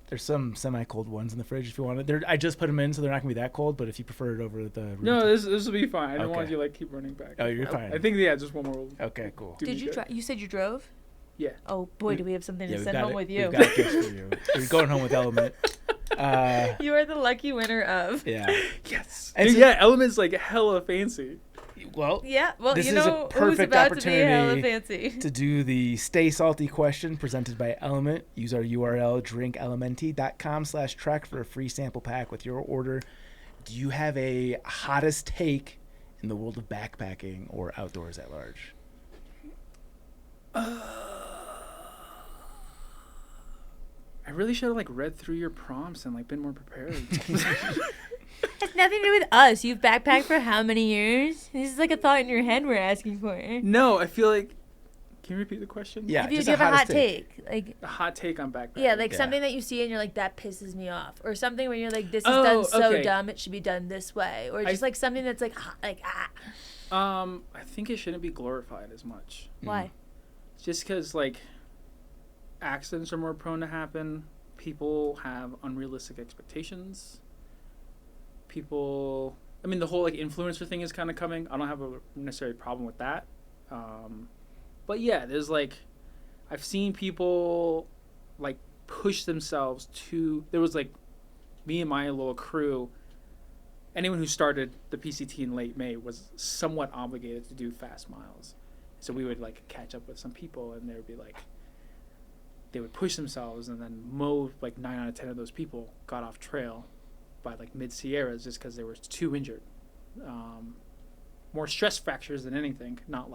There's some semi-cold ones in the fridge if you want it. I just put them in, so they're not gonna be that cold. But if you prefer it over the room No, temp- this will be fine. I don't want Okay. you to keep running back. oh, you're fine. I think just one more. Okay, cool. Did you You said you drove? Yeah. Oh boy, do we have something to we've send got home it. with you. We've got gifts for you. You're going home with Element. You are the lucky winner of. Yeah. Yes. And Dude, so- yeah, Element's hella fancy. Well, Yeah, well, This you is a know who's perfect about to be hella opportunity fancy. to do the Stay Salty question presented by Element. Use our URL drinklmnt.com/trek for a free sample pack with your order. Do you have a hottest take in the world of backpacking or outdoors at large? I really should have read through your prompts and been more prepared. Has nothing to do with us. You've backpacked for how many years? This is like a thought in your head we're asking for. No, I feel like. Can you repeat the question? Yeah, Do you just have a hot hottest take? Like, A hot take on backpacking. yeah, like Yeah. something that you see and you're like, that pisses me off. Or something where you're like, this is Oh, done so okay. dumb, it should be done this way. Or just like something that's like, ah. I think it shouldn't be glorified as much. Why? Just because accidents are more prone to happen. People have unrealistic expectations. People, I mean, the whole influencer thing is kind of coming. I don't have a necessarily problem with that. But yeah, there's I've seen people push themselves to. There was me and my little crew. Anyone who started the PCT in late May was somewhat obligated to do fast miles. So we would catch up with some people, and they would be they would push themselves, and then 9 out of 10 of those people got off trail by mid Sierras just because they were too injured. More stress fractures than anything, not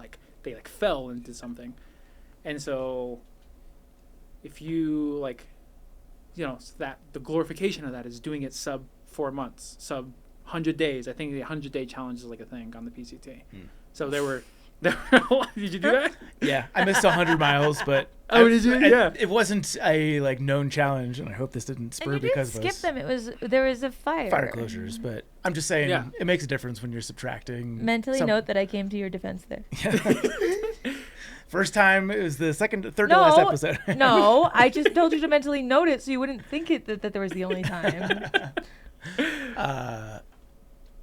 they fell and did something. And so if you so that the glorification of that is doing it sub 4 months, sub 100 days. I think the 100-day challenge is a thing on the PCT. So there were did you do that? Yeah, I missed 100 miles, but Oh, did you? Yeah. It wasn't a known challenge, and I hope this didn't And spur you didn't because of skip us. them. There was a fire. Fire closures, but I'm just saying Yeah. it makes a difference when you're subtracting. Mentally some- note that I came to your defense there. First time, it was the third to No, last episode. No, I just told you to mentally note it so you wouldn't think that there was the only time.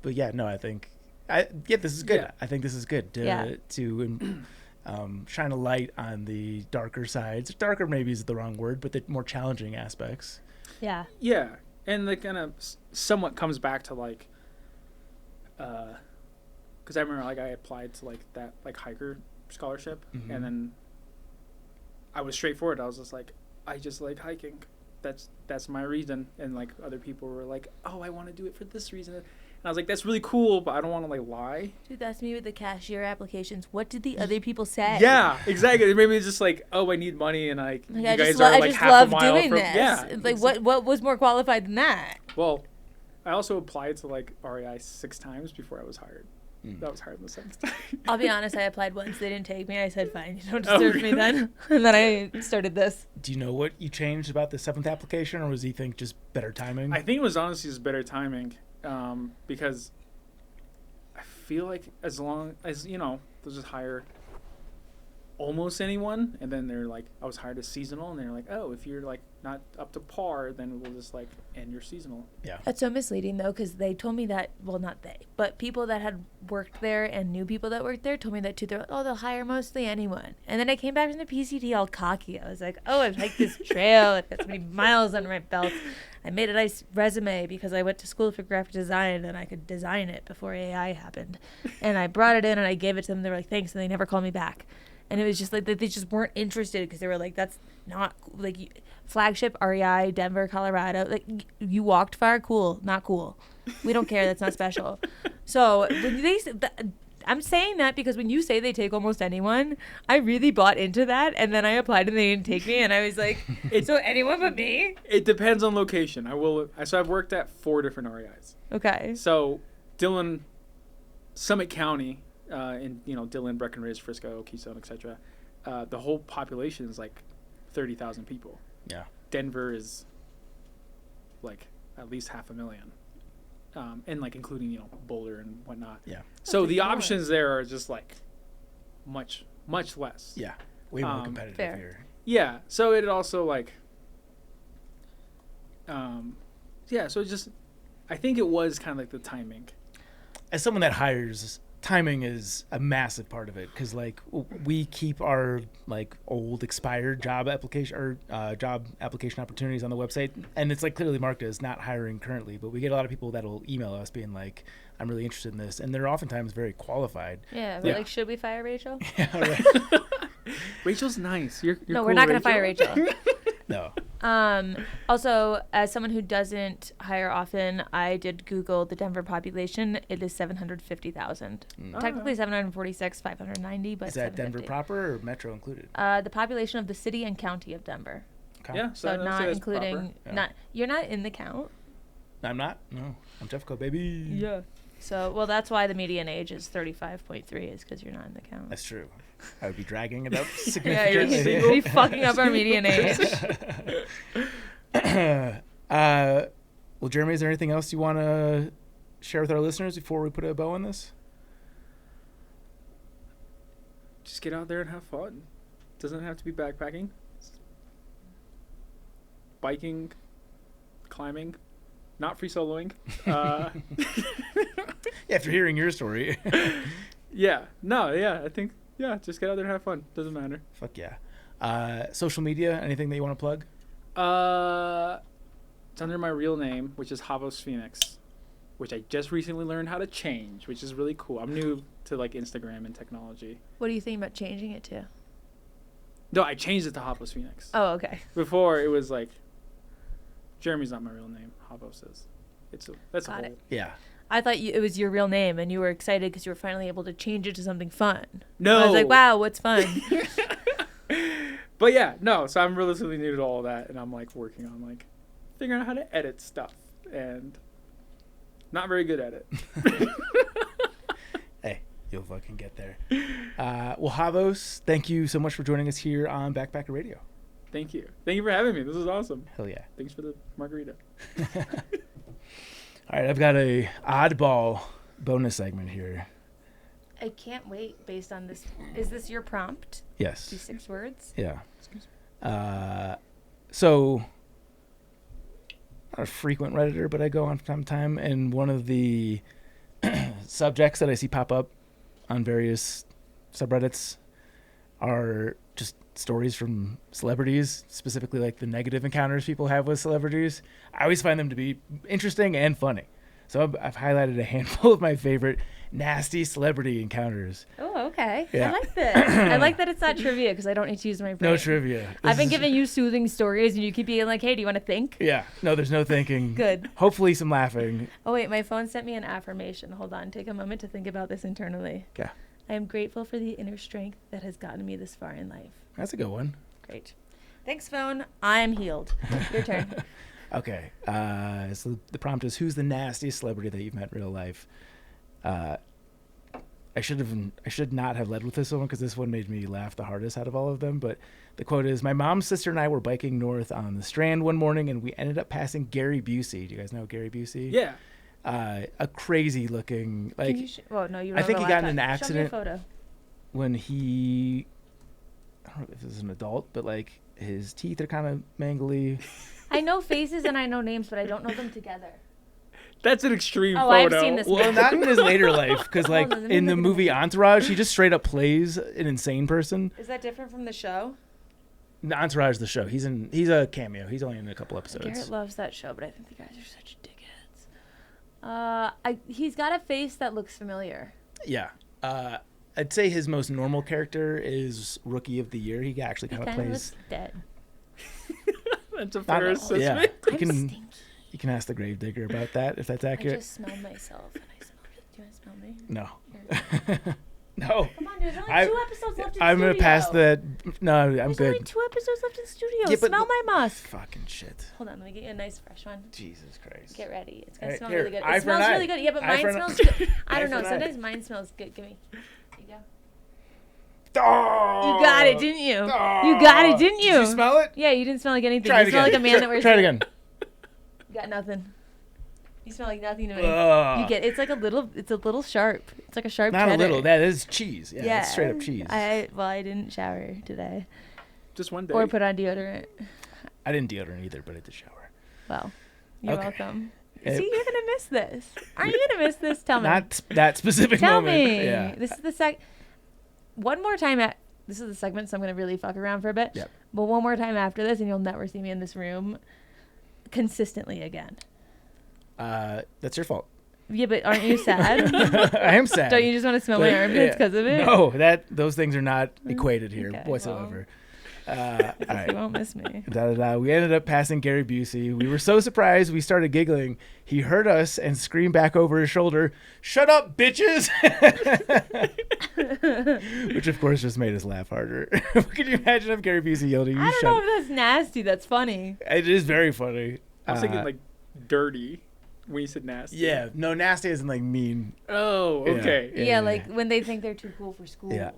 But yeah, no, I think, this is good. Yeah. I think this is good to Yeah. shine a light on the darker sides. Darker maybe is the wrong word, but the more challenging aspects. Yeah. Yeah, and kind of somewhat comes back to because I remember I applied to that hiker scholarship, Mhm. and then I was straightforward. I was just I just like hiking. That's my reason. And other people were oh, I want to do it for this reason. And I was that's really cool, but I don't want to lie. Dude, that's me with the cashier applications. What did the other people say? Yeah, exactly. Maybe it's just oh, I need money, and you I guys just, are I just half love a mile doing from this. yeah. It's what was more qualified than that? Well, I also applied to REI 6 times before I was hired. Mm. That was hired the 7th time. I'll be honest, I applied once. They didn't take me. I said, fine, you don't Oh, deserve me then. And then I started this. Do you know what you changed about the 7th application, or was you think just better timing? I think it was honestly just better timing, because I feel as long as they'll just hire almost anyone, and then they're I was hired as seasonal, and they're oh, if you're not up to par, then we'll just end your seasonal. Yeah. That's so misleading, though, because they told me that, well, not they, but people that had worked there and knew people that worked there told me that, too. They're they'll hire mostly anyone. And then I came back from the PCT all cocky. I was oh, I've hiked this trail. I've got so many miles under my belt. I made a nice resume because I went to school for graphic design and I could design it before AI happened. And I brought it in and I gave it to them. They were thanks, and they never called me back. And it was just they just weren't interested because they were that's not flagship REI, Denver, Colorado. You walked far, cool, not cool. We don't care. That's not special. So when I'm saying that because when you say they take almost anyone, I really bought into that, and then I applied and they didn't take me, and I was like, so anyone but me? It depends on location. So I've worked at 4 different REIs. Okay. So Dillon, Summit County, in Dillon, Breckenridge, Frisco, Keystone, etc. The whole population is like 30,000 people. Yeah. Denver is like at least 500,000. And like including Boulder and whatnot. Yeah. So the options there are just like much less. Yeah. Way more competitive fair. here. Yeah. So it also like so just I think it was kind of like the timing. As someone that hires, timing is a massive part of it, because like we keep our like old expired job application opportunities on the website, and it's like clearly marked as not hiring currently, but we get a lot of people that'll email us being like, I'm really interested in this, and they're oftentimes very qualified. Yeah. We're like, should we fire Rachel? Yeah, right. Rachel's nice. You're No, cool, we're not going to fire Rachel. No. Also, as someone who doesn't hire often, I did Google the Denver population. It is 750,000. Technically 746, 590, but Is that Denver 750. proper or metro included? The population of the city and county of Denver. Okay. Yeah. So I'd say not that's including, proper. you're not in the count. I'm not. No, I'm Jeffco, baby. Yeah. So, well, that's why the median age is 35.3 is because you're not in the count. That's true. I would be dragging it up Yeah, you're significantly. fucking up our median age. Well, Jeremy, is there anything else you want to share with our listeners before we put a bow on this? Just get out there and have fun. Doesn't have to be backpacking. Biking, climbing, not free soloing. Yeah, after hearing your story. I think just get out there and have fun. Doesn't matter. Fuck yeah. Social media, anything that you want to plug? It's under my real name, which is Javos Phoenix, which I just recently learned how to change, which is really cool. I'm new to like Instagram and technology. What do you think about changing it to? No, I changed it to Javos Phoenix. Oh, okay. Before it was like, Jeremy's not my real name. Javos is. That's Got a it. whole. Yeah. I thought it was your real name, and you were excited because you were finally able to change it to something fun. No. I was like, wow, what's fun? But yeah, no. So I'm relatively new to all that, and I'm like working on like figuring out how to edit stuff, and not very good at it. Hey, you'll fucking get there. Well, Javos, thank you so much for joining us here on Backpacker Radio. Thank you for having me. This is awesome. Hell yeah. Thanks for the margarita. All right, I've got a oddball bonus segment here. I can't wait based on this. Is this your prompt? Yes. These 6 words? Yeah. So, not a frequent Redditor, but I go on from time to time, and one of the subjects that I see pop up on various subreddits are just stories from celebrities, specifically like the negative encounters people have with celebrities. I always find them to be interesting and funny. So I've highlighted a handful of my favorite nasty celebrity encounters. Oh, okay. Yeah. I like this. I like that it's not trivia because I don't need to use my brain. No trivia. I've been This is- giving you soothing stories and you keep being like, hey, do you want to think? Yeah. No, there's no thinking. Good. Hopefully some laughing. Oh, wait, my phone sent me an affirmation. Hold on. Take a moment to think about this internally. Okay. I am grateful for the inner strength that has gotten me this far in life. That's a good one. Great. Thanks, phone. I am healed. Your turn. Okay. So the prompt is, who's the nastiest celebrity that you've met in real life? I should not have led with this one because this one made me laugh the hardest out of all of them. But the quote is, my mom's sister and I were biking north on the Strand one morning and we ended up passing Gary Busey. Do you guys know Gary Busey? Yeah. A crazy looking, like, Can you no, you I think he got in an laptop. Show me a accident photo. when he, I don't know if this is an adult, but like his teeth are kind of mangly. I know faces and I know names, but I don't know them together. That's an extreme Oh, photo. I've seen this. Well, not in his later life, because like Hold on, let me in the look at movie Entourage, he just straight up plays an insane person. Is that different from the show? The Entourage, the show, he's a cameo. He's only in a couple episodes. Garrett loves that show, but I think the guys are such dickheads. He's got a face that looks familiar. Yeah. I'd say his most normal character is Rookie of the Year. He actually He kind of kind of plays. looks dead. That's a Not- fair yeah. assessment. He I'm can stinky. You can ask the gravedigger about that if that's I accurate. just smelled myself. And I smelled it. Do you want to smell me? No. Here. No. Come on, there's only 2 episodes left in the I'm studio. gonna pass the. No, I'm There's good. only 2 episodes left in the studio. Yeah, but Smell my musk. Fucking shit. Hold on, let me get you a nice fresh one. Jesus Christ. Get ready. It's gonna Alright, smell here, really good. eye It for an smells eye. really good. Yeah, but Eye mine for an smells eye. good. I Eye don't for know. an eye. Sometimes mine smells good. Give me. There you go. Oh! You got it, didn't you? Oh! You got it, didn't you? Did you smell it? Yeah, you didn't smell like anything. Try it You smell again. like a man that wears. Try it again. You got nothing. You smell like nothing to me. Ugh. You get. It's like a little. It's a little sharp. It's like a sharp. Not cheddar. a little. That is cheese. Yeah, that's straight up cheese. I didn't shower today Just one day. or put on deodorant. I didn't deodorant either, but I did shower. Well, you're Okay. welcome. It- See, you're gonna miss this. Aren't you gonna miss this? Tell me. Not that specific Tell moment. me. Yeah. This is the one more time this is the segment, so I'm gonna really fuck around for a bit. Yep. But one more time after this, and you'll never see me in this room consistently again. That's your fault. Yeah, but aren't you sad? I am sad. Don't you just want to smell my armpits because of it? No, those things are not equated here Okay, whatsoever. All You right. won't miss me. We ended up passing Gary Busey. We were so surprised we started giggling. He heard us and screamed back over his shoulder, "Shut up, bitches!" Which of course just made us laugh harder. Could you imagine if Gary Busey yelled at you? I don't know if that's nasty. That's funny. It is very funny. I was thinking like dirty when you said nasty. Yeah, no, nasty isn't like mean. Oh, Yeah. okay. Yeah, like when they think they're too cool for school. Yeah.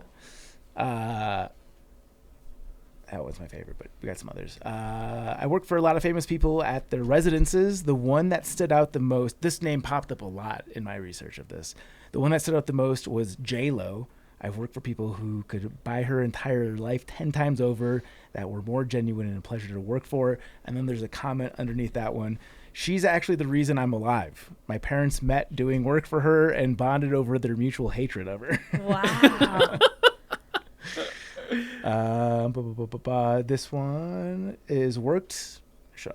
That was my favorite, but we got some others. I worked for a lot of famous people at their residences. The one that stood out the most, this name popped up a lot in my research of this. The one that stood out the most was J-Lo. I've worked for people who could buy her entire life 10 times over, that were more genuine and a pleasure to work for. And then there's a comment underneath that one. She's actually the reason I'm alive. My parents met doing work for her and bonded over their mutual hatred of her. Wow. This one is worked.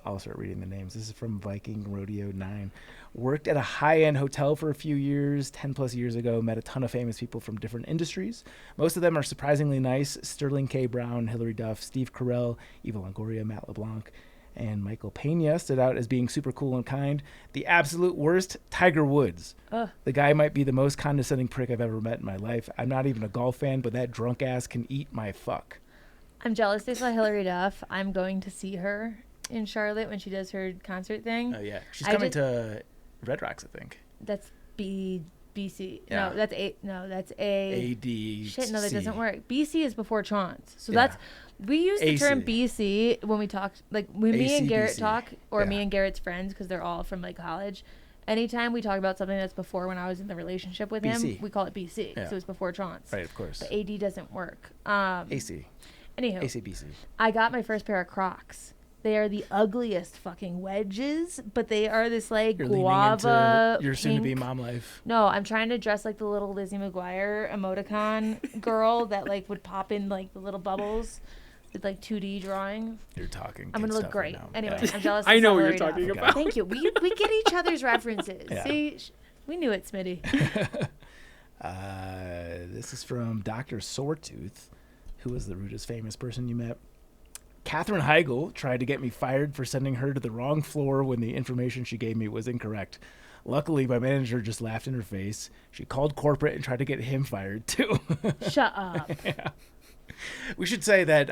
I'll start reading the names. This is from Viking Rodeo 9. Worked at a high-end hotel for a few years, 10 plus years ago. Met a ton of famous people from different industries. Most of them are surprisingly nice. Sterling K. Brown, Hilary Duff, Steve Carell, Eva Longoria, Matt LeBlanc, and Michael Pena stood out as being super cool and kind. The absolute worst, Tiger Woods. Ugh. The guy might be the most condescending prick I've ever met in my life. I'm not even a golf fan, but that drunk ass can eat my fuck. I'm jealous they saw Hilary Duff. I'm going to see her in Charlotte when she does her concert thing. Oh, yeah. She's I coming just- to Red Rocks, I think. That's BC. Yeah. No, that's A. No, that's A. AD. Shit, no, that doesn't work. BC is before Chance. So Yeah. that's we use the term AC. BC when we talk, like when me and Garrett ACBC. talk, or me Yeah. and Garrett's friends, because they're all from like college. Anytime we talk about something that's before when I was in the relationship with him, BC. we call it BC. Yeah. So it's before Chance. Right, of course. But AD doesn't work. AC. Anywho, ACBC. I got my first pair of Crocs. They are the ugliest fucking wedges, but they are this like You're leaning guava. into your soon-to-be pink- mom life. No, I'm trying to dress like the little Lizzie McGuire emoticon girl that like would pop in like the little bubbles with like 2D drawing. You're talking. I'm kid gonna look stuff great. right now. Anyway, Yeah. I'm jealous. I of know what Hilary you're talking Duff. about. Thank you. We get each other's references. Yeah. See, we knew it, Smitty. This is from Dr. Soretooth, who was the rudest famous person you met. Katherine Heigl tried to get me fired for sending her to the wrong floor when the information she gave me was incorrect. Luckily, my manager just laughed in her face. She called corporate and tried to get him fired, too. Shut up. Yeah. We should say that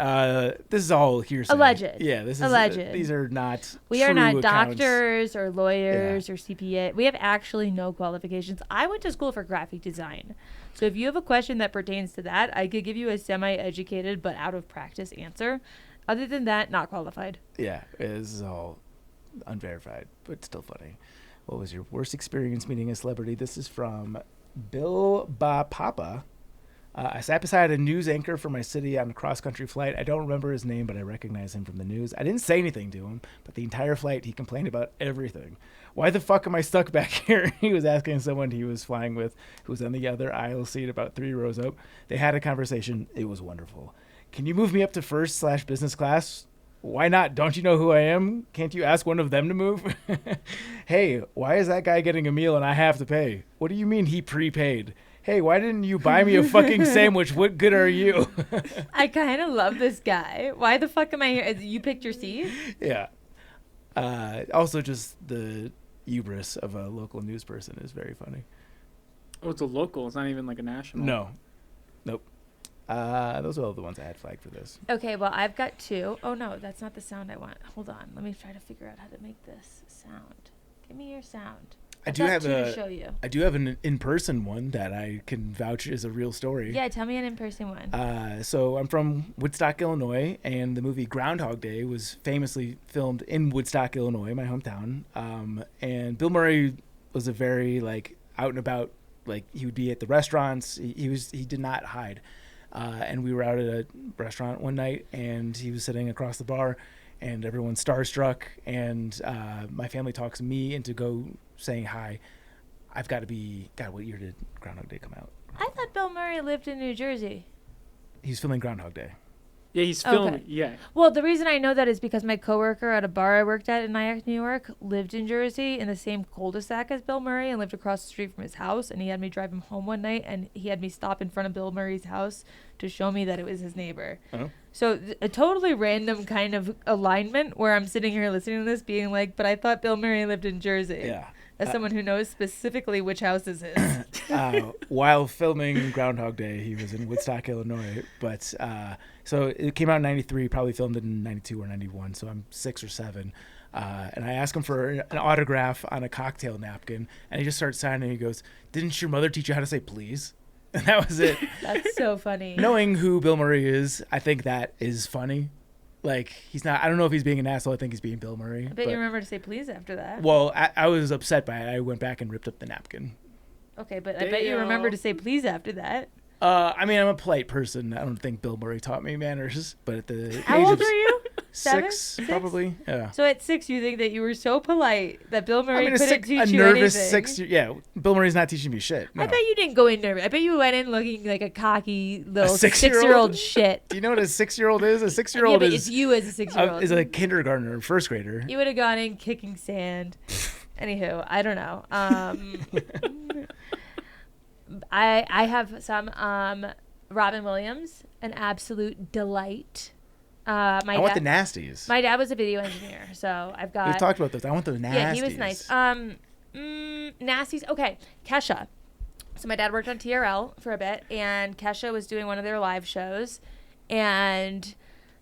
this is all hearsay. Alleged. Yeah, this is Alleged. These are not. We are true not accounts. doctors or lawyers or CPA. We have actually no qualifications. I went to school for graphic design. So if you have a question that pertains to that, I could give you a semi-educated but out of practice answer. Other than that, not qualified. Yeah, this is all unverified, but still funny. What was your worst experience meeting a celebrity? This is from Bill Ba Papa. I sat beside a news anchor for my city on a cross-country flight. I don't remember his name, but I recognize him from the news. I didn't say anything to him, but the entire flight he complained about everything. Why the fuck am I stuck back here? He was asking someone he was flying with who was on the other aisle seat about 3 rows up. They had a conversation. It was wonderful. Can you move me up to first/business class? Why not? Don't you know who I am? Can't you ask one of them to move? Hey, why is that guy getting a meal and I have to pay? What do you mean he prepaid? Hey, why didn't you buy me a fucking sandwich? What good are you? I kind of love this guy. Why the fuck am I here? You picked your seat? Yeah. Also, just the hubris of a local news person is very funny. Oh, it's a local. It's not even like a national. No. Nope. Those are all the ones I had flagged for this. Okay, well, I've got 2. Oh, no, that's not the sound I want. Hold on. Let me try to figure out how to make this sound. Give me your sound. I do have 2 to show you. I do have an in-person one that I can vouch is a real story. Yeah, tell me an in-person one. So I'm from Woodstock, Illinois, and the movie Groundhog Day was famously filmed in Woodstock, Illinois, my hometown. And Bill Murray was a very like out and about, like he would be at the restaurants. He did not hide. And we were out at a restaurant one night, and he was sitting across the bar, and everyone's starstruck. And my family talks me into go saying hi. I've got to be. God, what year did Groundhog Day come out? I thought Bill Murray lived in New Jersey. He's filming Groundhog Day. Yeah, he's filming. Okay. Yeah. Well, the reason I know that is because my coworker at a bar I worked at in Nyack, New York, lived in Jersey in the same cul-de-sac as Bill Murray and lived across the street from his house. And he had me drive him home one night, and he had me stop in front of Bill Murray's house to show me that it was his neighbor. Oh. So a totally random kind of alignment where I'm sitting here listening to this being like, but I thought Bill Murray lived in Jersey. Yeah. As someone who knows specifically which house this is. While filming Groundhog Day, he was in Woodstock, Illinois. But so it came out in 93, probably filmed it in 92 or 91. So I'm 6 or 7. And I asked him for an autograph on a cocktail napkin. And he just starts signing. He goes, "Didn't your mother teach you how to say please?" And that was it. That's so funny. Knowing who Bill Murray is, I think that is funny. Like, he's not, I don't know if he's being an asshole. I think he's being Bill Murray. I bet you remember to say please after that. Well, I was upset by it. I went back and ripped up the napkin. Okay, but I bet you remember to say please after that. I mean, I'm a polite person. I don't think Bill Murray taught me manners, but at the How age old of were you? 6, probably. Yeah. So at 6, you think that you were so polite that Bill Murray couldn't teach a you nervous anything? 6 year. Yeah, Bill Murray's not teaching me shit. No. I bet you didn't go in nervous. I bet you went in looking like a cocky little 6-year-old? 6-year-old shit. Do you know what a 6-year-old is? A Yeah, 6-year-old but is it's you as a 6-year-old. is a kindergartner or first grader. You would have gone in kicking sand. Anywho, I don't know. I have some Robin Williams, an absolute delight. I want the nasties. My dad was a video engineer, so I've got. We've talked about those. I want the nasties. Yeah, he was nice. Nasties. Okay, Kesha. So my dad worked on TRL for a bit, and Kesha was doing one of their live shows, and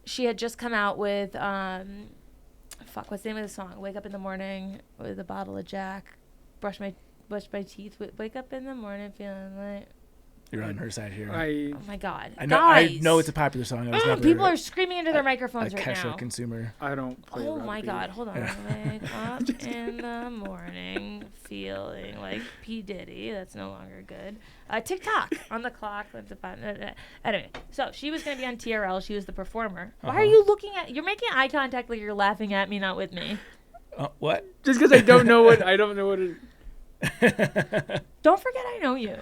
she had just come out with what's the name of the song? Wake up in the morning with a bottle of Jack, brush my teeth. Wake up in the morning feeling like. You're on her side here. Oh my God! I know it's a popular song. I was never people are screaming into their microphones a right Kesha now. consumer. I don't play Oh Rob my B. God! Hold on. Wake up in the morning feeling like P Diddy. That's no longer good. TikTok on the clock. Anyway, so she was going to be on TRL. She was the performer. Why are you looking at? You're making eye contact like you're laughing at me, not with me. What? Just because I don't know what it. Don't forget I know you.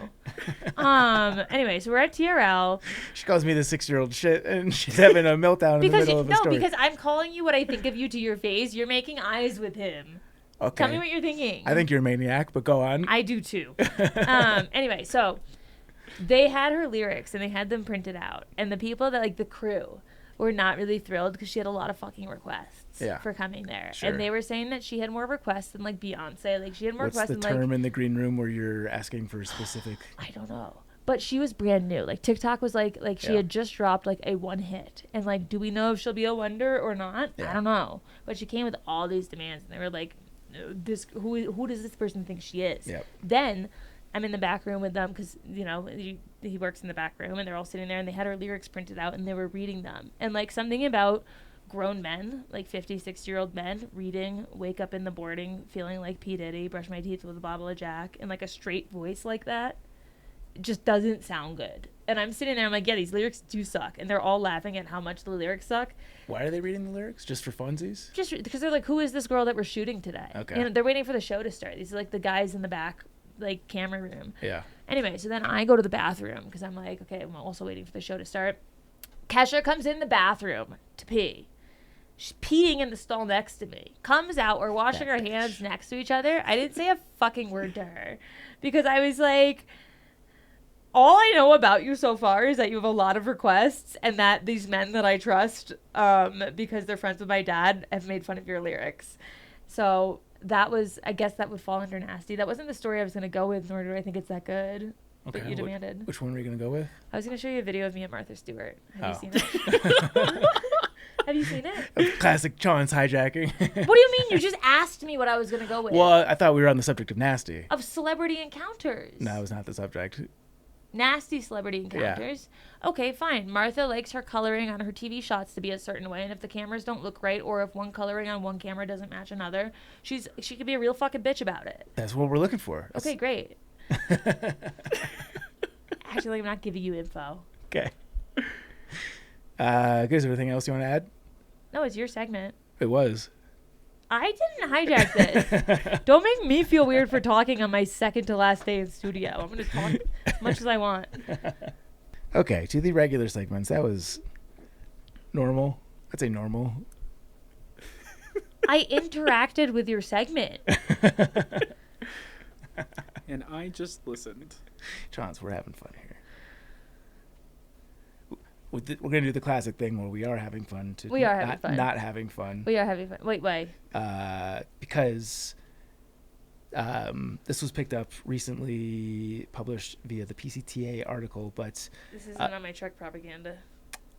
Anyway, so we're at TRL. She calls me the 6-year-old shit, and she's having a meltdown in the middle of a story. Because I'm calling you what I think of you to your face. You're making eyes with him. Okay. Tell me what you're thinking. I think you're a maniac, but go on. I do too. Anyway, so they had her lyrics and they had them printed out, and the people that like the crew were not really thrilled because she had a lot of fucking requests for coming there. Sure. And they were saying that she had more requests than like Beyonce. Like she had more What's requests the than term like in the green room where you're asking for specific? I don't know. But she was brand new. Like TikTok was like she had just dropped like a one hit. And like, do we know if she'll be a wonder or not? Yeah. I don't know. But she came with all these demands and they were like, who does this person think she is? Yep. Then I'm in the back room with them because, you know, he works in the back room and they're all sitting there and they had her lyrics printed out and they were reading them. And like something about grown men, like 56-year-old men reading Wake Up in the Morning feeling like P. Diddy, brush my teeth with a bottle of Jack, and like a straight voice like that just doesn't sound good. And I'm sitting there, I'm like, yeah, these lyrics do suck. And they're all laughing at how much the lyrics suck. Why are they reading the lyrics? Just for funsies? Just because they're like, who is this girl that we're shooting today? Okay. And they're waiting for the show to start. These are like the guys in the back, like camera room. Yeah. Anyway, so then I go to the bathroom because I'm like, okay, I'm also waiting for the show to start. Kesha comes in the bathroom to pee. She's peeing in the stall next to me. Comes out, we're washing our hands next to each other. I didn't say a fucking word to her because I was like, all I know about you so far is that you have a lot of requests and that these men that I trust, because they're friends with my dad, have made fun of your lyrics. So I guess that would fall under nasty. That wasn't the story I was going to go with, nor do I think it's that good. Okay. But you demanded. Which one are you going to go with? I was going to show you a video of me and Martha Stewart. Have you seen it? Have you seen it? Classic John's hijacking. What do you mean? You just asked me what I was going to go with. Well, I thought we were on the subject of nasty. Of celebrity encounters. No, it was not the subject. Nasty celebrity encounters. Yeah. Okay, fine. Martha likes her coloring on her TV shots to be a certain way, and if the cameras don't look right, or if one coloring on one camera doesn't match another, she could be a real fucking bitch about it. That's what we're looking for. Okay, great. Actually, I'm not giving you info. Okay. Is there anything else you want to add? No, it's your segment. It was. I didn't hijack this. Don't make me feel weird for talking on my second to last day in studio. I'm going to talk as much as I want. Okay, to the regular segments. That was normal. I'd say normal. I interacted with your segment. And I just listened. Chance, we're having fun here. We're going to do the classic thing where we are having fun. We are having fun. Not having fun. We are having fun. Wait, why? Because this was picked up recently, published via the PCTA article, but... This isn't on my truck propaganda.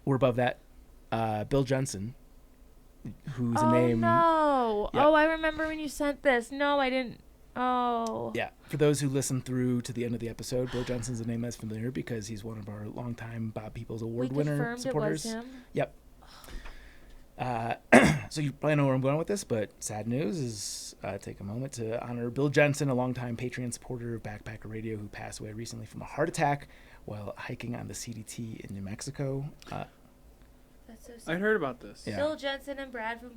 We're above that. Bill Jensen, who's a name... Oh, no. Yeah. Oh, I remember when you sent this. No, I didn't. Oh. Yeah. For those who listen through to the end of the episode, Bill Jensen's a name that's familiar because he's one of our longtime Bob Peoples Award winner supporters. It was him? Yep. So you probably know where I'm going with this, but sad news is take a moment to honor Bill Jensen, a longtime Patreon supporter of Backpacker Radio who passed away recently from a heart attack while hiking on the CDT in New Mexico. That's so sad. I heard about this. Yeah. Bill Jensen and Brad from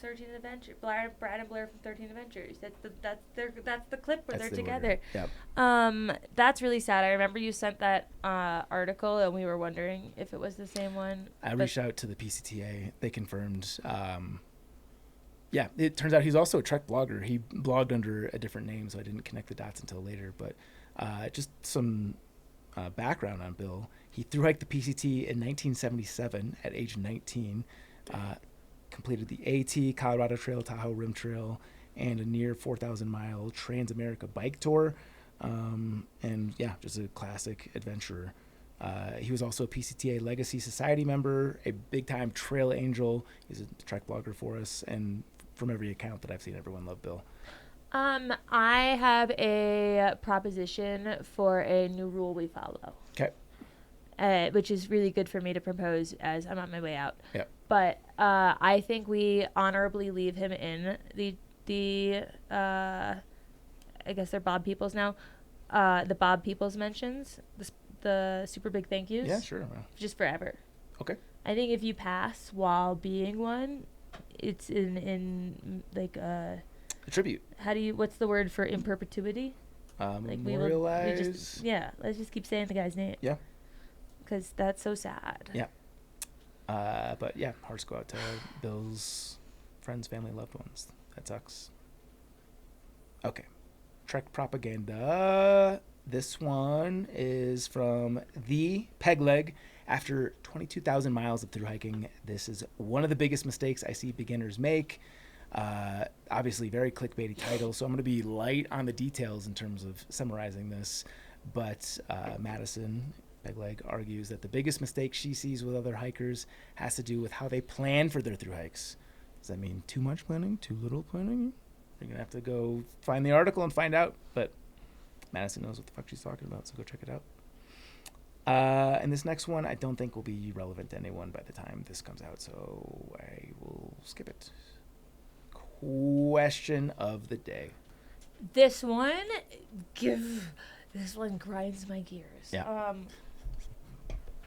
13 Adventures. Brad and Blair from 13 Adventures. That's the clip where they're together. Yep. That's really sad. I remember you sent that article, and we were wondering if it was the same one. I reached out to the PCTA. They confirmed. Yeah, it turns out he's also a Trek blogger. He blogged under a different name, so I didn't connect the dots until later. But just some background on Bill. He thru-hiked the PCT in 1977 at age 19. Completed the AT, Colorado Trail, Tahoe Rim Trail, and a near 4,000-mile Trans-America bike tour. And yeah, just a classic adventurer. He was also a PCTA Legacy Society member, a big-time trail angel. He's a Trek blogger for us, and from every account that I've seen, everyone loved Bill. I have a proposition for a new rule we follow. Okay. Which is really good for me to propose as I'm on my way out. Yeah. But I think we honorably leave him in the I guess they're Bob Peoples now. The Bob Peoples mentions, the super big thank yous. Yeah, sure. Just forever. Okay. I think if you pass while being one, it's in like a tribute. What's the word for in perpetuity? Memorialize. Let's just keep saying the guy's name. Yeah. Because that's so sad. Yeah. But yeah, hearts go out to Bill's friends, family, loved ones. That sucks. Okay. Trek propaganda. This one is from the Peg Leg. After 22,000 miles of thru hiking, this is one of the biggest mistakes I see beginners make. Obviously, very clickbaity title, so I'm going to be light on the details in terms of summarizing this. But Madison Pegleg argues that the biggest mistake she sees with other hikers has to do with how they plan for their thru hikes. Does that mean too much planning, too little planning? You're going to have to go find the article and find out. But Madison knows what the fuck she's talking about, so go check it out. And this next one I don't think will be relevant to anyone by the time this comes out, so I will skip it. Question of the day. This one grinds my gears. Yeah.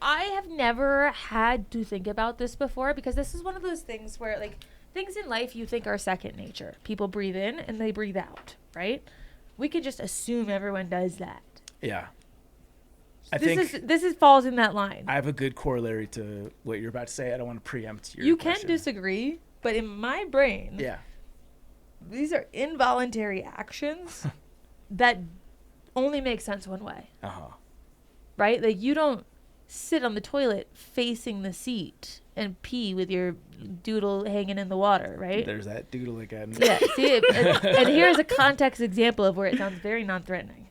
I have never had to think about this before because this is one of those things where, like, things in life you think are second nature. People breathe in and they breathe out, right? We could just assume everyone does that. Yeah. This falls in that line. I have a good corollary to what you're about to say. I don't want to preempt your You question. can disagree, but in my brain, Yeah. these are involuntary actions that only make sense one way. Uh-huh. Right? Like, you don't sit on the toilet facing the seat and pee with your doodle hanging in the water, right? There's that doodle again. Yeah, see, and here's a context example of where it sounds very non-threatening.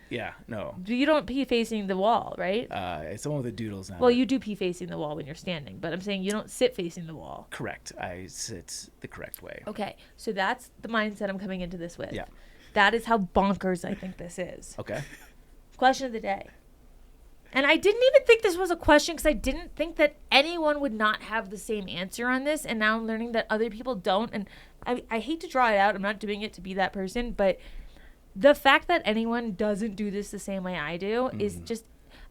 Yeah, no. You don't pee facing the wall, right? It's someone with the doodles now. Well, you do pee facing the wall when you're standing, but I'm saying you don't sit facing the wall. Correct. I sit the correct way. Okay, so that's the mindset I'm coming into this with. Yeah. That is how bonkers I think this is. Okay. Question of the day. And I didn't even think this was a question because I didn't think that anyone would not have the same answer on this. And now I'm learning that other people don't. And I hate to draw it out. I'm not doing it to be that person. But the fact that anyone doesn't do this the same way I do is just,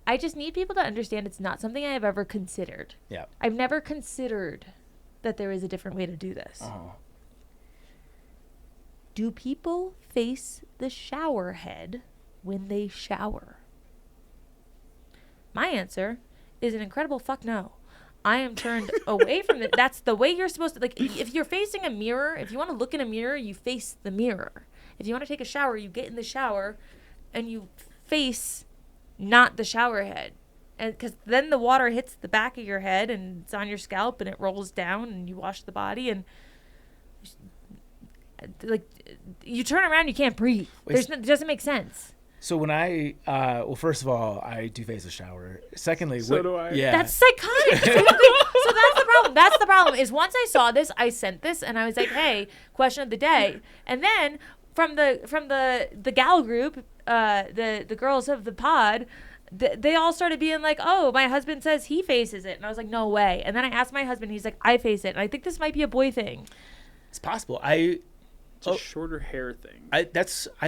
I just need people to understand it's not something I have ever considered. Yeah. I've never considered that there is a different way to do this. Uh-huh. Do people face the shower head when they shower? My answer is an incredible fuck no. I am turned away from it. That's the way you're supposed to, like, if you're facing a mirror, if you want to look in a mirror, you face the mirror. If you want to take a shower, you get in the shower and you face not the shower head. And because then the water hits the back of your head and it's on your scalp and it rolls down and you wash the body and like you turn around, you can't breathe. It doesn't make sense. So when I, well, first of all, I do face a shower. Secondly, So do I. Yeah. That's psychotic. So that's the problem. That's the problem is once I saw this, I sent this and I was like, hey, question of the day. And then from the gal group, the girls of the pod, they all started being like, oh, my husband says he faces it. And I was like, no way. And then I asked my husband, he's like, I face it. And I think this might be a boy thing. It's possible. It's a shorter hair thing. I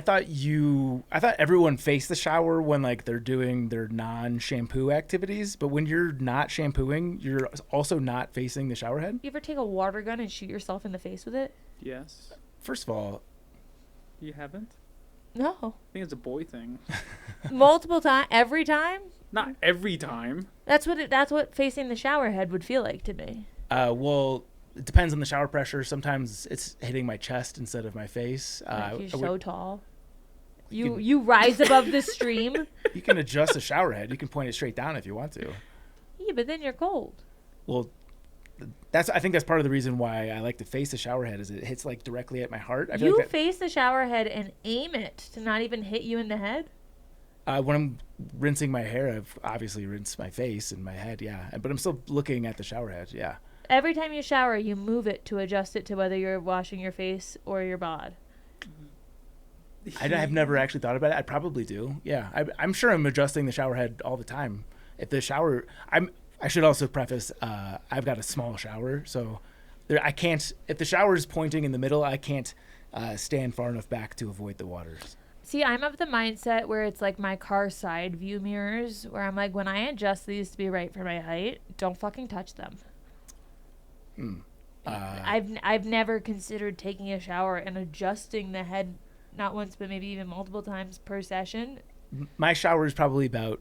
thought everyone faced the shower when like they're doing their non-shampoo activities, but when you're not shampooing, you're also not facing the shower head. You ever take a water gun and shoot yourself in the face with it? Yes. First of all, You haven't? No. I think it's a boy thing. Multiple times? Every time? Not every time. That's what facing the shower head would feel like to me. well, it depends on the shower pressure. Sometimes it's hitting my chest instead of my face. You're so tall. You rise above the stream. You can adjust the shower head. You can point it straight down if you want to. Yeah, but then you're cold. Well, I think that's part of the reason why I like to face the shower head is it hits like directly at my heart. I feel You like face the shower head and aim it to not even hit you in the head? when I'm rinsing my hair, I've obviously rinsed my face and my head, yeah. But I'm still looking at the shower head, yeah. Every time you shower, you move it to adjust it to whether you're washing your face or your bod. I have never actually thought about it. I probably do, yeah. I'm sure I'm adjusting the shower head all the time. If the shower, I should also preface, I've got a small shower, so I can't, if the shower is pointing in the middle, I can't stand far enough back to avoid the waters. See, I'm of the mindset where it's like my car side view mirrors, where I'm like, when I adjust these to be right for my height, don't fucking touch them. I've never considered taking a shower and adjusting the head, not once, but maybe even multiple times per session. My shower is probably about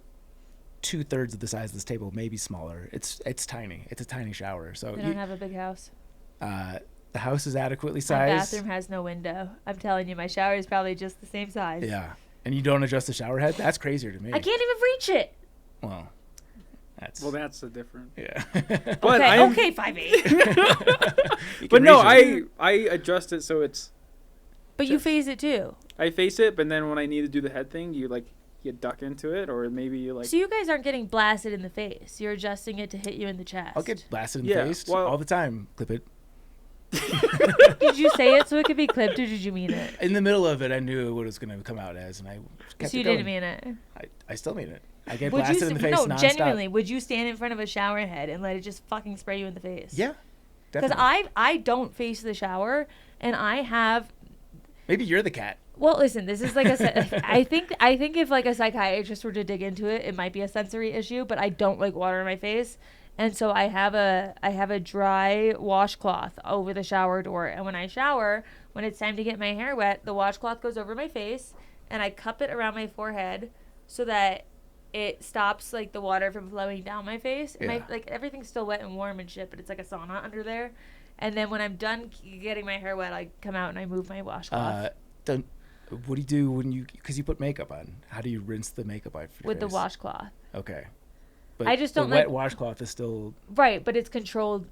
2/3 of the size of this table, maybe smaller. It's tiny. It's a tiny shower. So We don't have a big house. the house is adequately My sized. bathroom has no window. I'm telling you, my shower is probably just the same size. Yeah, and you don't adjust the shower head. That's crazier to me. I can't even reach it. Well, that's the different. Yeah. But okay, 5'8". But no, I adjust it so it's. But you face it too. I face it, but then when I need to do the head thing, you duck into it, or maybe you like. So you guys aren't getting blasted in the face. You're adjusting it to hit you in the chest. I'll get blasted in the face all the time. Clip it. Did you say it so it could be clipped, or did you mean it? In the middle of it, I knew what it was going to come out as, and I kept So it you going. didn't mean it. I still mean it. I get Would you blasted in the face no, nonstop. genuinely, would you stand in front of a shower head and let it just fucking spray you in the face? Yeah, Because definitely. I don't face the shower, and I have. Maybe you're the cat. Well, listen, this is like I think if like a psychiatrist were to dig into it, it might be a sensory issue, but I don't like water in my face. And so I have a dry washcloth over the shower door, and when I shower, when it's time to get my hair wet, the washcloth goes over my face, and I cup it around my forehead so that it stops like the water from flowing down my face. And Yeah. like everything's still wet and warm and shit, but it's like a sauna under there. And then when I'm done getting my hair wet, I come out and I move my washcloth. What do you do when because you put makeup on? How do you rinse the makeup off your With the face? washcloth. Okay. But I just the don't wet like washcloth is still. right, but it's controlled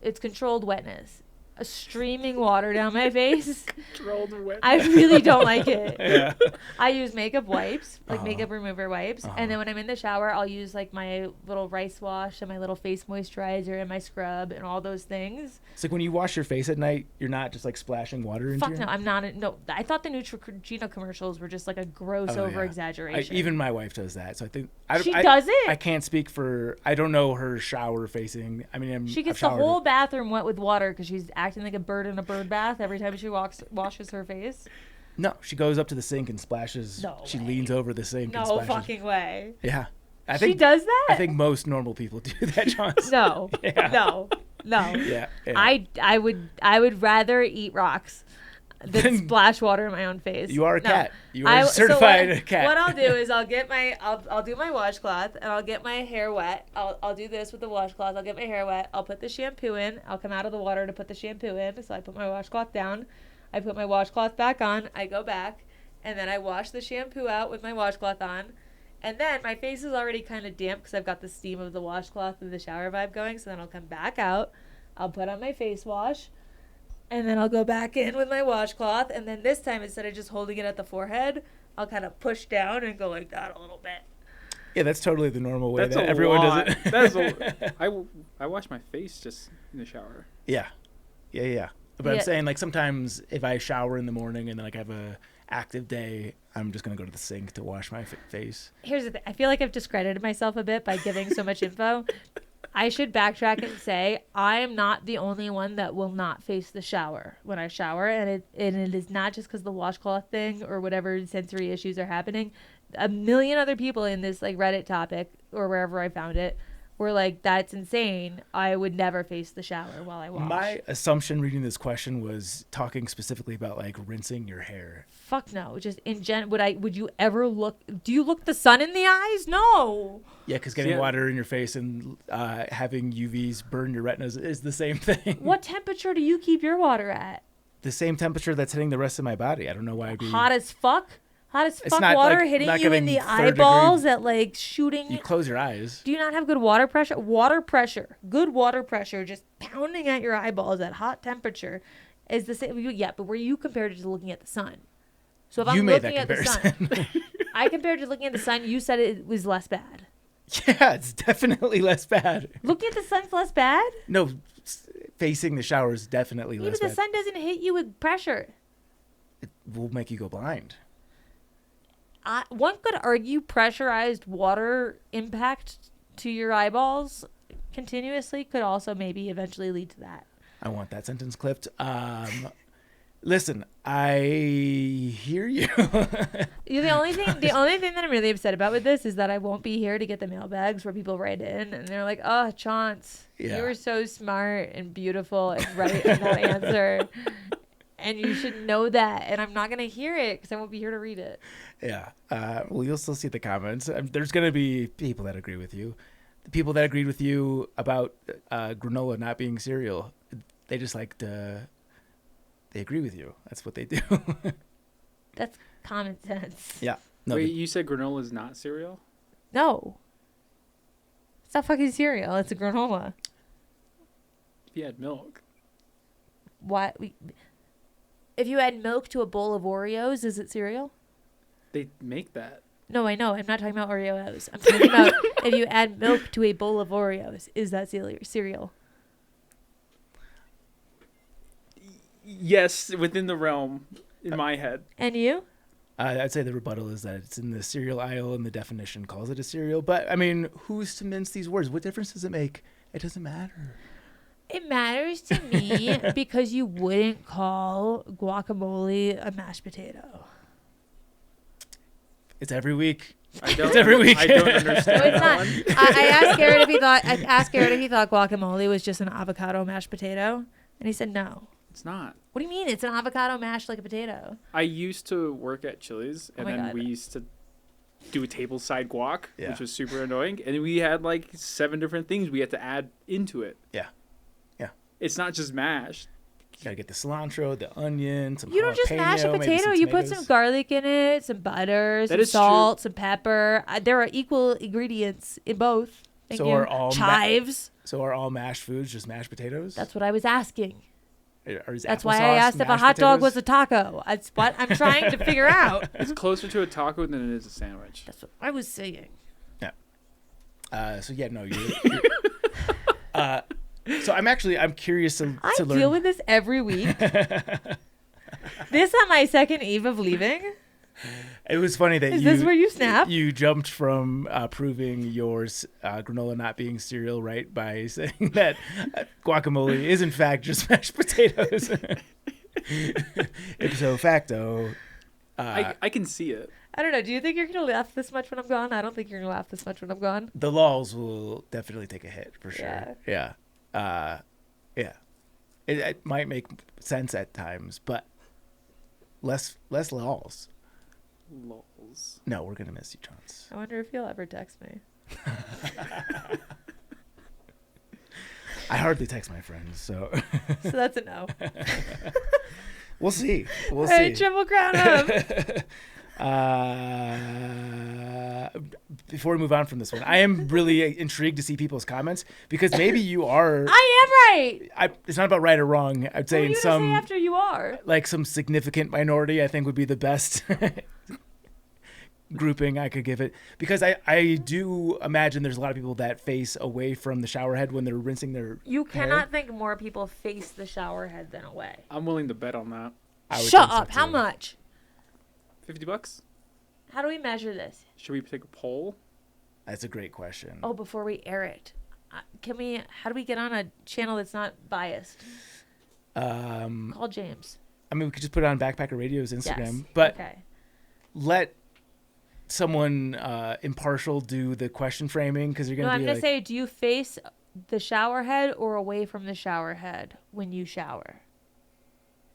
wetness. A streaming water down my face. Controlled wet. I really don't like it. Yeah. I use makeup wipes, like Uh-huh. makeup remover wipes, Uh-huh. and then when I'm in the shower, I'll use like my little rice wash and my little face moisturizer and my scrub and all those things. It's like when you wash your face at night, you're not just like splashing water into Fuck your. no, I'm not. No, I thought the Neutrogena commercials were just like a gross Oh, over yeah. exaggeration. Even my wife does that, so I think She does it? I can't speak for. I don't know her shower facing. I mean, She gets I've the showered whole bathroom wet with water because she's acting like a bird in a bird bath every time she washes her face. No, she goes up to the sink and splashes. No she way. leans over the sink and No splashes. fucking way. Yeah, I She think does that? I think most normal people do that, John. No. Yeah. No. No. Yeah. I would rather eat rocks than splash water in my own face. You are a No. cat. You are certified cat. What I'll do is I'll do my washcloth and I'll get my hair wet. I'll do this with the washcloth. I'll get my hair wet. I'll put the shampoo in. I'll come out of the water to put the shampoo in. So I put my washcloth down. I put my washcloth back on. I go back and then I wash the shampoo out with my washcloth on. And then my face is already kind of damp because I've got the steam of the washcloth and the shower vibe going. So then I'll come back out. I'll put on my face wash. And then I'll go back in with my washcloth. And then this time, instead of just holding it at the forehead, I'll kind of push down and go like that a little bit. Yeah, that's totally the normal way That's that a everyone lot. does it. That's I wash my face just in the shower. Yeah. But Yeah. I'm saying like sometimes if I shower in the morning and then like I have a active day, I'm just gonna go to the sink to wash my face. Here's the thing. I feel like I've discredited myself a bit by giving so much info. I should backtrack and say I am not the only one that will not face the shower when I shower. And it is not just because the washcloth thing or whatever sensory issues are happening. A million other people in this like Reddit topic or wherever I found it were like, that's insane. I would never face the shower while I wash. My assumption reading this question was talking specifically about like rinsing your hair. Fuck no. Just in would you ever do you look the sun in the eyes? No. Yeah, because getting Yeah. water in your face and having UVs burn your retinas is the same thing. What temperature do you keep your water at? The same temperature that's hitting the rest of my body. I don't know why I'd be. Hot as fuck? Hot as It's fuck not, water like, hitting not you in getting the third eyeballs degree. at like shooting. You close your eyes. Do you not have good water pressure? Water pressure, good water pressure, just pounding at your eyeballs at hot temperature is the same. Yeah, but were you compared to looking at the sun? So if You I'm made looking that at the sun, comparison. I compared to looking at the sun, you said it was less bad. Yeah, it's definitely less bad. Looking at the sun's less bad? No, facing the shower is definitely Yeah, less but the bad. sun doesn't hit you with pressure. It will make you go blind. One could argue pressurized water impact to your eyeballs continuously could also maybe eventually lead to that. I want that sentence clipped. Listen, I hear you. The only thing that I'm really upset about with this is that I won't be here to get the mailbags where people write in and they're like, "Oh, Chance, Yeah. you were so smart and beautiful and right in that answer, and you should know that." And I'm not gonna hear it because I won't be here to read it. Yeah. Well, you'll still see the comments. There's going to be people that agree with you. The people that agreed with you about granola not being cereal, they just like to. They agree with you. That's what they do. That's common sense. Yeah. No. Wait, you said granola is not cereal? No. It's not fucking cereal. It's a granola. If you had milk. What? If you add milk to a bowl of Oreos, is it cereal? They make that. No, I know. I'm not talking about Oreos. I'm talking about if you add milk to a bowl of Oreos, is that cereal? Yes, within the realm in my head. And you? I'd say the rebuttal is that it's in the cereal aisle and the definition calls it a cereal. But, I mean, who's to mince these words? What difference does it make? It doesn't matter. It matters to me because you wouldn't call guacamole a mashed potato. It's every week. I don't, It's every week. I don't understand No, it's that not. one. I asked Garrett if he thought guacamole was just an avocado mashed potato, and he said no. It's not. What do you mean? It's an avocado mashed like a potato. I used to work at Chili's, and Oh my then God. we used to do a tableside guac, Yeah. which was super annoying. And we had like 7 different things we had to add into it. Yeah. Yeah. It's not just mashed. You got to get the cilantro, the onion, some You don't just mash a jalapeno, maybe potato. some You put some tomatoes. garlic in it, some butter, That some is salt, some pepper. There are equal ingredients in both. Thank So you. are all Chives. So are all mashed foods just mashed potatoes? That's what I was asking. Or is That's why I applesauce asked if a mashed hot dog was potatoes? a taco. That's what I'm trying to figure out. It's closer to a taco than it is a sandwich. That's what I was saying. So yeah, no, you're so I'm curious to I learn. deal with this every week. This on my second eve of leaving. It was funny that Is this where you snap? You jumped from proving yours granola not being cereal right by saying that guacamole is in fact just mashed potatoes. Ipso facto. I can see it. I don't know. Do you think you're going to laugh this much when I'm gone? I don't think you're going to laugh this much when I'm gone. The lols will definitely take a hit for sure. Yeah. Yeah. It might make sense at times, but less lols. Lols. No, we're gonna miss you, Chance. I wonder if you'll ever text me. I hardly text my friends, so So that's a no. we'll see. We'll All right, see. Triple Crown up. Before we move on from this one, I am really intrigued to see people's comments because maybe you are. I am right. It's not about right or wrong. I'd What say are in you gonna some say after you are? like some significant minority, I think would be the best grouping I could give it, because I do imagine there's a lot of people that face away from the shower head when they're rinsing their You hair. cannot think more people face the shower head than away. I'm willing to bet on that. I would Shut think so, up. How too. much? $50? How do we measure this? Should we take a poll? That's a great question. Oh, before we air it. How do we get on a channel that's not biased? Call James. I mean, we could just put it on Backpacker Radio's Instagram, Yes. but Okay. let someone impartial do the question framing, because you're No, gonna I'm be going like, to say, do you face the shower head or away from the shower head when you shower?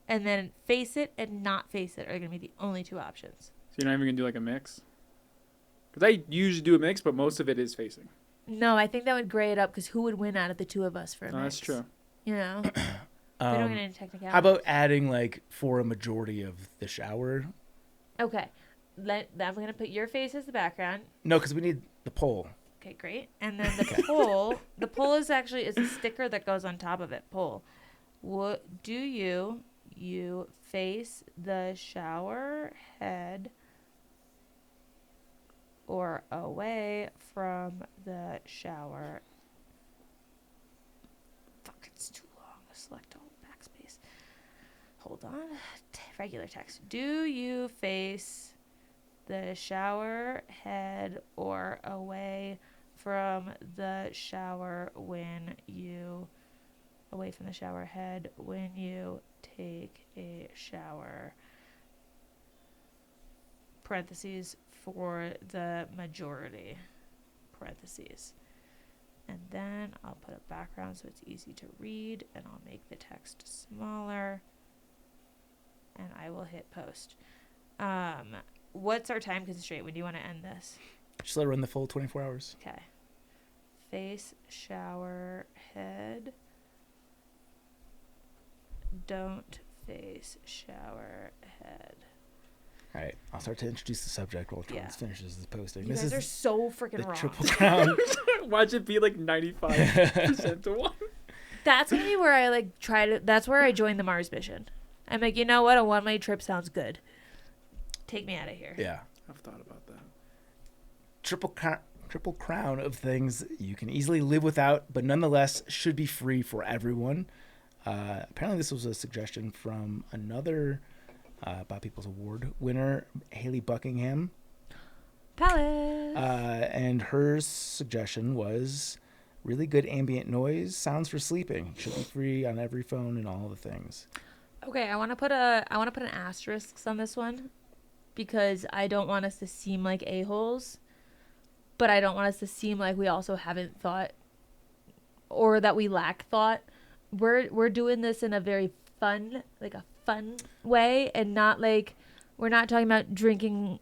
And then face it and not face it are going to be the only two options. So you're not even going to do like a mix? Because I usually do a mix, but most of it is facing. No, I think that would gray it up, because who would win out of the two of us for a No, mix? that's true. You know? We don't get any technicalities. how about adding like for a majority of the shower? Okay. I'm going to put your face as the background. No, because we need the poll. Okay, great. And then the poll is actually a sticker that goes on top of it. Poll. What do you face the shower head or away from the shower? Fuck, it's too long. Select all backspace. Hold on. Regular text. Do you face the shower head or away from the shower when you take a shower? Parentheses for the majority. Parentheses. And then I'll put a background so it's easy to read, and I'll make the text smaller, and I will hit post. What's our time constraint? When do you want to end this? Just let it run the full 24 hours. Okay. Face shower head. Don't face shower head. All right, I'll start to introduce the subject while Yeah. Chance finishes the posting. You This guys is are so freaking the wrong. Triple Crown. Watch it be like 95% to 1. That's gonna be where I that's where I join the Mars mission. I'm like, you know what? A one-way trip sounds good. Take me out of here. Yeah. I've thought about that. Triple crown of things you can easily live without, but nonetheless should be free for everyone. Apparently this was a suggestion from another Bob People's Award winner, Haley Buckingham. Palace. And her suggestion was really good ambient noise, sounds for sleeping. Should be free on every phone and all the things. Okay, I want to put an asterisk on this one, because I don't want us to seem like a-holes, but I don't want us to seem like we also haven't thought, or that we lack thought. We're doing this in a very fun way, and not like we're not talking about drinking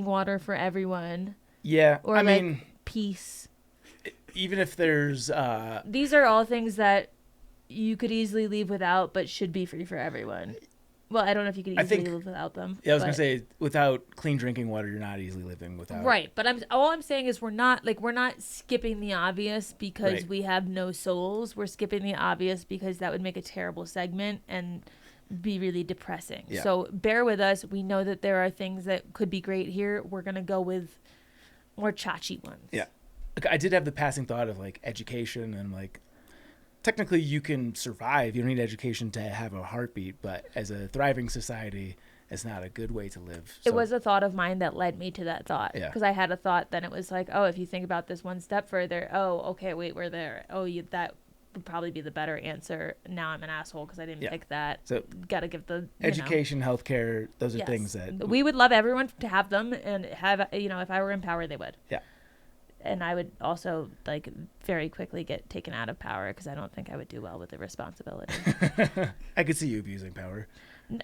water for everyone. Yeah, Or I like mean, peace. even if there's These are all things that you could easily leave without, but should be free for everyone. Well, I don't know if you could I easily think- live without them. Yeah, I was but- gonna say without clean drinking water, you're not easily living without. Right, but all I'm saying is we're not skipping the obvious because Right. we have no souls. We're skipping the obvious because that would make a terrible segment and be really depressing. Yeah. So bear with us. We know that there are things that could be great here. We're gonna go with more chachi ones. Yeah. Like, I did have the passing thought of like education and like technically you can survive. You don't need education to have a heartbeat, but as a thriving society, it's not a good way to live. It was a thought of mine that led me to that thought. Yeah. Because I had a thought, then it was like, oh, if you think about this one step further, oh, okay, wait, we're there. Oh, that would probably be the better answer. Now I'm an asshole because I didn't Yeah. pick that. So Got to give the education, healthcare, those are Yes. things that we would love everyone to have them and have, if I were in power, they would. Yeah. And I would also like very quickly get taken out of power because I don't think I would do well with the responsibility. I could see you abusing power.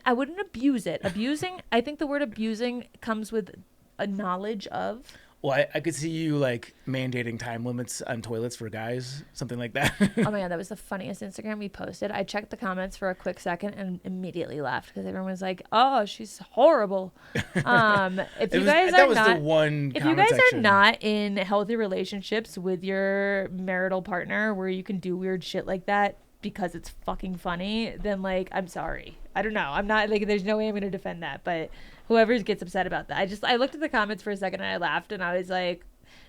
I wouldn't abuse it. I think the word abusing comes with a knowledge of. Well, I could see you like mandating time limits on toilets for guys, something like that. Oh my God, that was the funniest Instagram we posted. I checked the comments for a quick second and immediately laughed because everyone was like, "Oh, she's horrible." If you guys that are was not, the one if you comment guys section. are not in healthy relationships with your marital partner where you can do weird shit like that because it's fucking funny, then like I'm sorry. I don't know. I'm not like there's no way I'm gonna defend that, but whoever gets upset about that. I looked at the comments for a second and I laughed and I was like,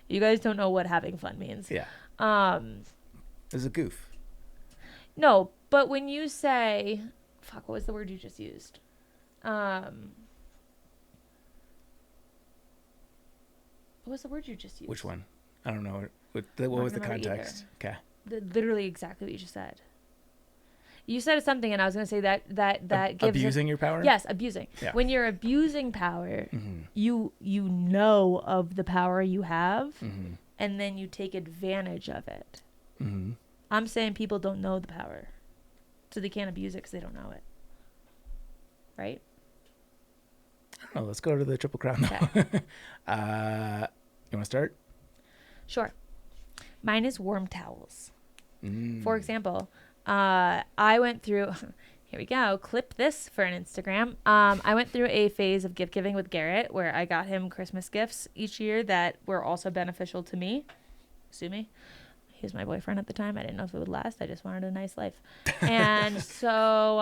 you guys don't know what having fun means. Yeah. It was a goof. No, but when you say, fuck, what was the word you just used? What was the word you just used? Which one? I don't know. What was the remember either. context? Okay. Literally exactly what you just said. You said something, and I was going to say that gives abusing your power. Yes, abusing. Yeah. When you're abusing power, Mm-hmm. you know of the power you have, Mm-hmm. and then you take advantage of it. Mm-hmm. I'm saying people don't know the power, so they can't abuse it because they don't know it. Right? Oh, let's go to the Triple Crown now. Okay. You want to start? Sure. Mine is warm towels. Mm. For example, I went through, here we go, clip this for an Instagram. I went through a phase of gift giving with Garrett where I got him Christmas gifts each year that were also beneficial to me. Sue me. He was my boyfriend at the time. I didn't know if it would last. I just wanted a nice life. And so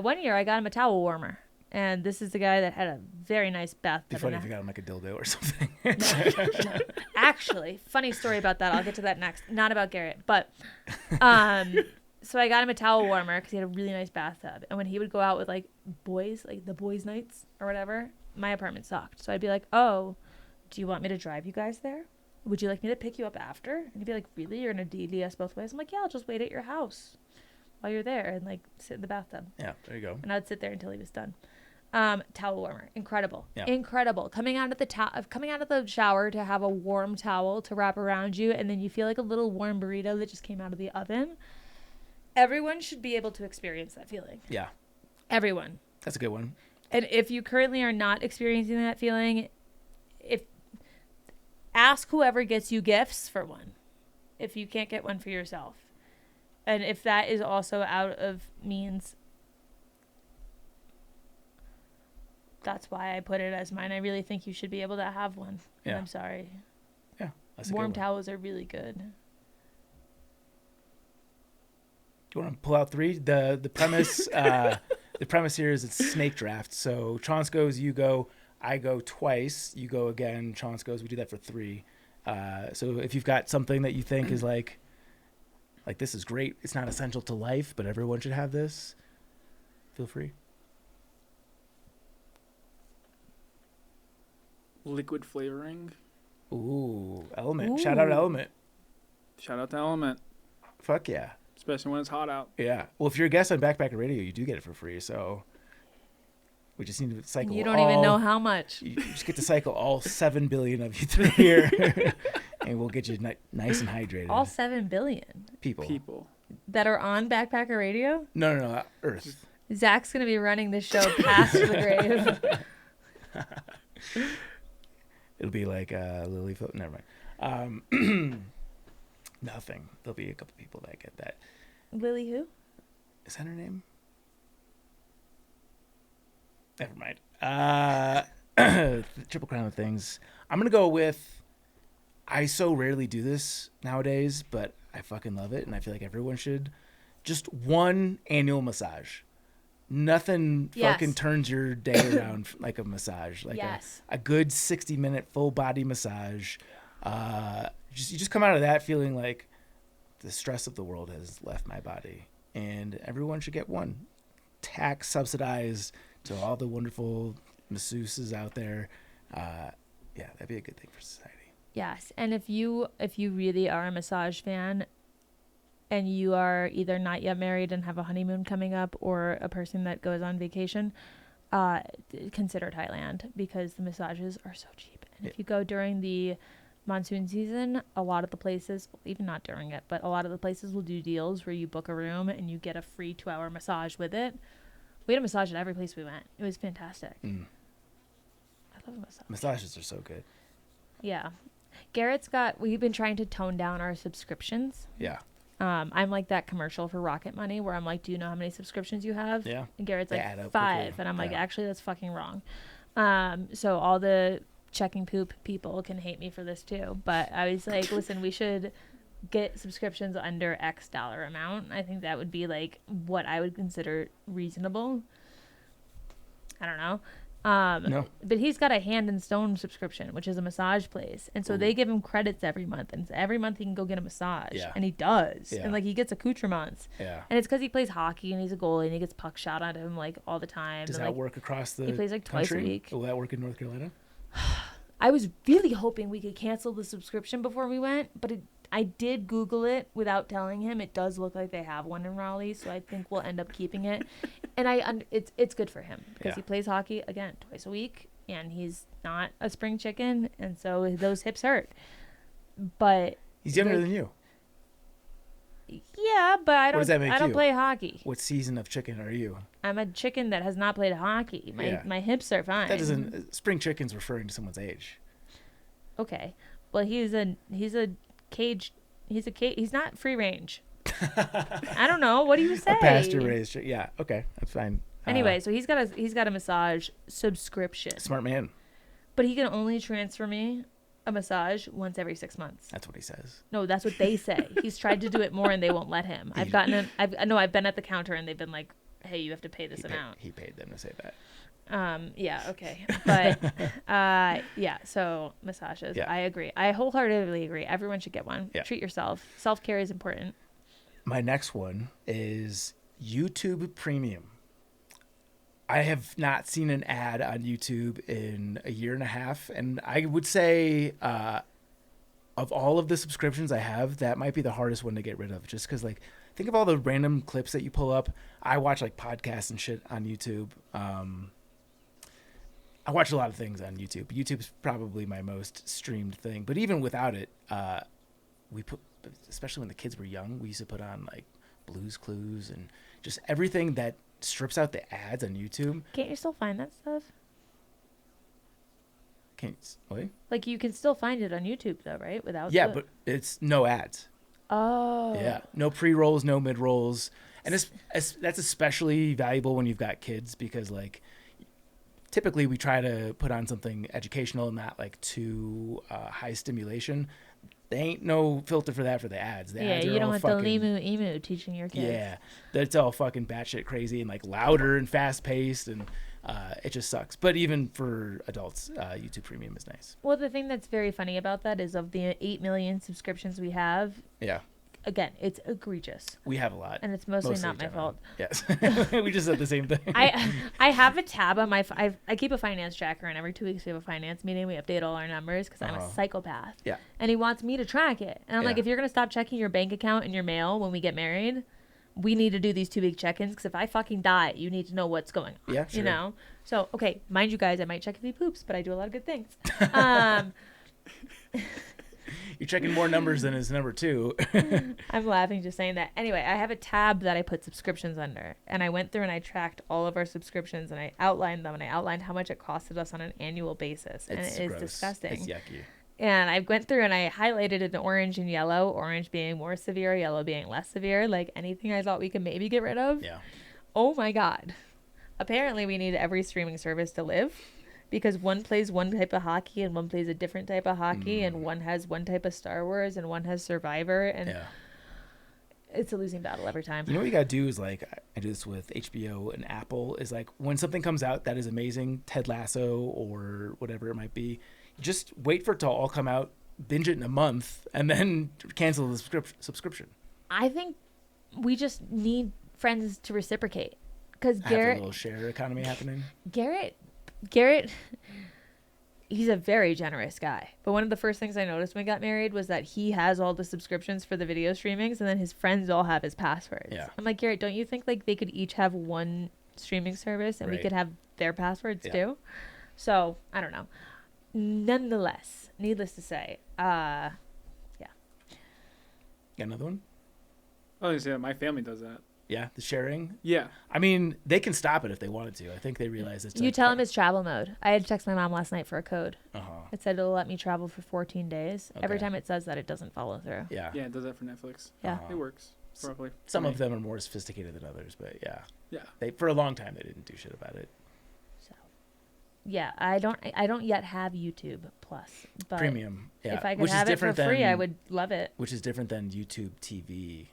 one year I got him a towel warmer. And this is the guy that had a very nice bathtub. Be funny if you got him like a dildo or something. No. Actually, funny story about that. I'll get to that next. Not about Garrett, but so I got him a towel warmer because he had a really nice bathtub. And when he would go out with like boys, like the boys' nights or whatever, my apartment sucked. So I'd be like, "Oh, do you want me to drive you guys there? Would you like me to pick you up after?" And he'd be like, "Really? You're gonna DDS both ways?" I'm like, "Yeah, I'll just wait at your house while you're there and like sit in the bathtub." Yeah, there you go. And I'd sit there until he was done. Towel warmer, incredible, Yeah. incredible. Coming out of the shower to have a warm towel to wrap around you, and then you feel like a little warm burrito that just came out of the oven. Everyone should be able to experience that feeling. Yeah, Everyone. that's a good one. And if you currently are not experiencing that feeling, ask whoever gets you gifts for one, if you can't get one for yourself, and if that is also out of means. That's why I put it as mine. I really think you should be able to have one. And Yeah. I'm sorry. Yeah, that's a Warm good one. towels are really good. Do you want to pull out three? The premise the premise here is it's snake draft. So Chance goes, you go, I go twice, you go again, Chance goes. We do that for three. So if you've got something that you think is like this is great, it's not essential to life, but everyone should have this, feel free. Liquid flavoring. Ooh, Element. Shout out Ooh. Element. Shout out to Element, Fuck yeah. especially when it's hot out. Yeah. Well, if you're a guest on Backpacker Radio, you do get it for free. So we just need to cycle. You don't even know how much. You just get to cycle all 7 billion of you through here, and we'll get you nice and hydrated. All 7 billion People. that are on Backpacker Radio. No, Earth. Zach's going to be running this show past the grave. It'll be like Lily. Never mind. Nothing. There'll be a couple people that get that. Lily who? Is that her name? Never mind. Triple crown of things. I'm going to go with, I so rarely do this nowadays, but I fucking love it. And I feel like everyone should. Just one annual massage. Nothing fucking turns your day around like a massage. Like a good 60-minute full body massage. You just come out of that feeling like the stress of the world has left my body. And everyone should get one. Tax subsidized to all the wonderful masseuses out there. That'd be a good thing for society. Yes, and if you really are a massage fan, and you are either not yet married and have a honeymoon coming up, or a person that goes on vacation, consider Thailand, because the massages are so cheap. And if you go during the monsoon season, a lot of the places, even not during it, but a lot of the places will do deals where you book a room and you get a free 2-hour massage with it. We had a massage at every place we went. It was fantastic. I love a massage. Massages are so good. Yeah. We've been trying to tone down our subscriptions. Yeah. I'm like that commercial for Rocket Money where I'm like, do you know how many subscriptions you have? Yeah. And Garrett's like, 5. Quickly. And I'm like, actually, that's fucking wrong. So all the checking poop people can hate me for this too. But I was like, listen, we should get subscriptions under X dollar amount. I think that would be like what I would consider reasonable. I don't know. No. But he's got a Hand and Stone subscription, which is a massage place. And so they give him credits every month. And every month he can go get a massage. Yeah. And he does. Yeah. And like he gets accoutrements. Yeah. And it's because he plays hockey and he's a goalie and he gets puck shot at him like all the time. Does and, that like, work across the He plays like twice a week. Will that work in North Carolina? I was really hoping we could cancel the subscription before we went, but I did Google it without telling him. It does look like they have one in Raleigh, so I think we'll end up keeping it. And it's good for him because he plays hockey, again, twice a week, and he's not a spring chicken, and so those hips hurt. But he's younger than you. Yeah, but I don't play hockey. What season of chicken are you? I'm a chicken that has not played hockey. My hips are fine. That doesn't. Spring chicken's referring to someone's age. Okay. Well, he's a cage. He's not free range. I don't know. What do you say? A pasture raised. Yeah. Okay. That's fine. Anyway, so he's got a massage subscription. Smart man. But he can only transfer me a massage once every 6 months. That's what he says. No, that's what they say. He's tried to do it more and they won't let him. I've been at the counter and they've been like, "Hey, you have to pay this amount." He paid them to say that. Yeah, okay. But yeah, so massages. Yeah. I agree. I wholeheartedly agree. Everyone should get one. Yeah. Treat yourself. Self-care is important. My next one is YouTube Premium. I have not seen an ad on YouTube in a year and a half, and I would say of all of the subscriptions I have, that might be the hardest one to get rid of, just because, like, think of all the random clips that you pull up. I watch, like, podcasts and shit on YouTube. I watch a lot of things on YouTube. YouTube's probably my most streamed thing, but even without it, especially when the kids were young, we used to put on, like, Blue's Clues and just everything that strips out the ads on YouTube. Can't you still find that stuff? What? Like, you can still find it on YouTube though, right? Without but it's no ads. Oh. Yeah, no pre-rolls, no mid-rolls. And that's especially valuable when you've got kids, because, like, typically we try to put on something educational, not like too high stimulation. There ain't no filter for that for the ads. The ads are you don't all want the emu teaching your kids. Yeah, that's all fucking batshit crazy and, like, louder and fast paced, and it just sucks. But even for adults, YouTube Premium is nice. Well, the thing that's very funny about that is, of the 8 million subscriptions we have, again, it's egregious. We have a lot, and it's mostly not my fault. Yes, we just said the same thing. I have a tab on my. I keep a finance tracker, and every 2 weeks we have a finance meeting. We update all our numbers because I'm a psychopath. Yeah. And he wants me to track it, and I'm like, if you're gonna stop checking your bank account and your mail when we get married, we need to do these 2 week check-ins, because if I fucking die, you need to know what's going on. Yeah, sure. You know. So okay, mind you guys, I might check if he poops, but I do a lot of good things. You're checking more numbers than his number 2. I'm laughing just saying that. Anyway, I have a tab that I put subscriptions under, and I went through and I tracked all of our subscriptions, and I outlined them, and I outlined how much it costed us on an annual basis, and it is disgusting. It's yucky. And I went through and I highlighted it in orange and yellow, orange being more severe, yellow being less severe, like anything I thought we could maybe get rid of. Yeah. Oh my God. apparently we need every streaming service to live because one plays one type of hockey and one plays a different type of hockey and one has one type of Star Wars and one has Survivor and it's a losing battle every time. You know what you gotta do is like I do this with HBO and Apple is like when something comes out that is amazing, Ted Lasso or whatever it might be, just wait for it to all come out, binge it in a month, and then cancel the subscription. I think we just need friends to reciprocate because Have Garrett, a little share economy happening. Garrett, he's a very generous guy. But one of the first things I noticed when we got married was that he has all the subscriptions for the video streamings, and then his friends all have his passwords. Yeah. I'm like, Garrett, don't you think like they could each have one streaming service and we could have their passwords too? So I don't know. Nonetheless, needless to say, Got another one? Oh, yeah, my family does that. Yeah, the sharing. Yeah. I mean, they can stop it if they wanted to. I think they realize it's. You tell him it's travel mode. I had to text my mom last night for a code. Uh-huh. It said it'll let me travel for 14 days. Every Okay. time it says that, it doesn't follow through. Yeah. Yeah, it does that for Netflix. Yeah. Uh-huh. It works. Probably. Some of them are more sophisticated than others, but yeah. Yeah. They for a long time they didn't do shit about it. So, yeah, I don't yet have YouTube Plus, but Premium. Yeah. if I could which have is it for different free, I than- would love it. Which is different than YouTube TV.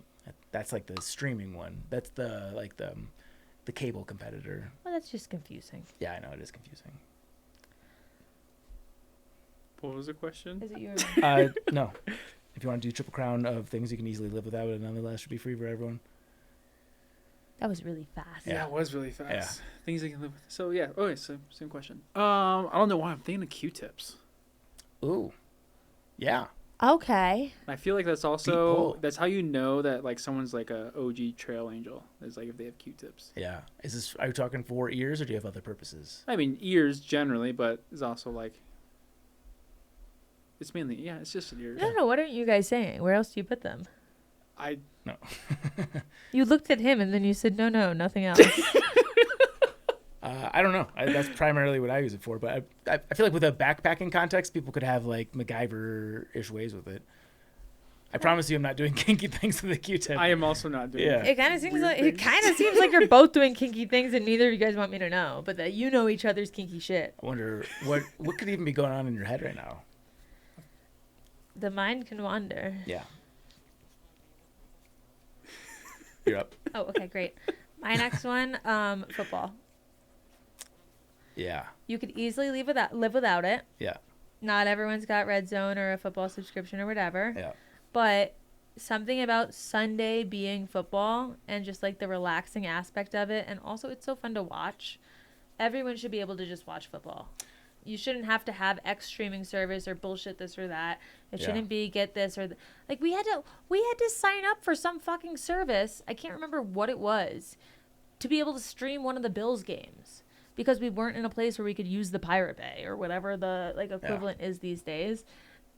That's like the streaming one. That's the the cable competitor. Well, that's just confusing. Yeah, I know it is confusing. What was the question? Is it your? No. If you want to do Triple Crown of things you can easily live without, and nonetheless should be free for everyone. That was really fast. Yeah, it was really fast. Yeah. Things I can live with. So yeah. Okay. So same question. I don't know why I'm thinking of Q-tips. Ooh. Yeah. Okay. I feel like that's Deep also pull. that's how you know that like someone's like a OG trail angel. Is like if they have Q-tips. Yeah. Are you talking for ears or do you have other purposes? I mean ears generally, but it's also like it's mainly it's just ears. No. What are you guys saying? Where else do you put them? No. You looked at him and then you said, no, nothing else. I don't know. That's primarily what I use it for. But I feel like with a backpacking context, people could have like MacGyver-ish ways with it. I promise you, I'm not doing kinky things with a Q-tip. I am also not doing. Yeah. It kind of seems Weird like things. you're both doing kinky things, and neither of you guys want me to know, but that you know each other's kinky shit. I wonder what could even be going on in your head right now. The mind can wander. Yeah. You're up. Oh, okay, great. My next one, football. Yeah. You could easily live without it. Yeah. Not everyone's got Red Zone or a football subscription or whatever. Yeah. But something about Sunday being football and just like the relaxing aspect of it, and also it's so fun to watch. Everyone should be able to just watch football. You shouldn't have to have X streaming service or bullshit this or that. It shouldn't be get this or like we had to sign up for some fucking service. I can't remember what it was to be able to stream one of the Bills games because we weren't in a place where we could use the Pirate Bay or whatever the like equivalent is these days.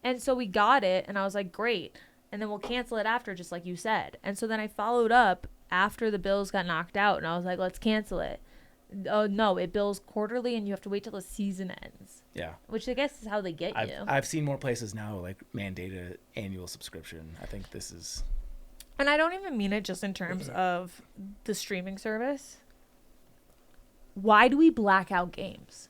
And so we got it and I was like, great. And then we'll cancel it after, just like you said. And so then I followed up after the Bills got knocked out and I was like, let's cancel it. Oh no, it bills quarterly and you have to wait till the season ends. Yeah. Which I guess is how they get you. I've seen more places now like mandate an annual subscription. I think this is. And I don't even mean it just in terms of the streaming service. Why do we black out games?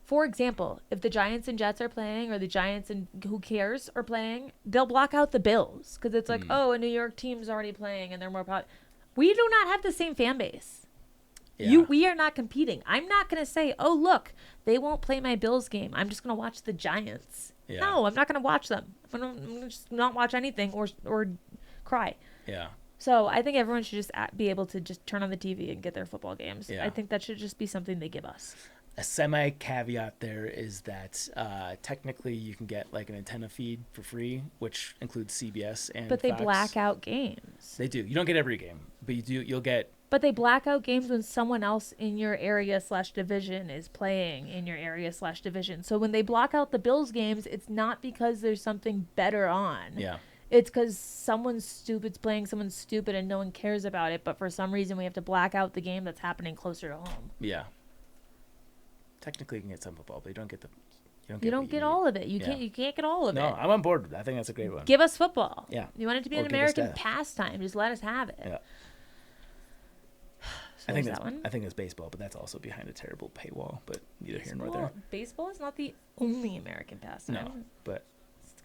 For example, if the Giants and Jets are playing or the Giants and who cares are playing, they'll block out the Bills because it's like, oh, a New York team's already playing and they're more popular. We do not have the same fan base. Yeah. We are not competing. I'm not going to say, oh, look, they won't play my Bills game. I'm just going to watch the Giants. Yeah. No, I'm not going to watch them. I'm going to just not watch anything or cry. Yeah. So I think everyone should just be able to just turn on the TV and get their football games. Yeah. I think that should just be something they give us. A semi caveat there is that technically you can get like an antenna feed for free, which includes CBS and But they Fox. black out games. They do. You don't get every game, but you'll get. But they black out games when someone else in your area/division is playing in your area/division. So when they block out the Bills games, it's not because there's something better on. Yeah. It's because someone's stupid's playing someone stupid and no one cares about it. But for some reason, we have to black out the game that's happening closer to home. Yeah. Technically, you can get some football, but you don't get the. You don't get all of it. You Yeah. can't get all of No, it. I'm on board. I think that's a great one. Give us football. Yeah. You want it to be Or an give us American that. pastime. Just let us have it. Yeah. So I think there's that's that one. I think that's baseball, but that's also behind a terrible paywall. But neither here nor there. Baseball is not the only American pastime. No, but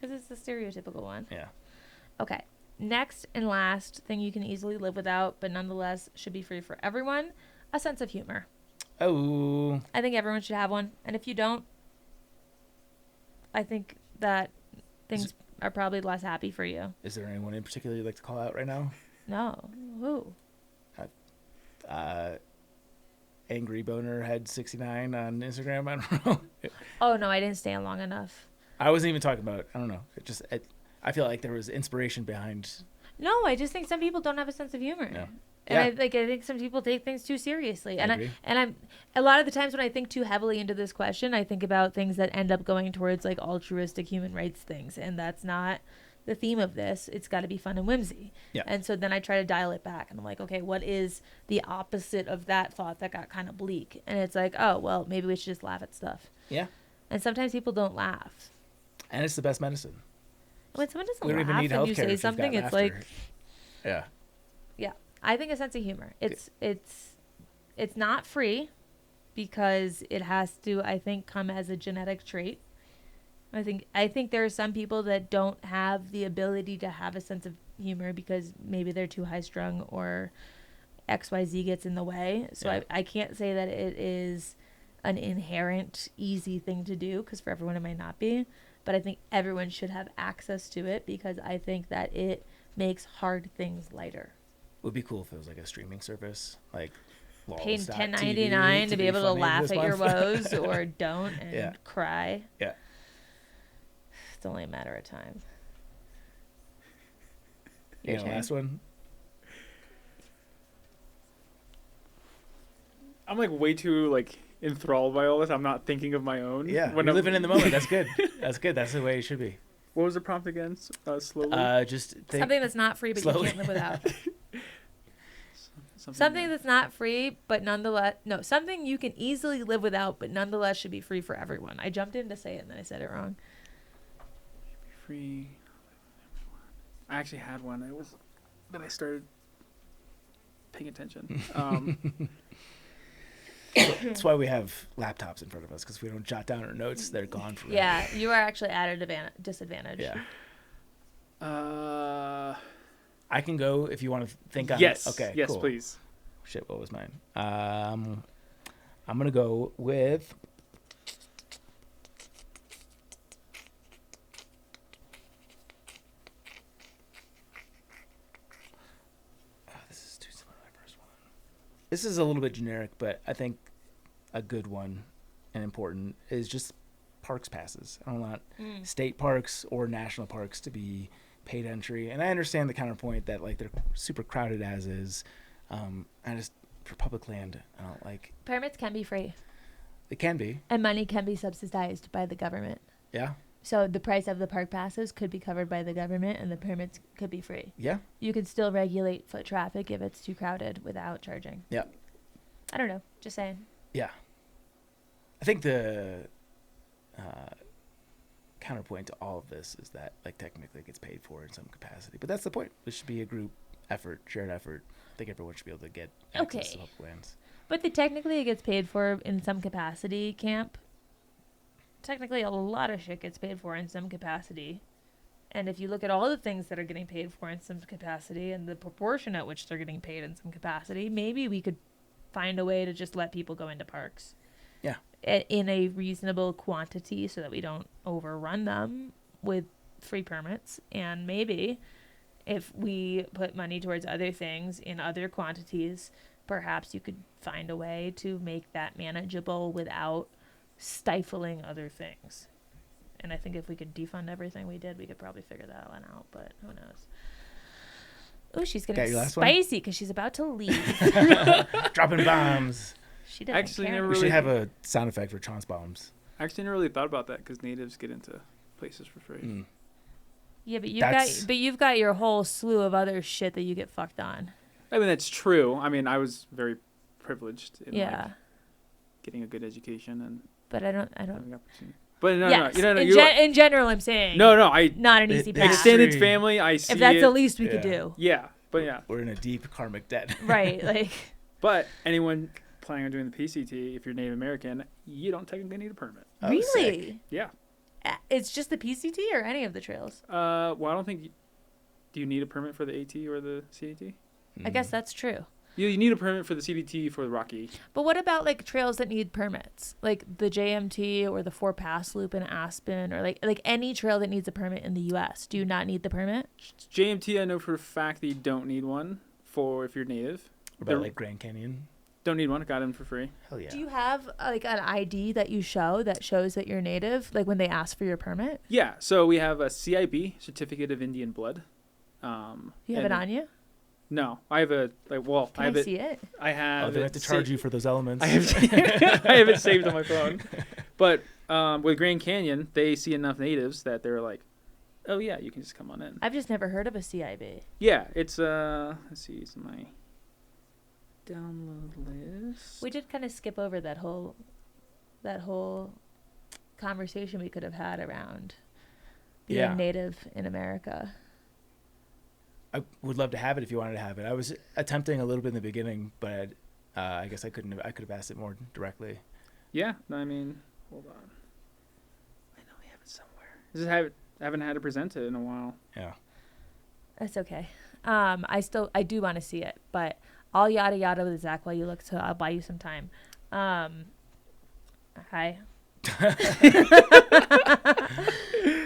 Because it's the stereotypical one. yeah. Okay. Next and last thing you can easily live without, but nonetheless should be free for everyone, a sense of humor. Oh, I think everyone should have one. And if you don't, I think that things are probably less happy for you. is there anyone in particular you'd like to call out right now? No. Who? Angry Boner Head 69 on Instagram. I don't know. Oh, no, I didn't stay on long enough. I wasn't even talking about. I don't know. I feel like there was inspiration behind. No, I just think some people don't have a sense of humor. No. And I think some people take things too seriously. I agree. I'm a lot of the times when I think too heavily into this question, I think about things that end up going towards like altruistic human rights things, and that's not the theme of this. It's got to be fun and whimsy. Yeah. And so then I try to dial it back, and I'm like, okay, what is the opposite of that thought that got kind of bleak? And it's like, oh, well, maybe we should just laugh at stuff. Yeah. And sometimes people don't laugh. And it's the best medicine. When someone doesn't We don't even laugh need and you healthcare say if you've something, got it's laughter. like, Yeah. yeah, I think a sense of humor. It's not free because it has to, I think, come as a genetic trait. I think there are some people that don't have the ability to have a sense of humor because maybe they're too high strung or XYZ gets in the way. So Yeah. I can't say that it is an inherent easy thing to do because for everyone it might not be. But I think everyone should have access to it because I think that it makes hard things lighter. It would be cool if it was like a streaming service, like Paying lol.tv $10.99 to be able to funny laugh this at your month. woes or don't and Yeah. cry. Yeah. It's only a matter of time. You Your know, turn. last one. I'm like way too like enthralled by all this. I'm not thinking of my own. Yeah, When you're I'm living in the moment. That's good. That's good. That's the way it should be. What was the prompt again? Slowly. Just think, Something that's not free but slowly. you can't live without. Something that's not free but nonetheless something you can easily live without but nonetheless should be free for everyone. I jumped in to say it and then I said it wrong. Free. I actually had one. Then I started paying attention. That's why we have laptops in front of us, because if we don't jot down our notes, they're gone forever. Yeah, you are actually at a disadvantage. Yeah. I can go if you want to think on yes. it. Okay. Yes, cool. please. Shit, what was mine? I'm gonna go with. This is too similar to my first one. This is a little bit generic, but I think a good one and important is just parks passes. I don't want state parks or national parks to be paid entry, and I understand the counterpoint that like they're super crowded as is. I just for public land, I don't like. Permits can be free. It can be, And money can be subsidized by the government. yeah, So the price of the park passes could be covered by the government and the permits could be free. yeah, You could still regulate foot traffic if it's too crowded without charging. yeah, I don't know. Just saying. yeah. I think the counterpoint to all of this is that like technically it gets paid for in some capacity, but that's the point. This should be a group effort, shared effort. I think everyone should be able to get access to public lands. But technically it gets paid for in some capacity, camp. Technically a lot of shit gets paid for in some capacity. And if you look at all the things that are getting paid for in some capacity and the proportion at which they're getting paid in some capacity, maybe we could find a way to just let people go into parks. Yeah. In a reasonable quantity so that we don't overrun them with free permits. And maybe if we put money towards other things in other quantities, perhaps you could find a way to make that manageable without stifling other things. And I think if we could defund everything we did, we could probably figure that one out, but who knows. Oh, she's Got getting your last one? spicy because she's about to leave. Dropping bombs. She doesn't Actually, care. never We should really have a sound effect for Chance bombs. I actually never really thought about that because natives get into places for free. Yeah, but That's- you've got your whole slew of other shit that you get fucked on. I mean, that's true. I mean, I was very privileged in Yeah, like, getting a good education and but I don't. having opportunity. But no, Yes, no, in general, I'm saying. no, I Not an easy It- path. extended Extreme. family. I see If that's it. the least we could Yeah. do. Yeah, but yeah. We're in a deep karmic debt. Right, like But anyone planning on doing the PCT, if you're Native American, you don't technically need a permit. Oh, Really? sick. Yeah. It's just the PCT or any of the trails? Well, I don't think. Do you need a permit for the AT or the CAT? I guess that's true. You need a permit for the CDT for the Rocky. But what about like trails that need permits, like the JMT or the 4-Pass Loop in Aspen, or like any trail that needs a permit in the U.S.? Do you not need the permit? JMT, I know for a fact that you don't need one for if you're Native. What about like Grand Canyon? Don't need one. Got them for free. Hell yeah. Do you have like an ID that you show that shows that you're Native, like when they ask for your permit? Yeah. So we have a CIB, Certificate of Indian Blood. You have it on you? No, I have a Can I have I it. see it? I have. Oh, they have to charge you for those elements. I have it saved on my phone. But with Grand Canyon, they see enough natives that they're like, oh yeah, you can just come on in. I've just never heard of a CIB. Yeah, it's let's see, it's my download list. We did kind of skip over that whole conversation we could have had around being Yeah. Native in America. I would love to have it if you wanted to have it. I was attempting a little bit in the beginning, but I guess I couldn't. I could have asked it more directly. Yeah, no, I mean, hold on. I know we have it somewhere. I haven't had it presented in a while. Yeah. That's okay. I do want to see it, but I'll yada yada with Zach while you look, so I'll buy you some time. Hi.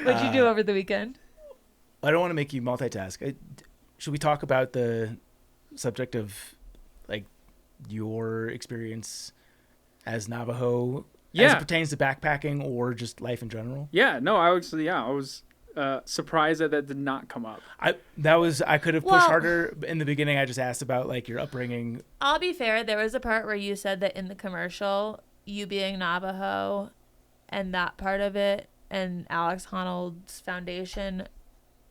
What'd you do over the weekend? I don't want to make you multitask. Should we talk about the subject of like your experience as Navajo as it pertains to backpacking or just life in general? Yeah, no, I was surprised that did not come up. I could have pushed harder in the beginning. I just asked about like your upbringing. I'll be fair. There was a part where you said that in the commercial, you being Navajo and that part of it, and Alex Hannold's foundation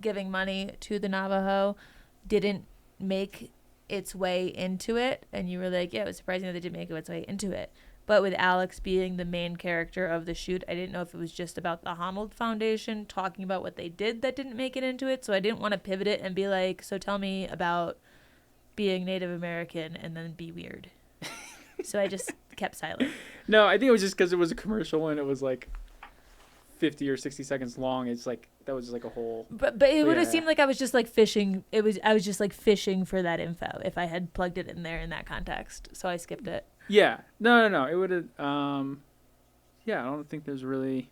giving money to the Navajo didn't make its way into it. And you were like, yeah, it was surprising that they didn't make its way into it. But with Alex being the main character of the shoot, I didn't know if it was just about the Hannold Foundation talking about what they did that didn't make it into it. So I didn't want to pivot it and be like, so tell me about being Native American and then be weird. So I just kept silent. No, I think it was just because it was a commercial and it was like 50 or 60 seconds long. It's like that was just like a whole. But it would have seemed like I was just like fishing. I was just like fishing for that info if I had plugged it in there in that context. So I skipped it. Yeah. No. It would have. Yeah, I don't think there's really.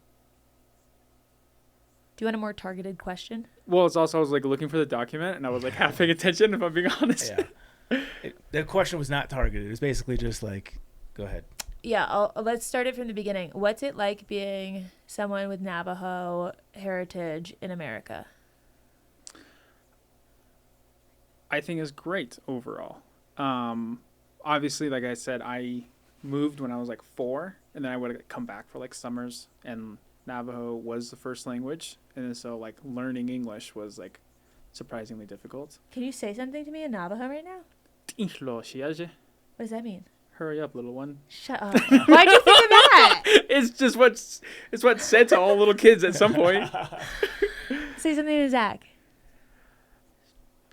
Do you want a more targeted question? Well, it's also I was like looking for the document and I was like half paying attention if I'm being honest. Yeah. The question was not targeted. It was basically just like, go ahead. Yeah, let's start it from the beginning. What's it like being someone with Navajo heritage in America? I think it's great overall. Obviously, like I said, I moved when I was like 4, and then I would come back for like summers, and Navajo was the first language, and so like learning English was like surprisingly difficult. Can you say something to me in Navajo right now? What does that mean? Hurry up, little one. Shut up. Why'd you think of that? It's just what's said to all little kids at some point. Say something to Zach.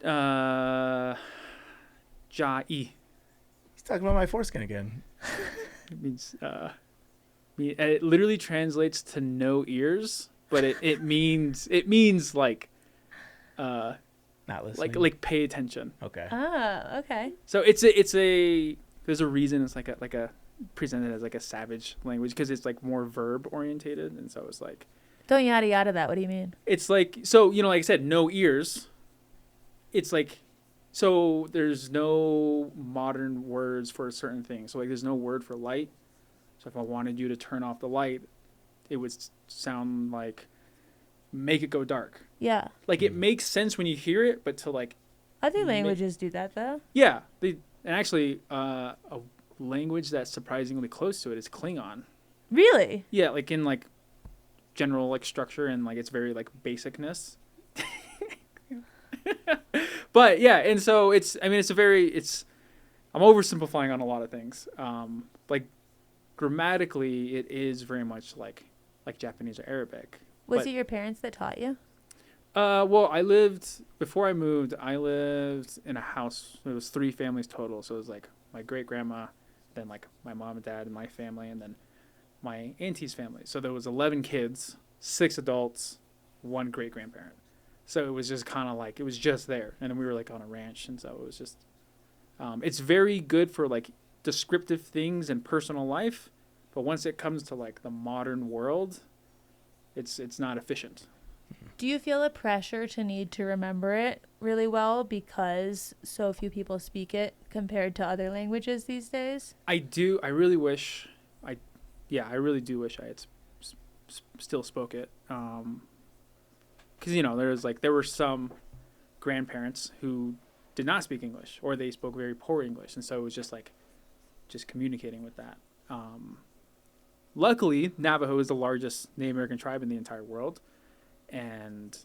Ja'i. He's talking about my foreskin again. It means it literally translates to no ears, but it means like Not listening. like pay attention. Okay. Oh, okay. So it's a there's a reason it's like a presented as like a savage language because it's like more verb orientated, and so it's like Don't yada yada that. What do you mean? it's like, so like I said, no ears. It's like, so there's no modern words for a certain thing. So like there's no word for light. So if I wanted you to turn off the light, it would sound like make it go dark. Yeah. Like it makes sense when you hear it, but to like Other languages do that though. yeah, and actually a language that's surprisingly close to it is Klingon. Really? Yeah, like in like general like structure and like it's very like basicness. But yeah, and so I'm oversimplifying on a lot of things. Like grammatically it is very much like Japanese or Arabic. Was it your parents that taught you? Well, before I moved, I lived in a house. It was 3 families total. So it was like my great grandma, then like my mom and dad and my family, and then my auntie's family. So there was 11 kids, 6 adults, 1 great grandparent. So it was just kind of like, it was just there. And then we were like on a ranch. And so it was just, it's very good for like descriptive things and personal life. But once it comes to like the modern world, it's not efficient. Do you feel a pressure to need to remember it really well because so few people speak it compared to other languages these days? I do. I really wish. I really do wish I had still spoke it. Because there were some grandparents who did not speak English, or they spoke very poor English, and so it was just communicating with that. Luckily, Navajo is the largest Native American tribe in the entire world. And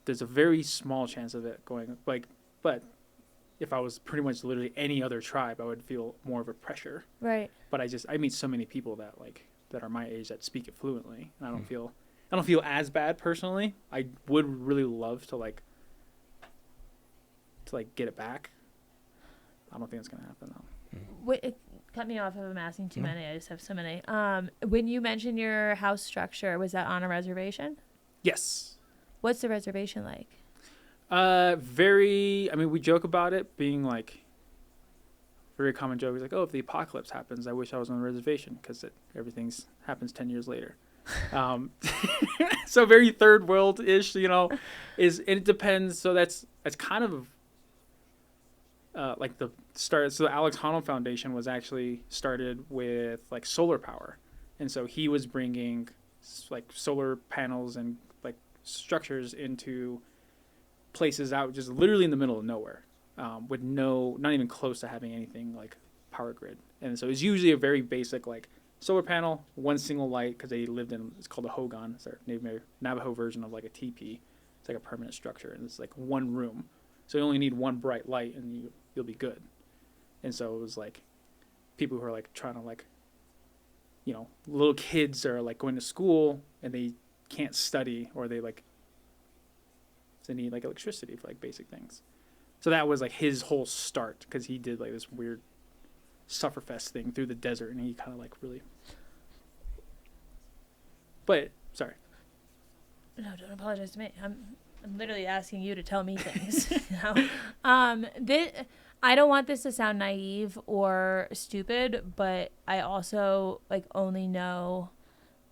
there's a very small chance of it going but if I was pretty much literally any other tribe, I would feel more of a pressure. Right. But I meet so many people that are my age that speak it fluently, and I don't feel as bad personally. I would really love to get it back. I don't think it's gonna happen though. Wait, cut me off if I'm asking too many. I just have so many. When you mentioned your house structure, was that on a reservation? Yes. What's the reservation like? We joke about it being like very common joke is like, oh, if the apocalypse happens, I wish I was on a reservation because everything happens 10 years later. So very third world-ish, and it depends. So that's kind of like the start. So the Alex Hannold Foundation was actually started with like solar power, and so he was bringing like solar panels and like structures into places out just literally in the middle of nowhere, with not even close to having anything like power grid. And so it's usually a very basic like solar panel, one single light, because they lived in, it's called a hogan. It's their Navajo version of like a teepee. It's like a permanent structure, and it's like one room. So you only need one bright light, and you'll be good. And so it was like people who are like trying to like, little kids are like going to school and they can't study, or they need like electricity for like basic things. So that was like his whole start, because he did like this weird sufferfest thing through the desert, and he kind of like really. But sorry. No, don't apologize to me. I'm literally asking you to tell me things. I don't want this to sound naive or stupid, but I also like only know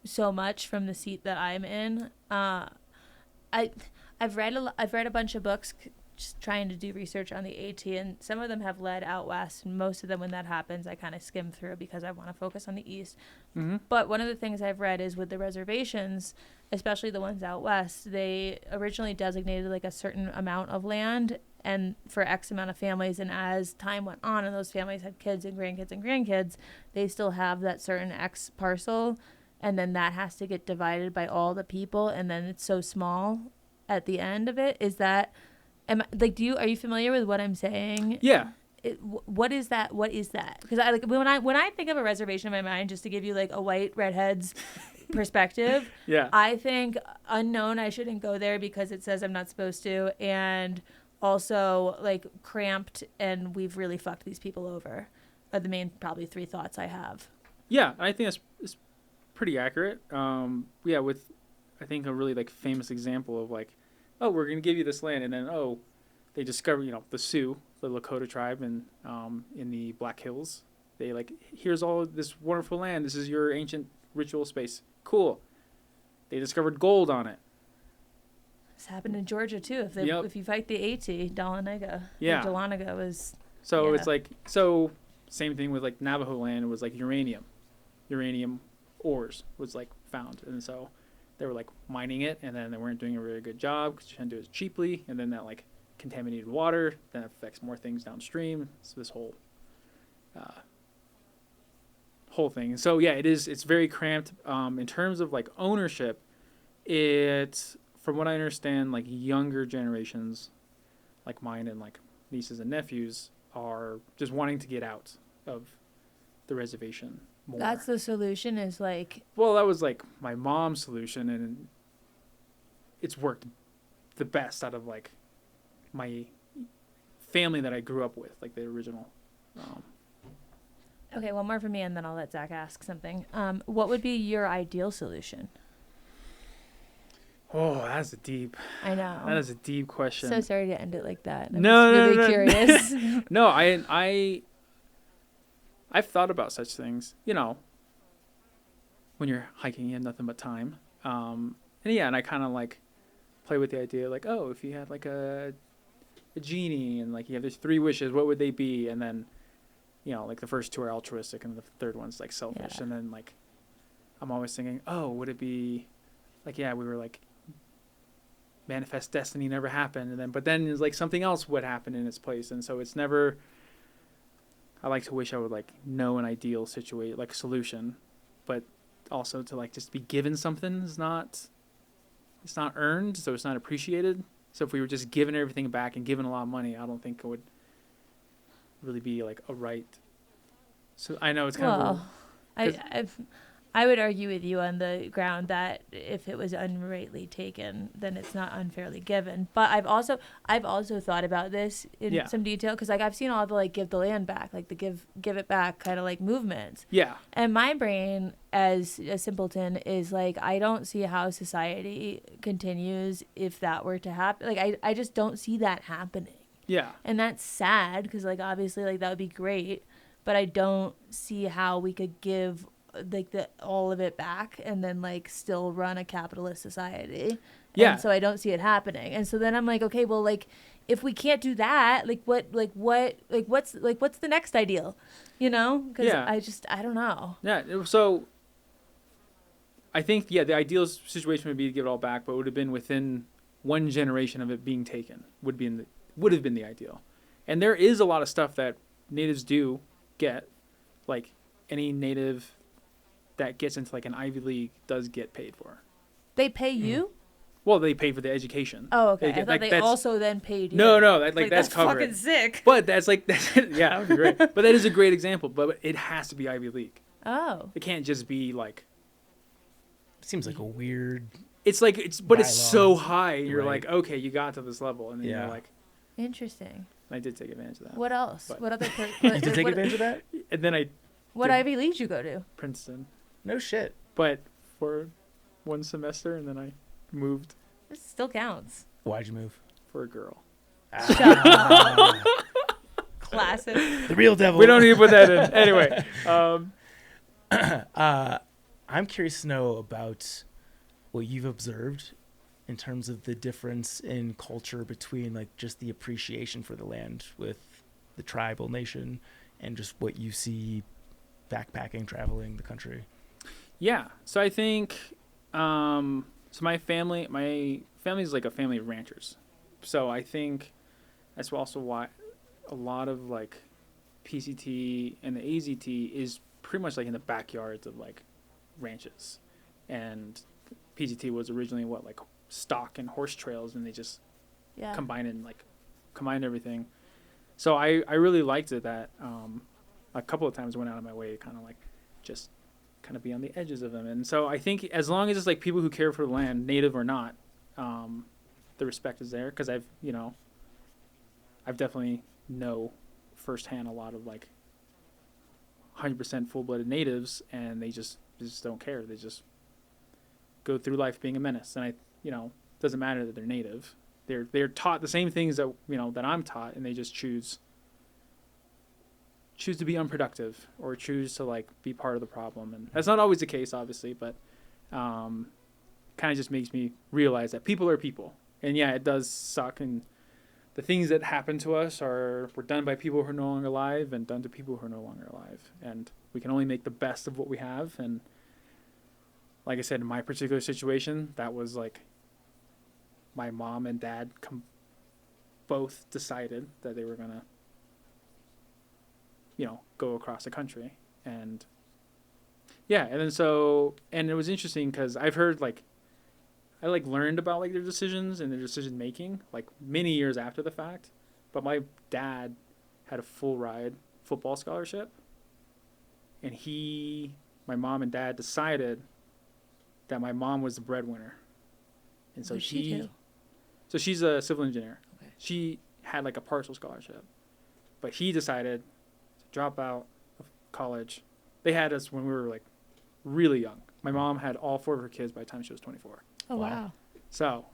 so much from the seat that I'm in. I've read a bunch of books just trying to do research on the AT, and some of them have led out west, and most of them, when that happens, I kind of skim through because I want to focus on the east. Mm-hmm. But one of the things I've read is with the reservations, especially the ones out west, they originally designated like a certain amount of land and for X amount of families, and as time went on and those families had kids and grandkids, they still have that certain X parcel, and then that has to get divided by all the people, and then it's so small at the end of it. Is that are you familiar with what I'm saying? Yeah. What is that? Because when I think of a reservation in my mind, just to give you like a white redhead's perspective, yeah, I think unknown. I shouldn't go there because it says I'm not supposed to, and also like cramped, and we've really fucked these people over. Are the main probably 3 thoughts I have. Yeah, I think that's pretty accurate. With I think a really like famous example of like, oh, we're gonna give you this land, and then they discover the Sioux, the Lakota tribe, in the Black Hills. They like, here's all this wonderful land. This is your ancient ritual space. Cool. They discovered gold on it. This happened in Georgia too. If you fight the AT, Dahlonega. Yeah. Dahlonega was. So yeah. It's like same thing with like Navajo land. It was like uranium ores was like found, and so they were like mining it, and then they weren't doing a really good job because you couldn't do it cheaply, and then that like contaminated water, then affects more things downstream. So this whole thing. So yeah, it's very cramped. In terms of like ownership, from what I understand, like younger generations, like mine and like nieces and nephews, are just wanting to get out of the reservation more. That's the solution, is like. Well, that was like my mom's solution, and it's worked the best out of like my family that I grew up with, like the original. Okay, one more for me, and then I'll let Zach ask something. What would be your ideal solution? Oh, that's a deep. I know. That is a deep question. So sorry to end it like that. I'm No, just no, really no. curious. No, I've thought about such things. You know, when you're hiking, you have nothing but time. And I kind of like play with the idea, like, oh, if you had like a genie and like you have these 3 wishes, what would they be? And then, you know, like the first 2 are altruistic and the third one's like selfish. Yeah. And then like, I'm always thinking, oh, would it be like, yeah, we were like, manifest destiny never happened, and then but then it's like something else would happen in its place, and so it's never. I like to wish I would like know an ideal situation, like solution, but also to like just be given something is not. It's not earned, so it's not appreciated. So if we were just given everything back and given a lot of money, I don't think it would really be like a right. So I know it's kind of. I would argue with you on the ground that if it was unrightly taken, then it's not unfairly given. But I've also thought about this in some detail, because like I've seen all the like give the land back, like the give it back kind of like movements. Yeah. And my brain, as a simpleton, is like, I don't see how society continues if that were to happen. Like I just don't see that happening. Yeah. And that's sad, because like obviously like that would be great, but I don't see how we could give like all of it back and then like still run a capitalist society. Yeah. And so I don't see it happening. And so then I'm like, okay, well, like if we can't do that, what's the next ideal, you know? Because I don't know. Yeah. So I think the ideal situation would be to give it all back, but it would have been within one generation of it being taken. Would have been the ideal. And there is a lot of stuff that natives do get, like any native that gets into like an Ivy League does get paid for. They pay you? Well, they pay for the education. Oh, okay. I thought like, they also then paid you. No, that's covered. Fucking sick. But that's like, yeah, that would be great. But that is a great example. But it has to be Ivy League. Oh. It can't just be like. Seems like a weird. It's like it's so high. You're Right. like, okay, you got to this level, and then you're like. Interesting. I did take advantage of that. What else? But. What other? You did take advantage of that? And then What did Ivy League did you go to? Princeton. No shit. But for one semester, and then I moved This still counts. Why'd you move? for a girl. Classic. The real devil. We don't need to put that in. Anyway. I'm curious to know about what you've observed in terms of the difference in culture between like just the appreciation for the land with the tribal nation and just what you see backpacking, traveling the country. Yeah. So I think, so my family is like a family of ranchers. So I think that's also why a lot of like PCT and the AZT is pretty much like in the backyards of like ranches. And PCT was originally like stock and horse trails, and they just combined everything. So I really liked it that a couple of times I went out of my way to kind of like just kind of be on the edges of them. And so I think as long as it's like people who care for the land, native or not, the respect is there, because I've definitely know firsthand a lot of like 100% full-blooded natives, and they just don't care. They just go through life being a menace. And doesn't matter that they're native. They're taught the same things that that I'm taught, and they just choose to be unproductive or choose to like be part of the problem. And that's not always the case, obviously, but kind of just makes me realize that people are people. And yeah, it does suck, and the things that happen to us were done by people who are no longer alive and done to people who are no longer alive. And we can only make the best of what we have. And like I said, in my particular situation, that was like my mom and dad both decided that they were going to, go across the country. And yeah, and then and it was interesting because I've heard I learned about their decisions and their decision making many years after the fact. But my dad had a full ride football scholarship, and my mom and dad decided that my mom was the breadwinner, And so What does she do? so she's a civil engineer. Okay. She had like a partial scholarship, but he decided to drop out of college. They had us when we were like really young. My mom had all 4 of her kids by the time she was 24. Oh, Wow. wow. So,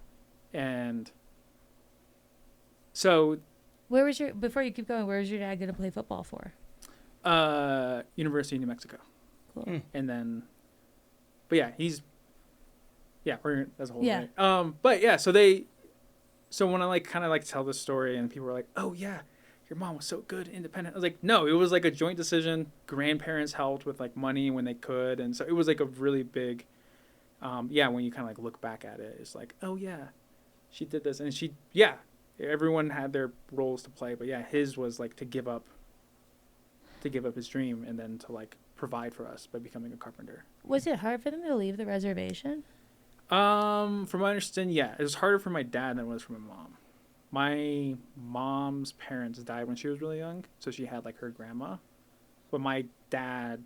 and so, Where was your, before you keep going, where was your dad going to play football for? University of New Mexico. Cool. Hmm. And then, but yeah, that's a whole Yeah. thing. But yeah, so when I like kind of like tell this story and people were like, oh yeah, your mom was so good, independent. I was like, no, it was like a joint decision. Grandparents helped with like money when they could. And so it was like a really big, when you kind of like look back at it, it's like, oh yeah, she did this. And everyone had their roles to play, but yeah, his was like to give up his dream and then to like provide for us by becoming a carpenter. Was it hard for them to leave the reservation? From my understanding, yeah, it was harder for my dad than it was for my mom. My mom's parents died when she was really young, so she had like her grandma, but my dad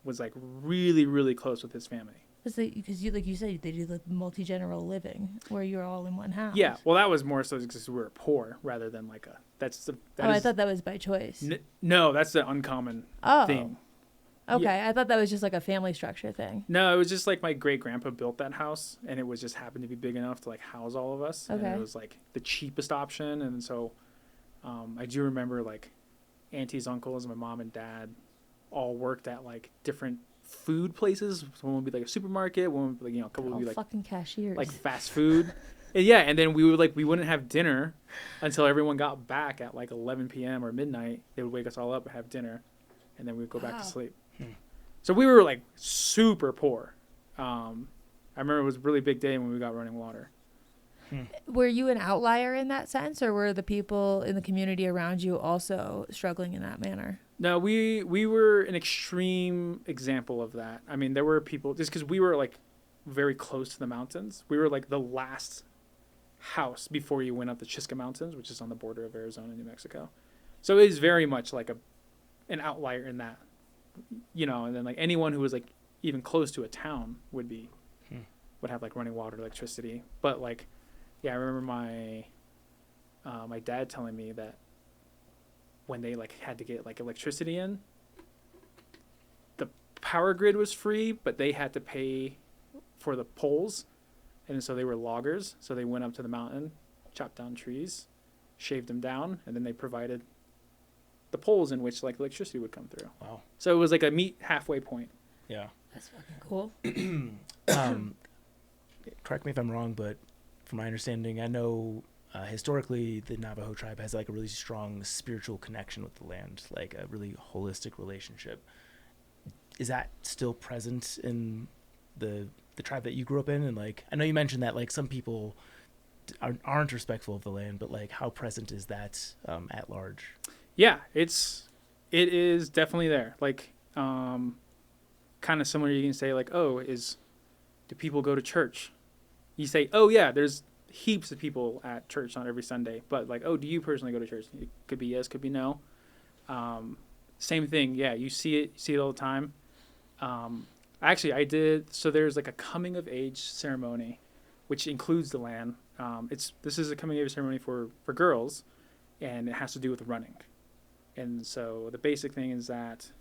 was like really, really close with his family. Because you, like you said, they do like multi-general living where you're all in one house. Yeah, well, that was more so because we were poor rather than like I thought that was by choice. No, that's the uncommon thing. Okay, I thought that was just like a family structure thing. No, it was just like my great grandpa built that house, and it was just happened to be big enough to like house all of us. Okay. And it was like the cheapest option, and so I do remember like aunties, uncles, my mom and dad all worked at like different food places. One would be like a supermarket, one would be like, a couple would be like fucking cashiers. like fast food. And then we wouldn't have dinner until everyone got back at like 11 p.m. or midnight. They would wake us all up and have dinner, and then we'd go back to sleep. So we were like super poor. I remember it was a really big day when we got running water. Were you an outlier in that sense, or were the people in the community around you also struggling in that manner? No, we were an extreme example of that. I mean, there were people, just because we were like very close to the mountains. We were like the last house before you went up the Chiska Mountains, which is on the border of Arizona and New Mexico. So it is very much like an outlier in that, and then like anyone who was like even close to a town would have like running water, electricity. But like, yeah, I remember my dad telling me that when they like had to get like electricity in, the power grid was free, but they had to pay for the poles. And so they were loggers. So they went up to the mountain, chopped down trees, shaved them down, and then they provided the poles in which like electricity would come through. Wow. So it was like a meet halfway point. Yeah. That's fucking cool. Correct me if I'm wrong, but from my understanding, I know historically the Navajo tribe has like a really strong spiritual connection with the land, like a really holistic relationship. Is that still present in the tribe that you grew up in? And like, I know you mentioned that like some people aren't respectful of the land, but like how present is that at large? Yeah, it is definitely there. Like, kind of similar. You can say like, do people go to church? You say, oh yeah, there's heaps of people at church on every Sunday, but like, do you personally go to church? It could be yes, could be no. Same thing. Yeah, you see it all the time. Actually, I did. So there's like a coming of age ceremony, which includes the land. This is a coming of age ceremony for girls, and it has to do with running. And so the basic thing is that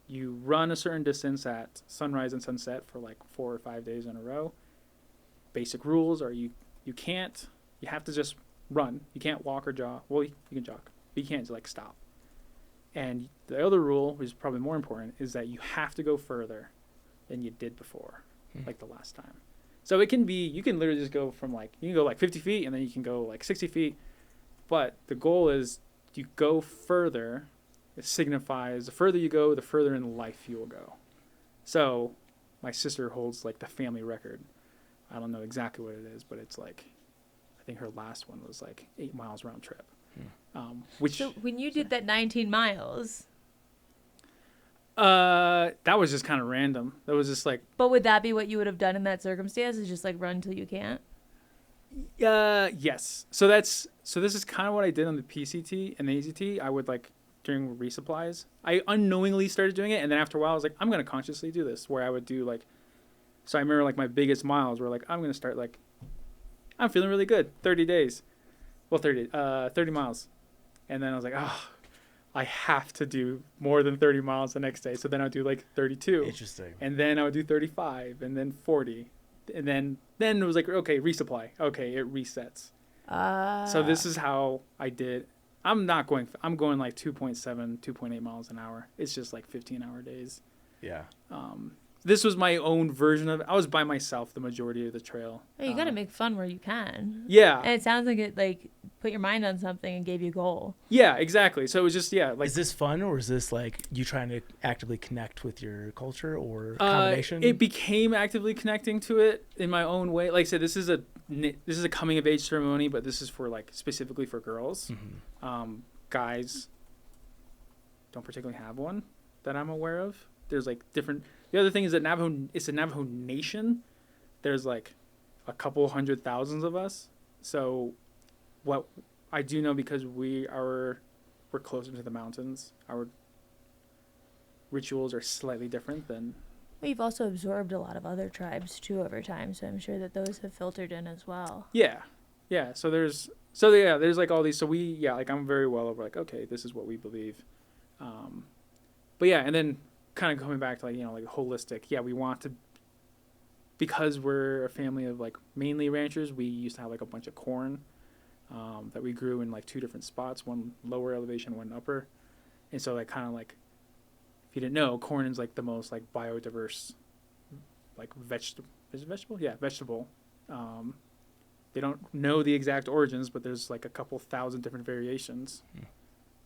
you run a certain distance at sunrise and sunset for like 4 or 5 days in a row. Basic rules are you have to just run. You can't walk or jog. Well, you can jog, but you can't like stop. And the other rule, which is probably more important, is that you have to go further than you did before, like the last time. So you can literally just go from like, you can go like 50 feet and then you can go like 60 feet. But the goal is you go further. It signifies the further you go, the further in life you will go. So my sister holds like the family record. I don't know exactly what it is, but it's like, I think her last one was like 8 miles round trip. So when you did that 19 miles, that was just kind of random. That was just like. But would that be what you would have done in that circumstance? Is just like run till you can't? Yes. So this is kind of what I did on the PCT and the AZT. I would like during resupplies, I unknowingly started doing it, and then after a while I was like, I'm gonna consciously do this, where I would do like. So I remember like my biggest miles were like, I'm gonna start like I'm feeling really good. 30 days. Well, 30 miles. And then I was like, oh, I have to do more than 30 miles the next day. So then I would do like 32. Interesting. And then I would do 35 and then 40. And then it was like, okay, resupply. Okay, it resets. So this is how I did. I'm going like 2.7, 2.8 miles an hour. It's just like 15-hour days. Yeah. This was my own version of it. I was by myself the majority of the trail. Hey, you got to make fun where you can. Yeah. And it sounds like it like put your mind on something and gave you a goal. Yeah, exactly. So it was just, like. Is this fun, or is this like you trying to actively connect with your culture, or combination? It became actively connecting to it in my own way. Like I said, this is a coming of age ceremony, but this is for like specifically for girls. Mm-hmm. Guys don't particularly have one that I'm aware of. There's like different. The other thing is that it's a Navajo nation. There's like a couple 100,000 of us. So what I do know, because we're closer to the mountains, our rituals are slightly different than. We've also absorbed a lot of other tribes too over time, so I'm sure that those have filtered in as well. Yeah. So there's like all these. So I'm very well over like, okay, this is what we believe. But yeah, and then kind of coming back to like, like holistic. Yeah, we want to, because we're a family of like mainly ranchers. We used to have like a bunch of corn that we grew in like two different spots, one lower elevation, one upper. And so like kind of like, if you didn't know, corn is like the most like biodiverse like vegetable. Is it vegetable? Yeah, vegetable. They don't know the exact origins, but there's like a couple thousand different variations.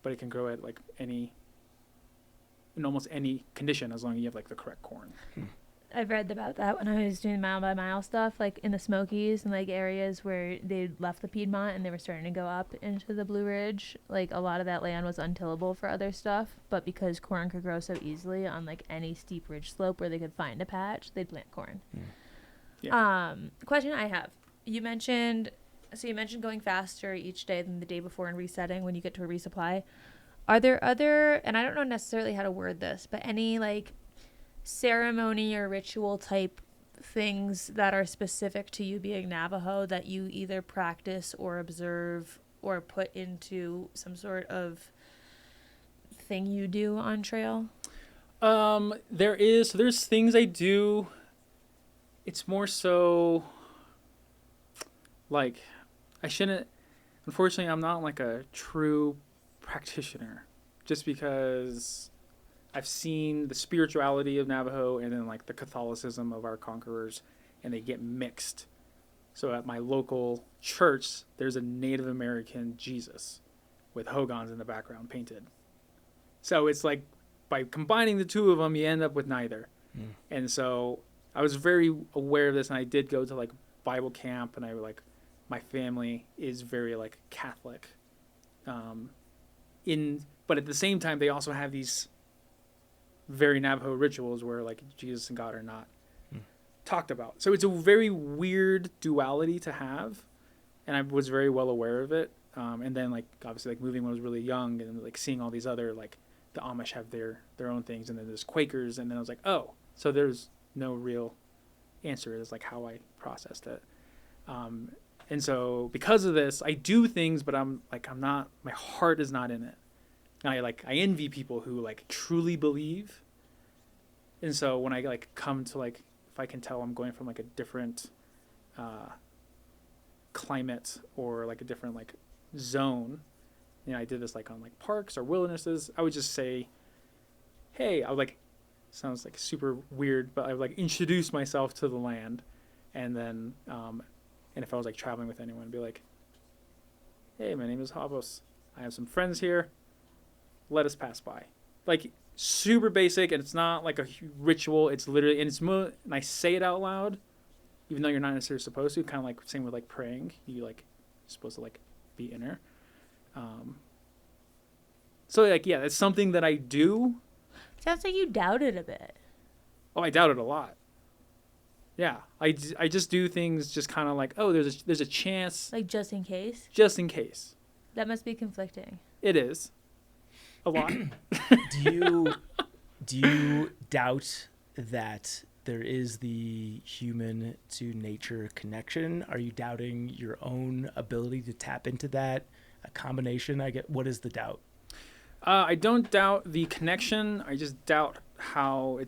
But it can grow at like in almost any condition, as long as you have like the correct corn. I've read about that when I was doing mile by mile stuff, like in the Smokies and like areas where they left the Piedmont and they were starting to go up into the Blue Ridge. Like a lot of that land was untillable for other stuff, but because corn could grow so easily on like any steep ridge slope where they could find a patch, they'd plant corn. Yeah. Question I have: you mentioned going faster each day than the day before and resetting when you get to a resupply. Are there other, and I don't know necessarily how to word this, but any like ceremony or ritual type things that are specific to you being Navajo that you either practice or observe or put into some sort of thing you do on trail? There's things I do. It's more so like unfortunately I'm not like a true practitioner, just because I've seen the spirituality of Navajo and then like the Catholicism of our conquerors, and they get mixed. So at my local church, there's a Native American Jesus with hogans in the background painted. So it's like by combining the two of them, you end up with neither. And so I was very aware of this, and I did go to like Bible camp, and my family is very like Catholic. But at the same time, they also have these very Navajo rituals where like Jesus and God are not talked about. So it's a very weird duality to have, and I was very well aware of it. And then like obviously like moving when I was really young, and like seeing all these other like the Amish have their own things, and then there's Quakers, and then I was like, oh, so there's no real answer. It's like how I processed it. And so because of this, I do things, but I'm not, my heart is not in it. And I envy people who like truly believe. And so when I like come to like, if I can tell I'm going from like a different climate or like a different like zone, I did this like on like parks or wildernesses, I would just say, hey, I would like, sounds like super weird, but I would like introduce myself to the land. And then, and if I was like traveling with anyone, I'd be like, hey, my name is Javos. I have some friends here. Let us pass by. Like super basic, and it's not like a ritual. It's literally, and and I say it out loud, even though you're not necessarily supposed to. Kind of like same with like praying. You like supposed to like be inner. So like yeah, it's something that I do. Sounds like you doubt it a bit. Oh, I doubt it a lot. Yeah, I just do things just kind of like, oh, there's a chance. Like just in case? Just in case. That must be conflicting. It is. A lot. Do you doubt that there is the human to nature connection. Are you doubting your own ability to tap into that? A combination, what is the doubt? I don't doubt the connection. I just doubt how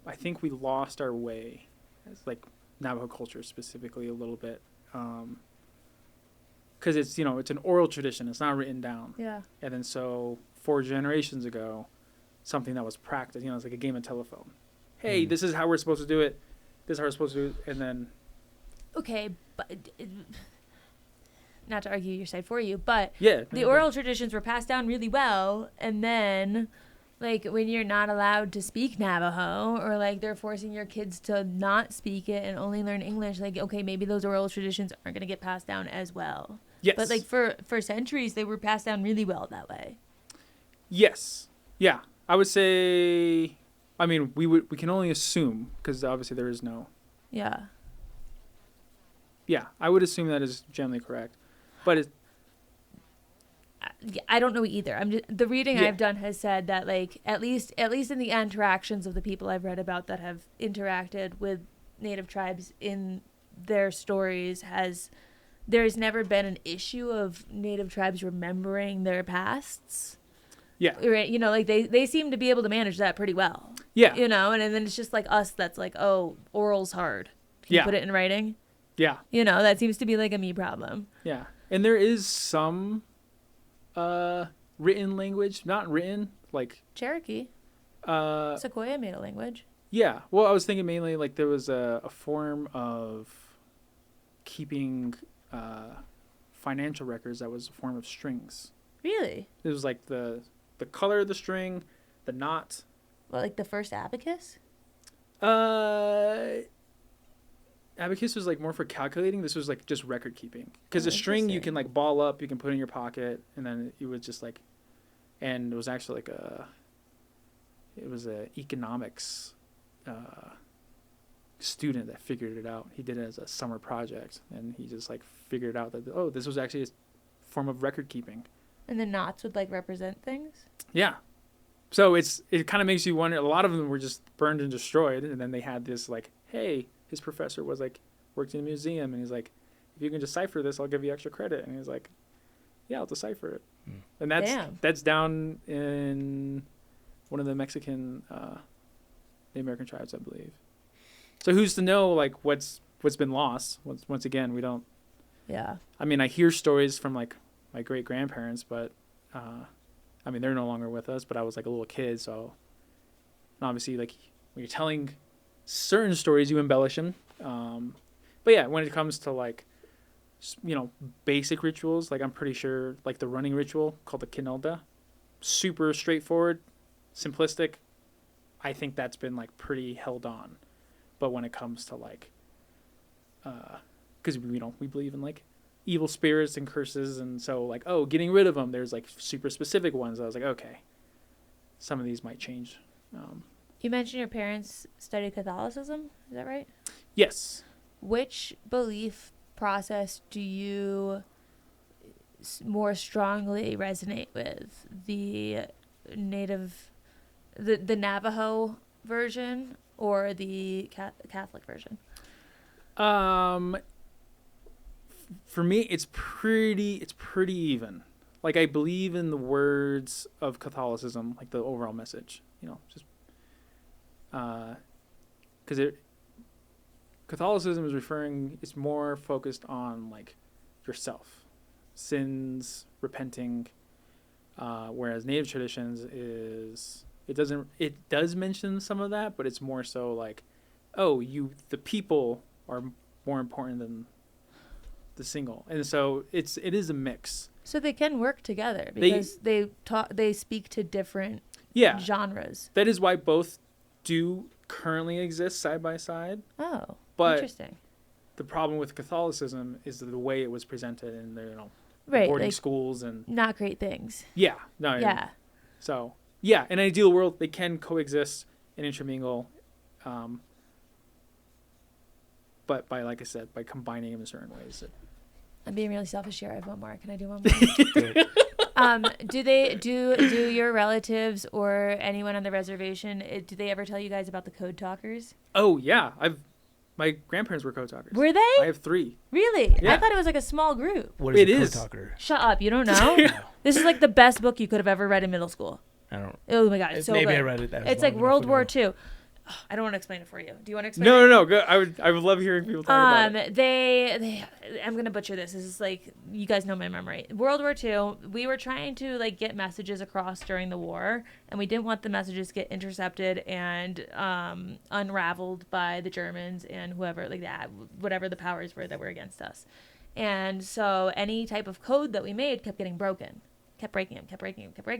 I think we lost our way. It's like Navajo culture specifically a little bit. Because it's an oral tradition. It's not written down. Yeah. And then so 4 generations ago, something that was practiced, it's like a game of telephone. Hey, this is how we're supposed to do it. This is how we're supposed to do it. And then. Okay, but not to argue your side for you, but yeah, the oral traditions were passed down really well. And then, like, when you're not allowed to speak Navajo, or like they're forcing your kids to not speak it and only learn English, like, okay, maybe those oral traditions aren't going to get passed down as well. Yes. But like for centuries, they were passed down really well that way. Yes. Yeah. I would say, I mean, we can only assume, because obviously there is no. Yeah. Yeah, I would assume that is generally correct. But I don't know either. The reading Yeah. I've done has said that, like, at least in the interactions of the people I've read about that have interacted with Native tribes in their stories, there's never been an issue of Native tribes remembering their pasts. yeah. Right? Like they seem to be able to manage that pretty well. Yeah. And then it's just like us that's like, oh, oral's hard. Can you Yeah. put it in writing? Yeah. That seems to be like a me problem. Yeah. And there is some written language, not written, like Cherokee. Sequoia made a language. yeah. Well, I was thinking mainly like there was a form of keeping financial records that was a form of strings. Really? It was like the color of the string, the knot. Well, like the first abacus? Abacus was like more for calculating. This was like just record keeping. Because Oh, the string you interesting. can like ball up, you can put in your pocket, and then it was just like, and it was actually like it was a economics student that figured it out. He did it as a summer project, and he just like figured out that, oh, this was actually a form of record keeping. And the knots would like represent things? Yeah. So it kind of makes you wonder. A lot of them were just burned and destroyed, and then they had this like, hey, his professor was like worked in a museum, and he's like, if you can decipher this, I'll give you extra credit. And he's like, yeah, I'll decipher it. And that's down in one of the Mexican Native American tribes, I believe. So who's to know like what's been lost? Once again, we don't. Yeah. I mean, I hear stories from like my great grandparents, but I mean, they're no longer with us. But I was like a little kid, so obviously, like when you're telling certain stories, you embellish them. But yeah, when it comes to like, basic rituals, like I'm pretty sure like the running ritual called the Kinelda, super straightforward, simplistic. I think that's been like pretty held on. But when it comes to like, because we believe in like evil spirits and curses, and so like, oh, getting rid of them, there's like super specific ones. I was like, okay, some of these might change. You mentioned your parents studied Catholicism. Is that right? Yes. Which belief process do you more strongly resonate with? The the Navajo version or the Catholic version? For me, it's pretty even. Like I believe in the words of Catholicism, like the overall message. Just because Catholicism is it's more focused on like yourself, sins, repenting, whereas Native traditions it does mention some of that, but it's more so like, oh, the people are more important than the single, and so it is a mix. So they can work together because they speak to different genres. That is why both do currently exist side by side. Oh, but interesting. The problem with Catholicism is the way it was presented in the right, boarding like, schools and not great things. Yeah. So in an ideal world, they can coexist and intermingle, but like I said, by combining them in certain ways. I'm being really selfish here. I have one more. Can I do one more? Do your relatives or anyone on the reservation, do they ever tell you guys about the code talkers? Oh yeah, my grandparents were code talkers. Were they? I have 3. Really? Yeah. I thought it was like a small group. What is It a code is. talker? Shut up! You don't know? No. This is like the best book you could have ever read in middle school. I don't. Oh my god, it's so Maybe good. I read it. That was It's like long World enough War ago. II. I don't want to explain it for you. Do you want to explain? No. Good. I would love hearing people talk about it. They I'm gonna butcher this. This is like, you guys know my memory. World War II. We were trying to like get messages across during the war, and we didn't want the messages to get intercepted and unraveled by the Germans and whoever, like that, whatever the powers were that were against us. And so any type of code that we made kept getting broken. Kept breaking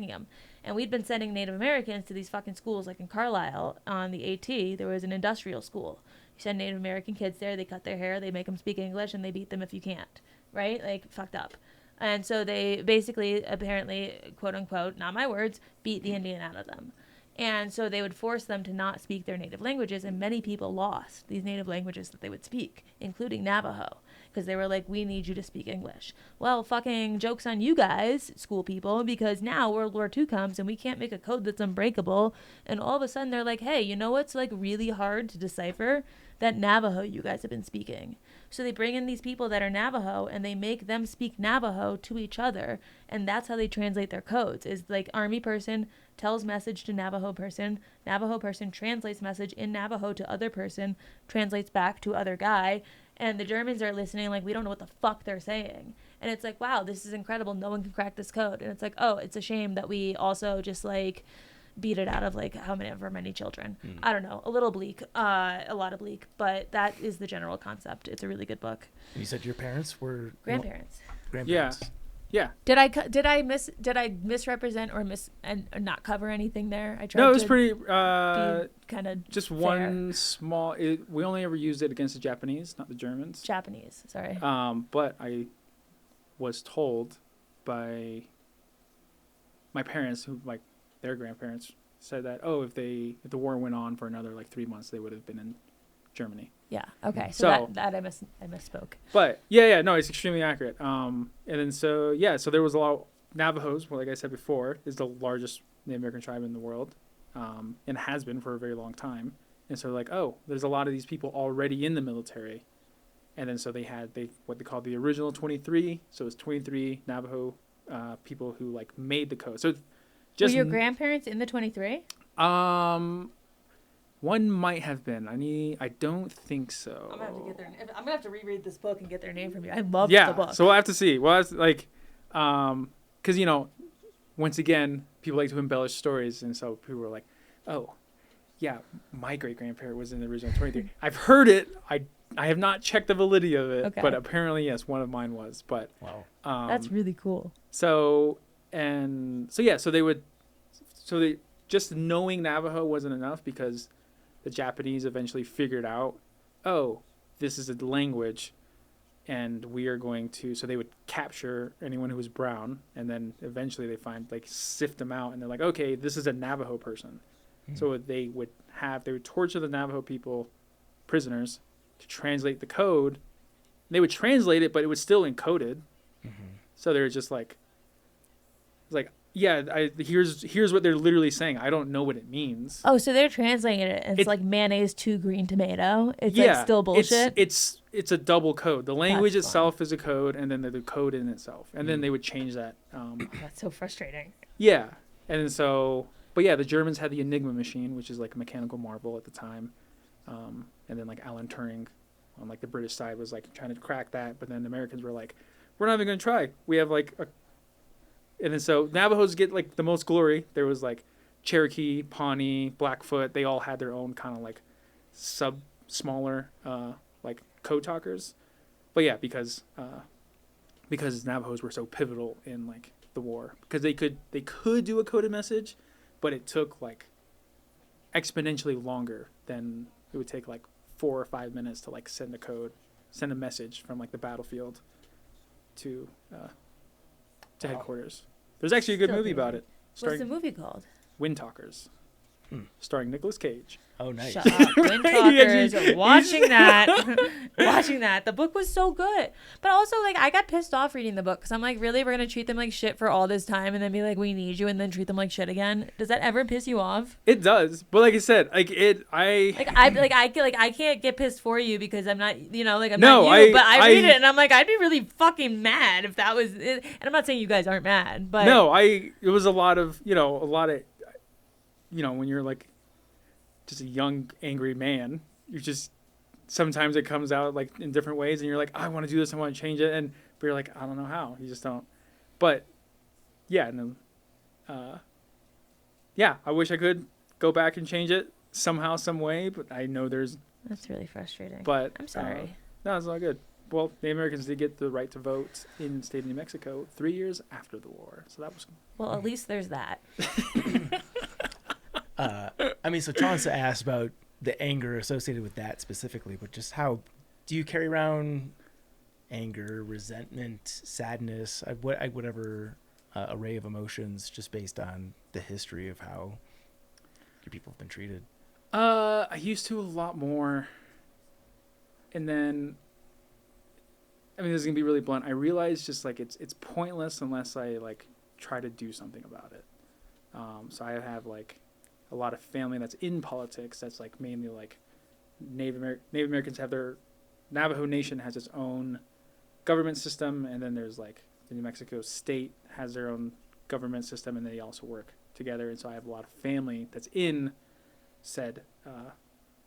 them. And we'd been sending Native Americans to these fucking schools, like in Carlisle on the AT, there was an industrial school. You send Native American kids there, they cut their hair, they make them speak English, and they beat them if you can't, right? Like, fucked up. And so they basically, apparently, quote unquote, not my words, beat the Indian out of them. And so they would force them to not speak their native languages, and many people lost these native languages that they would speak, including Navajo, because they were like, we need you to speak English. Well, fucking joke's on you guys, school people, because now World War II comes and we can't make a code that's unbreakable, and all of a sudden they're like, hey, you know what's like really hard to decipher? That Navajo you guys have been speaking. So they bring in these people that are Navajo and they make them speak Navajo to each other, and that's how they translate their codes. Is like Army person tells message to Navajo person translates message in Navajo to other person, translates back to other guy, and the Germans are listening like, we don't know what the fuck they're saying. And it's like, wow, this is incredible, no one can crack this code. And it's like, oh, it's a shame that we also just like beat it out of like however many children. I don't know, a little bleak, a lot of bleak, but that is the general concept. It's a really good book. You said your parents were Grandparents. grandparents. Yeah. Did I misrepresent or not cover anything there? I tried. No, it was to pretty. kind of Just fair. one small. We only ever used it against the Japanese, not the Germans. Japanese. Sorry. But I was told by my parents, who like their grandparents, said that if the war went on for another like 3 months, they would have been in Germany. Yeah. Okay. So- that I misspoke. But no, it's extremely accurate. And then so there was a lot. Navajos, well, like I said before, is the largest Native American tribe in the world, and has been for a very long time. And so like, there's a lot of these people already in the military, and then so they what they called the original 23. So it's 23 Navajo people who like made the code. So just Were your grandparents in the 23? one might have been. I don't think so. I'm gonna have to reread this book and get their name from you. I love the book. So we'll have to see. Well, it's like, because once again, people like to embellish stories, and so people were like, "Oh, yeah, my great grandparent was in the original 23." I've heard it. I have not checked the validity of it, Okay. but apparently yes, one of mine was. But Wow. That's really cool. so they just knowing Navajo wasn't enough, because the Japanese eventually figured out, this is a language, and we are going to, so they would capture anyone who was brown, and then eventually they sift them out, and they're like, okay, this is a Navajo person. So they would torture the Navajo people, prisoners, to translate the code. They would translate it, but it was still encoded. So they were just like, here's what they're literally saying. I don't know what it means. Oh, so they're translating it as like mayonnaise to green tomato. It's like still bullshit. It's a double code. The language That's itself is a code, and then the code in itself, and then they would change that. That's so frustrating. Yeah, and then so, but yeah, the Germans had the Enigma machine, which is like a mechanical marvel at the time, and then like Alan Turing, on like the British side, was like trying to crack that, but then the Americans were like, we're not even gonna try. We have like a And then so Navajos get like the most glory. There was like Cherokee, Pawnee, Blackfoot. They all had their own kind of like smaller like code talkers. But yeah, because Navajos were so pivotal in like the war, because they could do a coded message, but it took like exponentially longer than it would take like 4 or 5 minutes to like send a message from like the battlefield to headquarters. There's actually a good Still movie pretty about good. it. What's the movie called? Wind Talkers. starring Nicolas Cage. Oh, nice. Shut up. Wind Talkers. Watching that. Watching that. The book was so good. But also, like, I got pissed off reading the book because I'm like, really? We're going to treat them like shit for all this time and then be like, we need you, and then treat them like shit again? Does that ever piss you off? It does. But like I said, I can't get pissed for you because I'm not, I'm not you. But I read it and I'm like, I'd be really fucking mad if that was it. And I'm not saying you guys aren't mad, but. No, it was a lot of, when you're like, just a young angry man, you just sometimes it comes out like in different ways and you're like, I want to do this, I want to change it, but you're like, I don't know how. You just don't. But yeah, and then I wish I could go back and change it somehow, some way, but I know that's really frustrating. But I'm sorry. No, it's not good. Well, Native Americans did get the right to vote in the state of New Mexico 3 years after the war, so that was well, at least there's that. So Chauncey asked about the anger associated with that specifically, but just how do you carry around anger, resentment, sadness, whatever array of emotions, just based on the history of how your people have been treated? I used to a lot more, and then, this is gonna be really blunt. I realized just like it's pointless unless I like try to do something about it. So I have like a lot of family that's in politics. That's like mainly like Native Americans have their Navajo Nation has its own government system, and then there's like the New Mexico state has their own government system, and they also work together. And so I have a lot of family that's in said.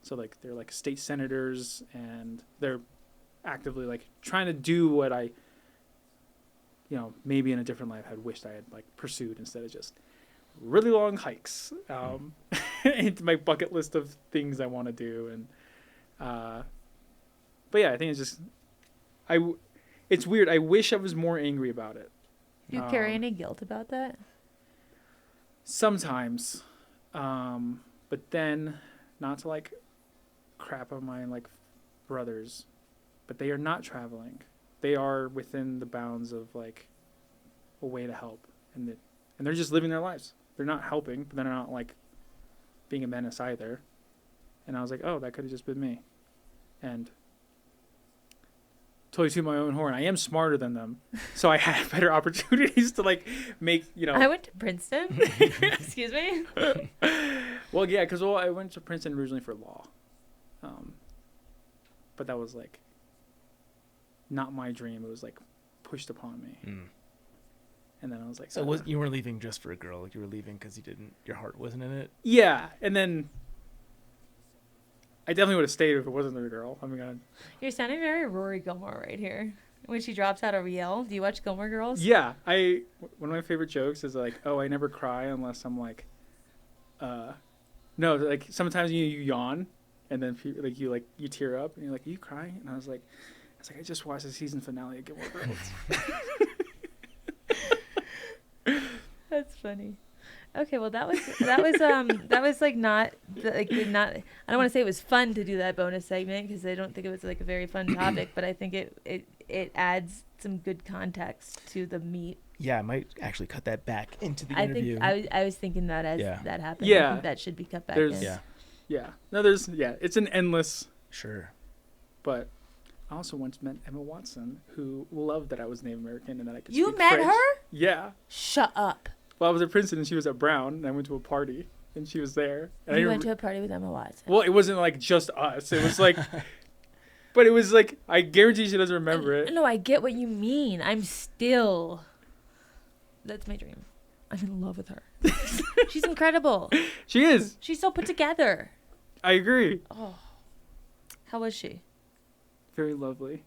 So like they're like state senators, and they're actively like trying to do what I, maybe in a different life had wished I had like pursued instead of just really long hikes into my bucket list of things I want to do. And but yeah, I think it's just it's weird. I wish I was more angry about it. Do you carry any guilt about that? Sometimes, but then not to like crap on my like brothers, but they are not traveling. They are within the bounds of like a way to help, and they're just living their lives. They're not helping, but they're not like being a menace either. And I was like, oh, that could have just been me. And totally to my own horn, I am smarter than them, so I had better opportunities to like make, I went to Princeton. Excuse me. Well, yeah, because I went to Princeton originally for law, but that was like not my dream. It was like pushed upon me. And then I was like, so you weren't leaving just for a girl? You were leaving because your heart wasn't in it? Yeah, and then I definitely would have stayed if it wasn't a girl. You're sounding very Rory Gilmore right here. When she drops out of Yale, do you watch Gilmore Girls? Yeah, one of my favorite jokes is like, oh, I never cry unless I'm like, no, like sometimes you yawn, and then you tear up, and you're like, are you crying? And I was like, I just watched the season finale of Gilmore Girls. That's funny. Okay, well that was like not I don't want to say it was fun to do that bonus segment because I don't think it was like a very fun topic, but I think it adds some good context to the meat. Yeah, I might actually cut that back into the interview. I was thinking that as that happened. Yeah, I think that should be cut back in. It's an endless. Sure. But I also once met Emma Watson, who loved that I was Native American and that I could You speak met French. her? Yeah. Shut up. Well, I was at Princeton and she was at Brown, and I went to a party and she was there. And you went to a party with Emma Watson? Well, it wasn't like just us. It was like, but it was like, I guarantee she doesn't remember it. No, I get what you mean. That's my dream. I'm in love with her. She's incredible. She is. She's so put together. I agree. Oh. How was she? Very lovely.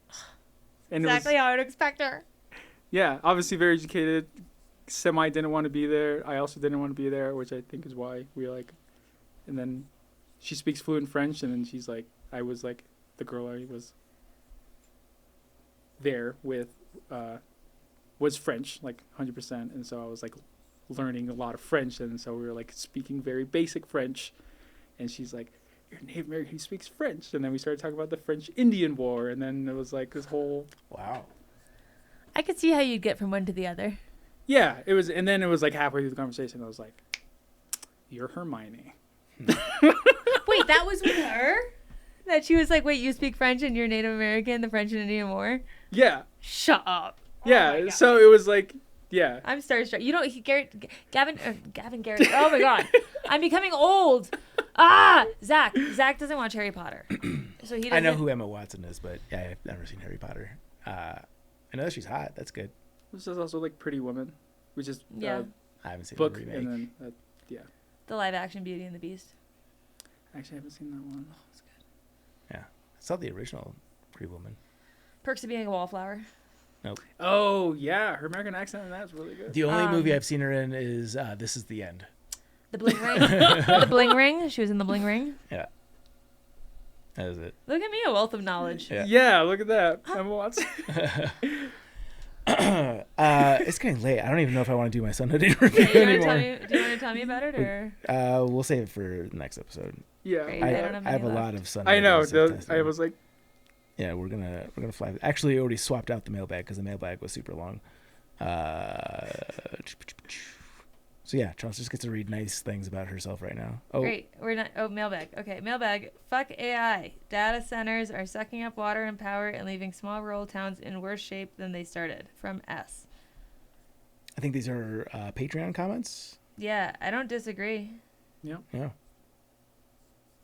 And exactly how I would expect her. Yeah, obviously very educated. Semi didn't want to be there. I also didn't want to be there, which I think is why we like. And then she speaks fluent French, and then she's like, I was like, the girl I was there with was French, like 100%. And so I was like learning a lot of French, and so we were like speaking very basic French. And she's like, you're a Native American who speaks French. And then we started talking about the French-Indian War, and then it was like this whole... Wow. I could see how you'd get from one to the other. Yeah, it was, and then it was like halfway through the conversation, I was like, you're Hermione. Wait, that was with her? That she was like, wait, you speak French and you're Native American, the French and Indian War? Yeah. Shut up. Oh Yeah. So it was like, yeah. I'm starstruck. You don't, Gavin Garrett. Oh my God. I'm becoming old. Zach doesn't watch Harry Potter. So he doesn't. I know who Emma Watson is, but yeah, I've never seen Harry Potter. I know that she's hot. That's good. This is also like Pretty Woman, which is Yeah. I haven't seen book the remake. and then yeah. The live action Beauty and the Beast. Actually, I haven't seen that one. Oh, it's good. Yeah. I saw the original Pretty Woman. Perks of Being a Wallflower. Nope. Oh yeah, her American accent in that's really good. The only movie I've seen her in is This Is the End. The Bling Ring. The Bling Ring. She was in The Bling Ring. Yeah. That is it. Look at me, a wealth of knowledge. Yeah, look at that. Emma Watson. It's getting late. I don't even know if I want to do my Sunday review Do you anymore. want to tell me about it, or? We'll save it for the next episode. Yeah. Great. I don't have have a any lot left. of Sunday. I know. stuff tested. I was like, Yeah, we're gonna fly. Actually, I already swapped out the mailbag because the mailbag was super long. So yeah, Chance just gets to read nice things about herself right now. Oh, Great. We're not. Oh, mailbag. Okay, mailbag. Fuck AI. Data centers are sucking up water and power and leaving small rural towns in worse shape than they started. From S. I think these are Patreon comments. Yeah, I don't disagree. Yeah.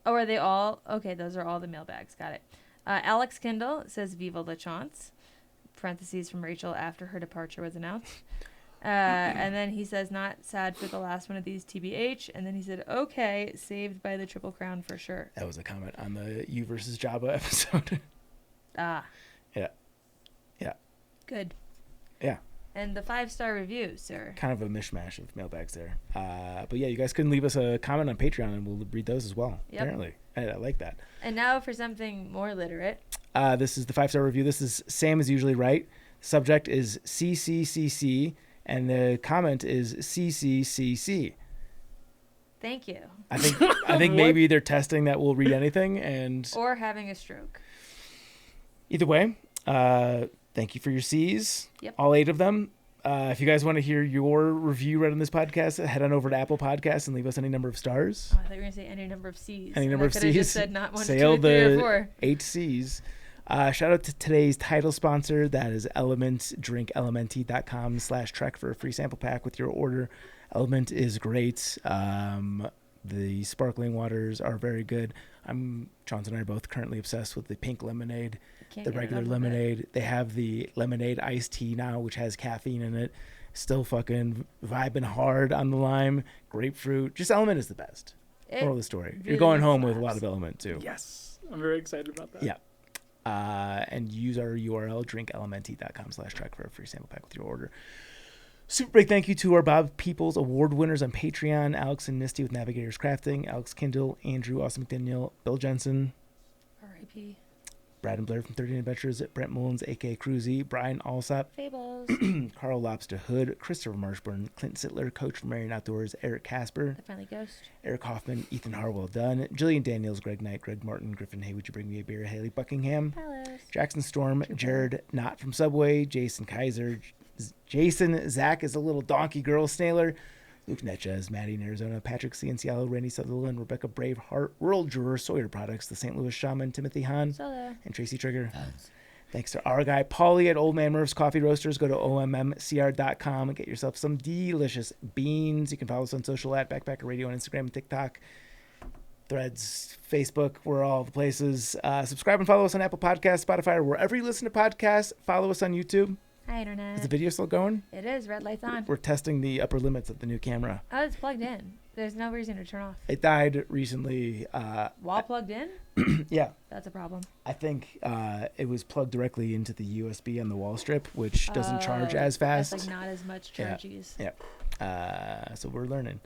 Oh, are they all? Okay, those are all the mailbags. Got it. Alex Kindle says Viva la chance. Parentheses from Rachel after her departure was announced. And then he says, not sad for the last one of these, TBH. And then he said, okay, saved by the Triple Crown for sure. That was a comment on the You versus Jabba episode. Yeah. Good. Yeah. And the 5-star review, sir. Kind of a mishmash of mailbags there. But yeah, you guys can leave us a comment on Patreon and we'll read those as well. Yep. Apparently. I like that. And now for something more literate. This is the 5-star review. This is Sam is usually right. Subject is CCCC. And the comment is CCCC. Thank you. I think maybe they're testing that we'll read anything, and Or having a stroke. either way, thank you for your C's. Yep. All 8 of them. If you guys want to hear your review read on this podcast, head on over to Apple Podcasts and leave us any number of stars. Oh, I thought you were going to say any number of C's. Any And number I of could have C's. just said not 1, 2, Sail 3, or the 4. 8 C's. Shout out to today's title sponsor. That is Element. Drink LMNT.com/trek for a free sample pack with your order. Element is great. The sparkling waters are very good. Chance and I are both currently obsessed with the pink lemonade, Can't the get regular enough of it. lemonade. They have the lemonade iced tea now, which has caffeine in it. Still fucking vibing hard on the lime, grapefruit. Just Element is the best. Moral of the story. You're really going home with a slaps. lot of Element too. yes, I'm very excited about that. Yeah. And use our URL, drinklmnt.com/trek for a free sample pack with your order. Super big thank you to our Bob Peoples Award winners on Patreon, Alex and Misty with Navigators Crafting, Alex Kindle, Andrew, Austin McDaniel, Bill Jensen, R.I.P. Brad and Blair from 13 Adventures, Brent Mullins, A.K. Cruzy, Brian Alsop, Fables. Carl Lobster Hood, Christopher Marshburn, Clint Sittler, Coach from Marion Outdoors, Eric Casper, The Friendly Ghost. Eric Hoffman, Ethan Harwell Dunn, Jillian Daniels, Greg Knight, Greg Martin, Griffin Hay, would you bring me a beer, Haley Buckingham, Palace. Jackson Storm, Jared Not from Subway, Jason Kaiser, Jason, Zach is a little donkey girl, Snailer, Luke Netches, Maddie in Arizona, Patrick Ciancialo, Randy Sutherland, Rebecca Braveheart, World Juror, Sawyer Products, the St. Louis Shaman, Timothy Hahn, Solo. and Tracy Trigger. Thanks to our guy, Paulie at Old Man Murph's Coffee Roasters. Go to ommcr.com and get yourself some delicious beans. You can follow us on social at Backpacker Radio on Instagram and TikTok, Threads, Facebook. We're all the places. Subscribe and follow us on Apple Podcasts, Spotify, or wherever you listen to podcasts. Follow us on YouTube. Hi, Internet. Is the video still going? It is. Red light's on. We're testing the upper limits of the new camera. Oh, it's plugged in. There's no reason to turn off. It died recently. Wall plugged in? Yeah. That's a problem. I think it was plugged directly into the USB on the wall strip, which doesn't charge as fast. That's like not as much charges. Yeah. So we're learning.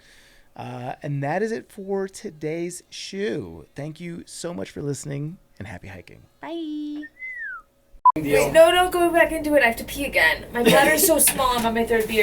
And that is it for today's shoe. Thank you so much for listening, and happy hiking. Bye. Wait, no, don't go back into it. I have to pee again. My bladder's so small. I'm on my 3rd beer.